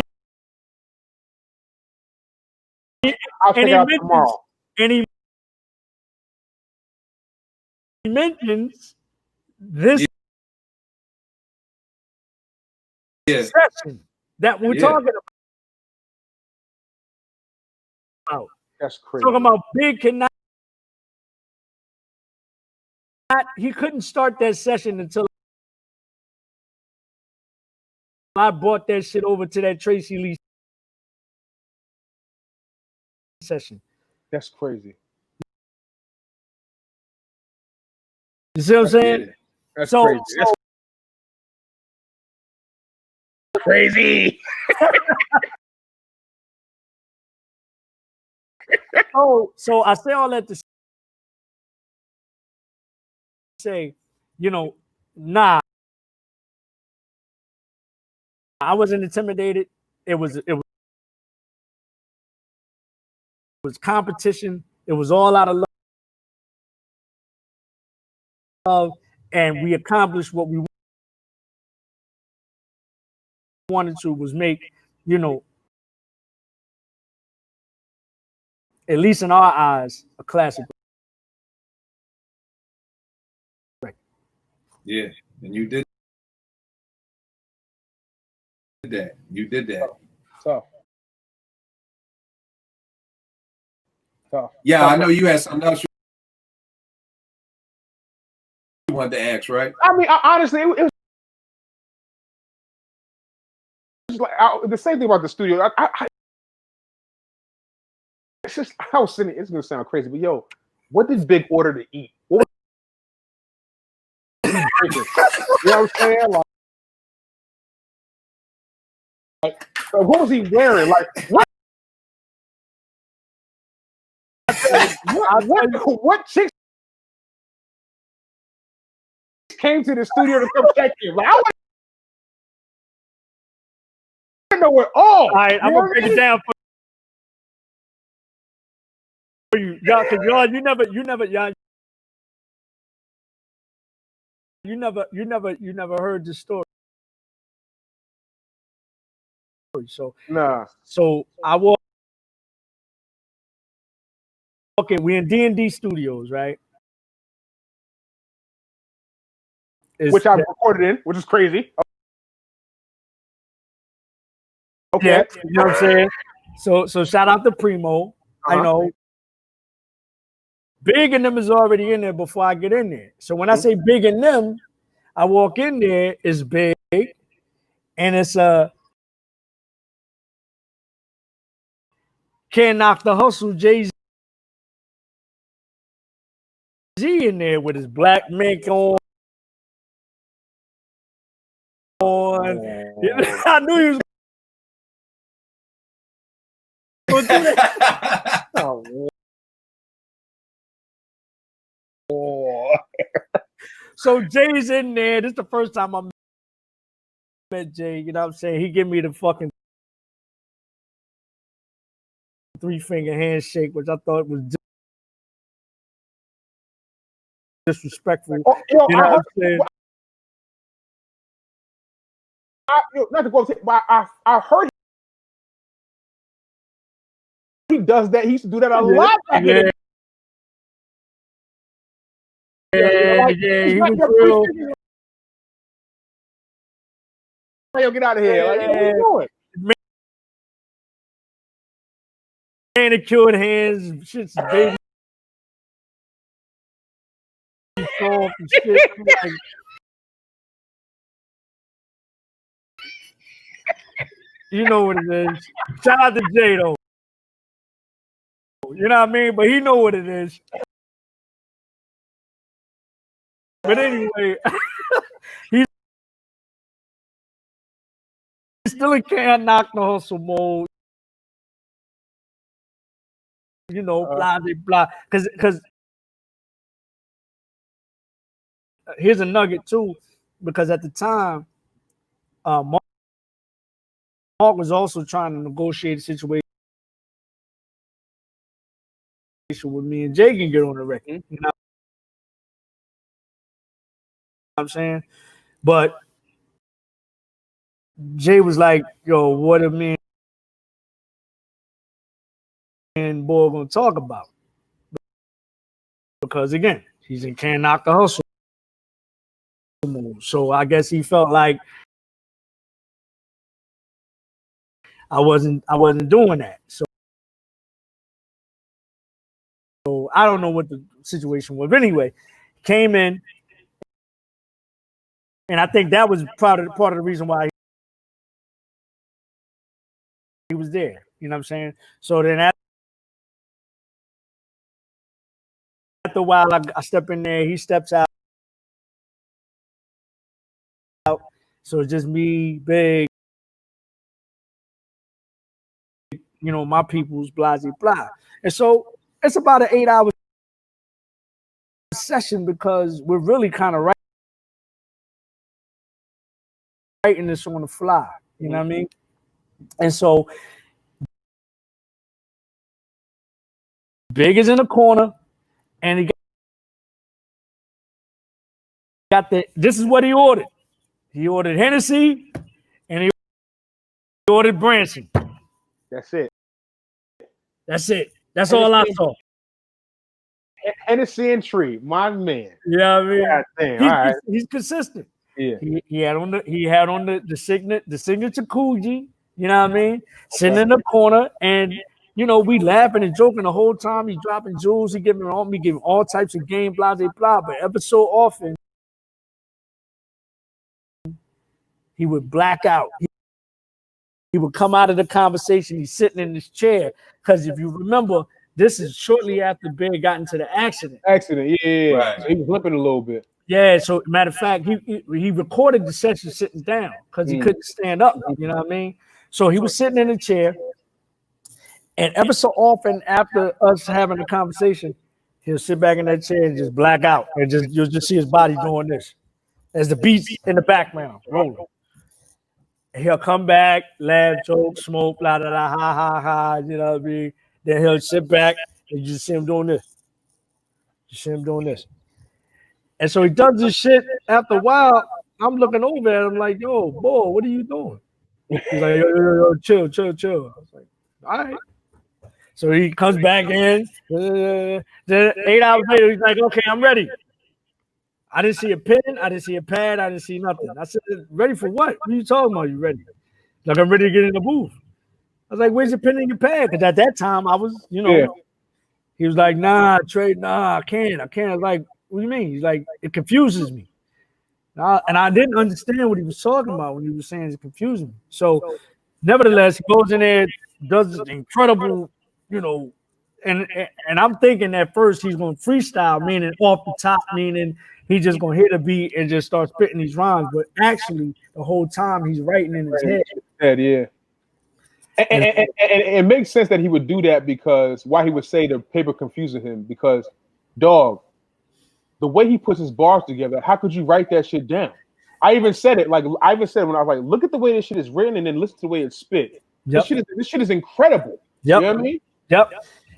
check it out tomorrow. And he mentions this session that we're talking about. That's crazy. Talking about Big cannot. He couldn't start that session until I brought that shit over to that Tracy Lee session. That's crazy. You see what I'm saying? That's crazy. That's crazy. So I say all that to say, you know, nah, I wasn't intimidated. It was competition. It was all out of love, and we accomplished what we wanted to, was make, you know, at least in our eyes, a classic. Yeah, and you did that. You did that. Tough. Yeah, I know you had something else you wanted to ask, right? I mean, honestly, it was like the same thing about the studio. It's just, I was sitting. It's gonna sound crazy, but yo, what did Big order to eat? What was he drinking? You know what I'm saying? Like what was he wearing? Like what chicks came to the studio to come check him? Like I want to know it all. All right, I'm gonna break it down for you, y'all, because y'all, you never, y'all, you never heard the story. So Nah. So I walk. Okay, we in D&D Studios, right? Which I recorded in, which is crazy. Okay. Yeah, you know what I'm saying? So shout out to Primo. I know Big and them is already in there before I get in there. So when I say Big and them, I walk in there, it's Big, and it's Can't Knock the Hustle, Jay-Z in there with his black mink on. I knew he was going to do that. So Jay's in there. This is the first time I met Jay. You know what I'm saying? He give me the fucking 3-finger handshake, which I thought was disrespectful. You know what I'm saying? Not to go, but I heard he does that. He used to do that a lot. Yeah. He was real. Yo, get out of here. Like, what are you doing? Manicured hands, shit's baby soft and shit. Like, you know what it is. Shout out to Jay though. You know what I mean? But he know what it is. But anyway, he's still Can't Knock the Hustle mode. You know, blah, blah, because here's a nugget too, because at the time, Mark was also trying to negotiate a situation with me and Jay can get on the record. You know what I'm saying? But Jay was like, yo, what are me and boy gonna talk about? Because again, he's in Can't Knock the Hustle mode. So I guess he felt like I wasn't doing that. So I don't know what the situation was. But anyway, came in, and I think that was part of the reason why he was there. You know what I'm saying? So then after a while, I step in there. He steps out. So it's just me, Big, you know, my people's, blah, blah, blah. And so it's about an 8-hour session because we're really kind of writing this on the fly. You know what I mean? And so Big is in the corner, and he got this is what he ordered. He ordered Hennessy, and he ordered Branson. That's it. That's it. That's all I saw. Hennessy and Tree, my man. Yeah, I mean, God damn, he's consistent. Yeah, he had on the signature Coogee. You know what I mean? Sitting in the corner, and you know we laughing and joking the whole time. He dropping jewels. He giving all types of game, blah blah blah. But ever so often, he would black out. He would come out of the conversation. He's sitting in his chair because if you remember, this is shortly after Big got into the accident. Yeah. Right. So he was limping a little bit. Yeah. So matter of fact, he recorded the session sitting down because he couldn't stand up. You know what I mean? So he was sitting in a chair, and ever so often after us having a conversation, he'll sit back in that chair and just black out, and you'll just see his body doing this as the beats in the background rolling. He'll come back, laugh, joke, smoke, blah, blah, blah, ha, ha, ha, you know what I mean? Then he'll sit back and you just see him doing this. And so he does this shit. After a while, I'm looking over at him like, yo, boy, what are you doing? He's like, yo, chill. I was like, all right. So he comes back in. Then 8 hours later, he's like, okay, I'm ready. I didn't see a pen. I didn't see a pad. I didn't see nothing. I said, ready for what? What are you talking about? You ready? Like, I'm ready to get in the booth. I was like, where's your pen and your pad? Because at that time, I was, you know, He was like, nah, Trey, nah, I can't. I was like, what do you mean? He's like, it confuses me. And I didn't understand what he was talking about when he was saying it confused me. So, nevertheless, he goes in there, does this incredible, you know, and I'm thinking at first he's going to freestyle, meaning off the top, meaning he's just going to hit a beat and just start spitting these rhymes. But actually, the whole time he's writing in his head. Yeah. And it makes sense that he would do that because why he would say the paper confusing him because, dog, the way he puts his bars together, how could you write that shit down? I even said it when I was like, look at the way this shit is written and then listen to the way it's spit. Yep. This shit is incredible. Yep. You know what I mean?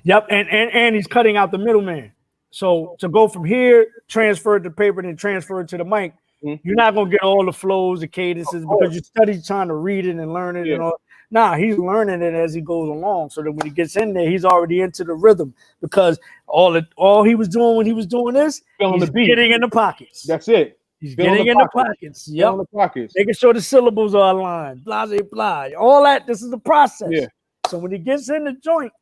Yep. And he's cutting out the middleman. So to go from here, transfer it to paper, then transfer it to the mic, you're not gonna get all the flows, the cadences, because you study trying to read it and learn it and all. Nah, he's learning it as he goes along. So that when he gets in there, he's already into the rhythm because all he was doing when he was doing this, he's getting in the pockets. That's it. He's getting in the pockets. Yep. In the pockets. Making sure the syllables are aligned. Blah, blah, blah. All that. This is the process. Yeah. So when he gets in the joint,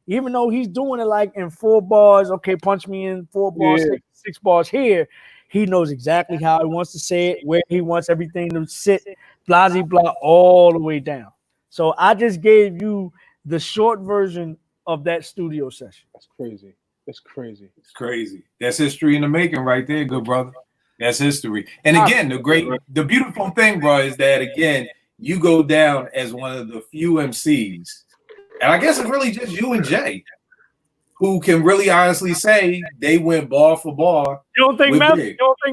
even though he's doing it like in 4 bars, okay, punch me in 4 bars, 6 bars here, he knows exactly how he wants to say it, where he wants everything to sit, blah, blah, blah, all the way down. So I just gave you the short version of that studio session. That's crazy. It's crazy. That's history in the making right there, good brother. That's history. And again, the beautiful thing, bro, is that again, you go down as one of the few MCs, and I guess it's really just you and Jay, who can really honestly say they went bar for bar. You don't think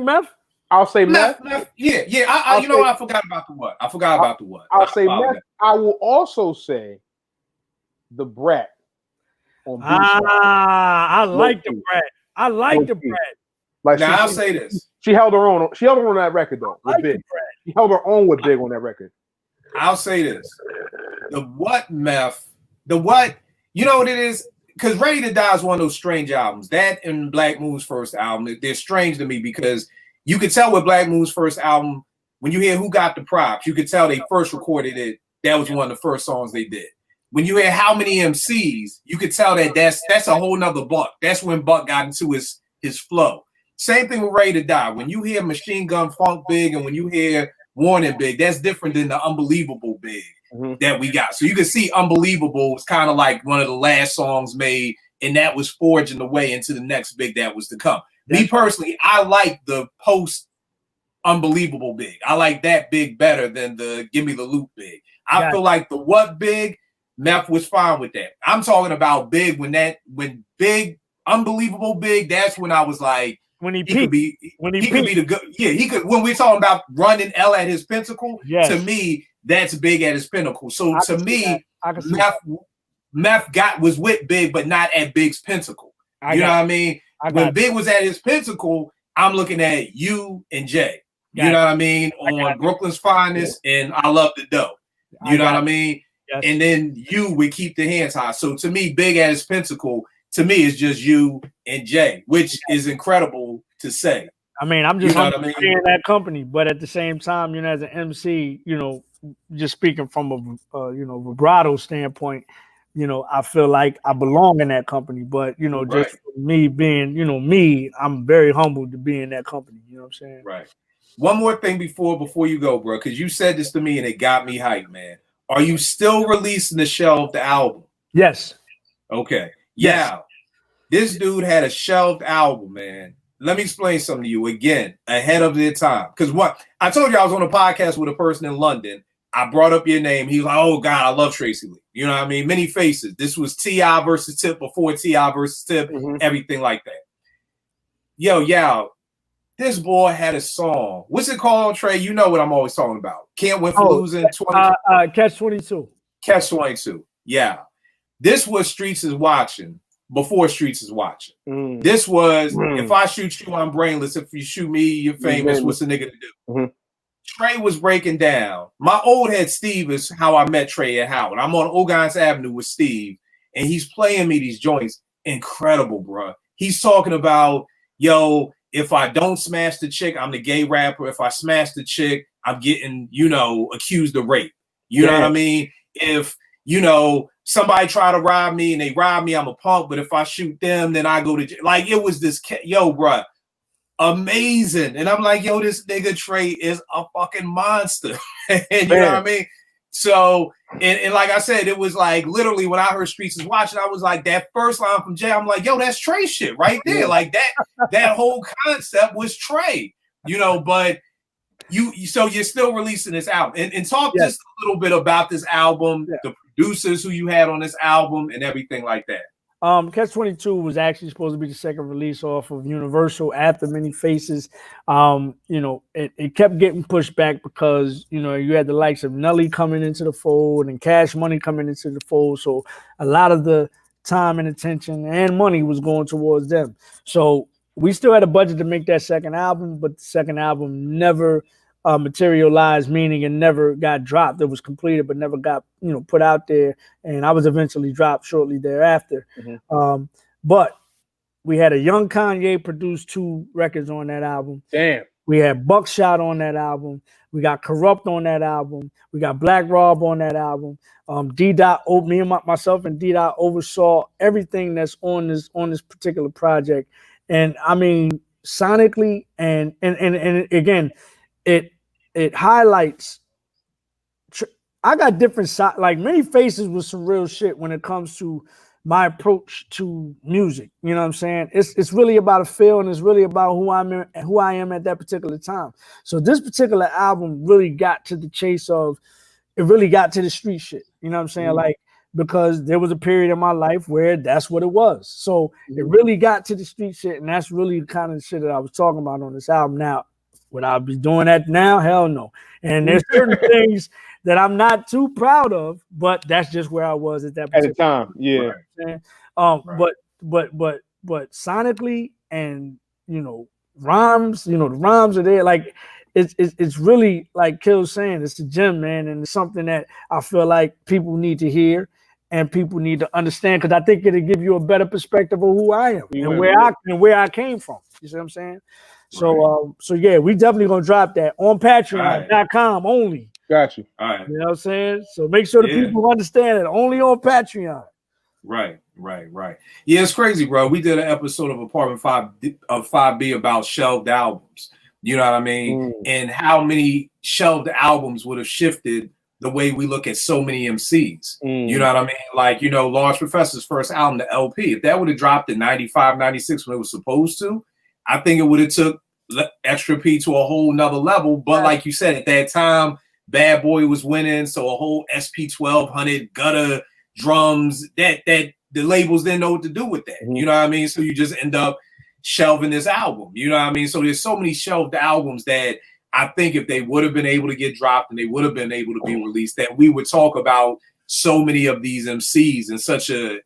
Meth? I'll say Meth. Yeah. I forgot about the what. I'll say Meth. I will also say the Brat. I like the Brat. I like the Brat. Like now, I'll say this. She held her own. She held her own on that record though. With Big. She held her own with Big on that record. I'll say this. The what Meth. The what. You know what it is? Because Ready to Die is one of those strange albums. That and Black Moon's first album, they're strange to me because you could tell with Black Moon's first album, when you hear Who Got the Props, you could tell they first recorded it. That was one of the first songs they did. when you hear How Many MCs, you could tell that that's a whole nother Buck. That's when Buck got into his flow. Same thing with Ready to Die. When you hear Machine Gun Funk Big and when you hear Warning Big, that's different than the Unbelievable Big that we got. So you can see Unbelievable was kind of like one of the last songs made, and that was forging the way into the next big that was to come. Me personally, I like the post Unbelievable Big. I like that big better than the Give Me the Loot Big. I feel like the What Big, Meth was fine with that. I'm talking about Big when Big, Unbelievable Big, that's when I was like, when he could be the good. Yeah, he could. When we're talking about running L at his pinnacle, to me, that's Big at his pinnacle. So to me, Meth was with Big, but not at Big's pinnacle. You know what I mean? When Big was at his pinnacle, I'm looking at you and Jay. You know what I mean? On Brooklyn's Finest and I Love the Dough. You know what I mean? Yes. And then you would Keep the Hands High. So to me, Big at his pinnacle, to me, is just you and Jay, which is incredible to say. I mean, I'm just in that company, but at the same time, you know, as an MC, you know, just speaking from a vibrato standpoint, you know, I feel like I belong in that company. But you know, just me being, you know, me, I'm very humbled to be in that company. You know what I'm saying? Right. One more thing before you go, bro, because you said this to me and it got me hyped, man. Are you still releasing the shelved album? Yes. Okay. Yeah. This dude had a shelved album, man. Let me explain something to you again, ahead of their time. Because what I told you, I was on a podcast with a person in London. I brought up your name. He was like, "Oh God, I love Tracy Lee." You know what I mean? Many faces. This was T.I. versus Tip before T.I. versus Tip, everything like that. Yo, this boy had a song. What's it called, Trey? You know what I'm always talking about. Can't Win for Losing. Catch 22. Catch 22. Yeah. This was Streets is Watching before Streets is Watching. This was, if I shoot you, I'm brainless. If you shoot me, you're famous. What's a nigga to do? Trey was breaking down. My old head Steve is how I met Trey at Howard. I'm on Ogons Avenue with Steve, and he's playing me these joints. Incredible, bro. He's talking about, yo, if I don't smash the chick, I'm the gay rapper. If I smash the chick, I'm getting, you know, accused of rape. You know what I mean? If, you know, somebody try to rob me and they rob me, I'm a punk. But if I shoot them, then I go to jail. Like, it was this, yo, bro, amazing. And I'm like, yo, this nigga Trey is a fucking monster. And you know what I mean? So, and like I said, it was like literally when I heard Streets is Watching, I was like, that first line from Jay, I'm like, yo, that's Trey shit right there. Like that whole concept was Trey, you know, but so you're still releasing this album. And talk just a little bit about this album, the producers who you had on this album and everything like that. Catch 22 was actually supposed to be the second release off of Universal after Many Faces. You know, it kept getting pushed back because, you know, you had the likes of Nelly coming into the fold and Cash Money coming into the fold. So a lot of the time and attention and money was going towards them. So we still had a budget to make that second album, but the second album never materialized, meaning it never got dropped. It was completed, but never got, you know, put out there. And I was eventually dropped shortly thereafter. But we had a young Kanye produce 2 records on that album. Damn. We had Buckshot on that album. We got Corrupt on that album. We got Black Rob on that album. Me and myself and D-Dot oversaw everything that's on this particular project. And I mean, sonically and again, it highlights. I got different side, like Many Faces with some real shit when it comes to my approach to music. You know what I'm saying? It's really about a feel, and it's really about who I am at that particular time. So this particular album really got to the chase of, it really got to the street shit. You know what I'm saying? Like, because there was a period in my life where that's what it was. So it really got to the street shit, and that's really the kind of shit that I was talking about on this album. Now, would I be doing that now? Hell no. And there's certain things that I'm not too proud of, but that's just where I was at that at the time. Yeah. But sonically and, you know, rhymes, you know, the rhymes are there. Like it's really, like Kill's saying, it's the gym, man, and it's something that I feel like people need to hear and people need to understand, because I think it'll give you a better perspective of who I am and where I came from. You see what I'm saying? So, so yeah, we definitely gonna drop that on Patreon.com only. Got you. All right. You know what I'm saying? So make sure the people understand it. Only on Patreon. Right. Yeah, it's crazy, bro. We did an episode of Apartment 5B about shelved albums. You know what I mean? And how many shelved albums would have shifted the way we look at so many MCs. You know what I mean? Like, you know, Large Professor's first album, the LP, if that would have dropped in 95, 96 when it was supposed to, I think it would have took Extra P to a whole nother level. But like you said, at that time, Bad Boy was winning, so a whole SP 1200 gutter drums, that the labels didn't know what to do with that. You know what I mean? So you just end up shelving this album. You know what I mean? So there's so many shelved albums that I think if they would have been able to get dropped and they would have been able to be released, that we would talk about so many of these MCs in such a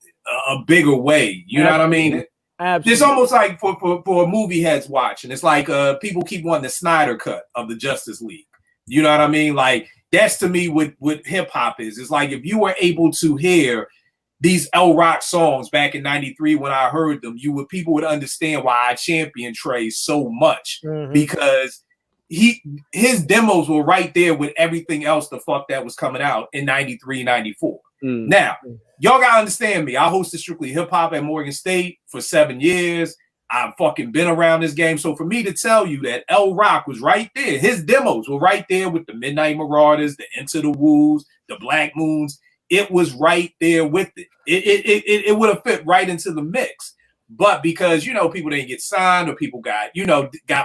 bigger way. You know what I mean? Absolutely. It's almost like for a movie heads watching. It's like people keep wanting the Snyder cut of the Justice League. You know what I mean? Like that's to me what hip hop is. It's like if you were able to hear these L Rock songs back in '93 when I heard them, people would understand why I champion Trey so much because his demos were right there with everything else the fuck that was coming out in '93, '94. Now, y'all gotta understand me. I hosted Strictly Hip Hop at Morgan State for 7 years. I've fucking been around this game. So for me to tell you that L Rock was right there, his demos were right there with the Midnight Marauders, the Into the Woos, the Black Moons. It was right there with it. It would have fit right into the mix. But because, you know, people didn't get signed or people got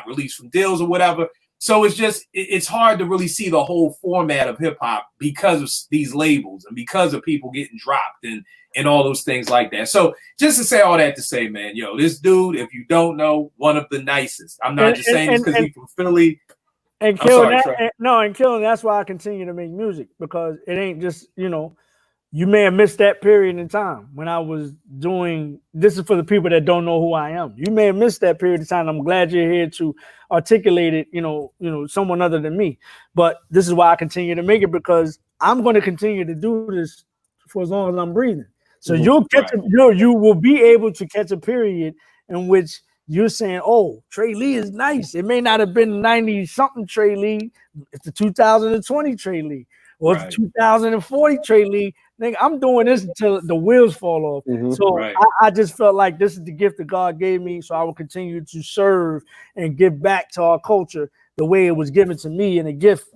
released from deals or whatever. So it's hard to really see the whole format of hip hop because of these labels and because of people getting dropped and all those things like that. So just to say all that to say, man, yo, this dude, if you don't know, one of the nicest. I'm not just saying this because he's from Philly. And killing killing. That's why I continue to make music, because it ain't just, you know, you may have missed that period in time when I was doing. This is for the people that don't know who I am. You may have missed that period of time. I'm glad you're here to articulate it. You know, someone other than me. But this is why I continue to make it, because I'm going to continue to do this for as long as I'm breathing. So you'll catch you will be able to catch a period in which you're saying, "Oh, Trey Lee is nice." It may not have been 90-something Trey Lee. It's the 2020 Trey Lee, or it's 2040 Trey Lee. Nigga, I'm doing this until the wheels fall off. So I just felt like this is the gift that God gave me. So I will continue to serve and give back to our culture the way it was given to me in a gift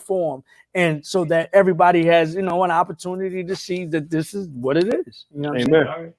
form. And so that everybody has, you know, an opportunity to see that this is what it is. You know what I'm saying?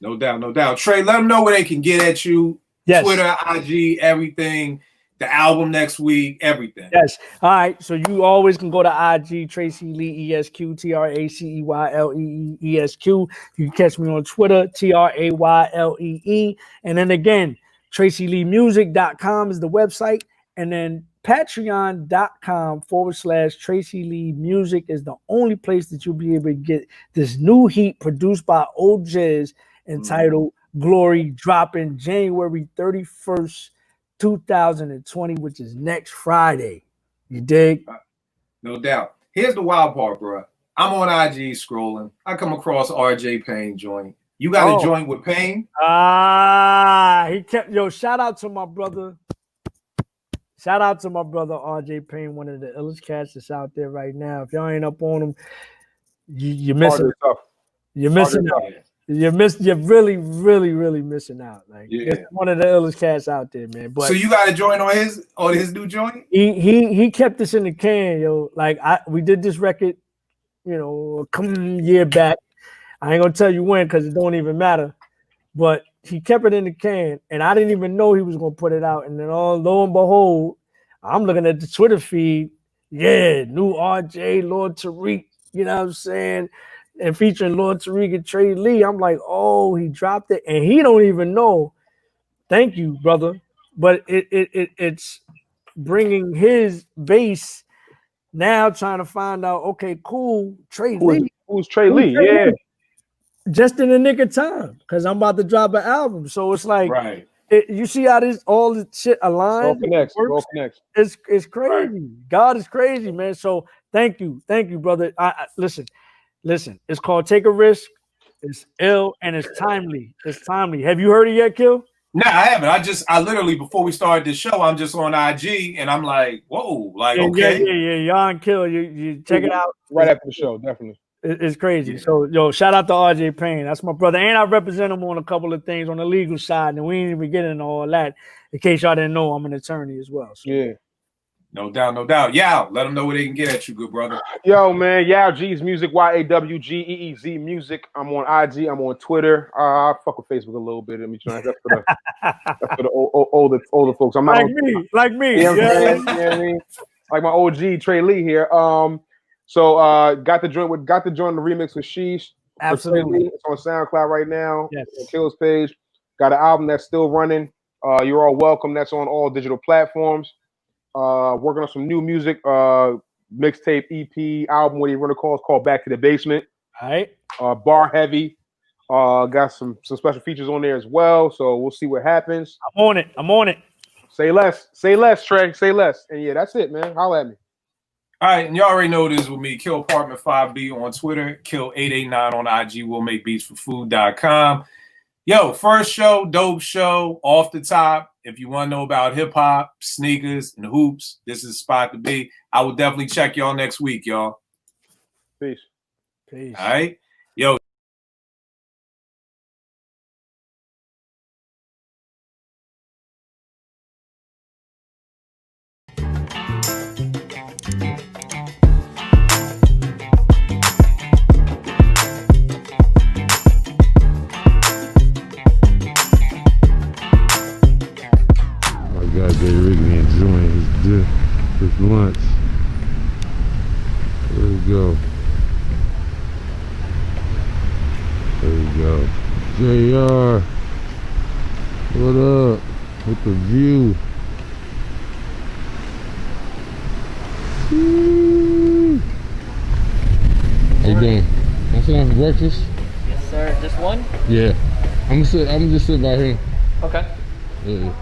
No doubt, no doubt. Trey, let them know where they can get at you. Yes. Twitter, IG, everything. The album next week, everything. Yes. All right. So you always can go to IG, Tracy Lee ESQ, TRACEYLEE ESQ. You can catch me on Twitter, TRAYLEE. And then again, TracyLeeMusic.com is the website. And then Patreon.com/Tracy Lee Music is the only place that you'll be able to get this new heat produced by OJs entitled Glory, dropping January 31st. 2020, which is next Friday. You dig? No doubt. Here's the wild part, bro. I'm on IG scrolling. I come across RJ Payne joint. You got a joint with Payne? He kept shout out to my brother. Shout out to my brother RJ Payne, one of the illest cats that's out there right now. If y'all ain't up on him, you're missing out. You're missing out. You're really, really, really missing out. Like it's one of the illest cats out there, man. But so you got a joint on his new joint? He kept this in the can, yo. Like we did this record, you know, a year back. I ain't gonna tell you when because it don't even matter. But he kept it in the can, and I didn't even know he was gonna put it out. And then lo and behold, I'm looking at the Twitter feed. Yeah, new RJ, Lord Tariq. You know what I'm saying? And featuring Lord Tariq and Trey Lee. I'm like, oh, he dropped it, and he don't even know. Thank you, brother. But it's bringing his base now, trying to find out. Okay, cool. Trey Lee. Who's Trey Lee? Yeah. Just in the nick of time, because I'm about to drop an album. So it's like, you see how all this shit aligns. All connects. It's crazy. God is crazy, man. So thank you, brother. Listen, it's called Take a Risk. It's ill and it's timely. Have you heard it yet, Kill? No, I haven't. I literally before we started this show, I'm just on IG and I'm like, whoa, like okay. Yeah. Yon Kill. You check it out. Right after the show, definitely. It's crazy. So, yo, shout out to RJ Payne. That's my brother. And I represent him on a couple of things on the legal side. And we ain't even getting into all that. In case y'all didn't know, I'm an attorney as well. So. Yeah. No doubt, no doubt. Yao, let them know where they can get at you, good brother. Yo, man, Yao G's Music, YAWGEEZ Music. I'm on IG. I'm on Twitter. I fuck with Facebook a little bit. Let me try. That's for the older folks. I'm not like me. You know what I mean? Like my OG Trey Lee here. So got to join the remix with Sheesh. Absolutely. It's on SoundCloud right now. Yes. On Kills page. Got an album that's still running. You're all welcome. That's on all digital platforms. Working on some new music, mixtape, EP, album, what do you want to call it? It's called Back to the Basement. All right. Bar heavy. Got some special features on there as well. So we'll see what happens. I'm on it. Say less, Trey. Say less. And yeah, that's it, man. Holla at me. All right, and y'all already know this with me. Kill Apartment 5B on Twitter. Kill 889 on IG. We'll make beats for food.com. Yo, first show, dope show, off the top. If you want to know about hip hop, sneakers, and hoops, this is the spot to be. I will definitely check y'all next week, y'all. Peace. All right. Yo. Enjoying his lunch. There we go. JR, what up with the view? How you doing? Want to sit down for breakfast? Yes, sir. Just one? Yeah. I'm just sit by here. Okay. Yeah.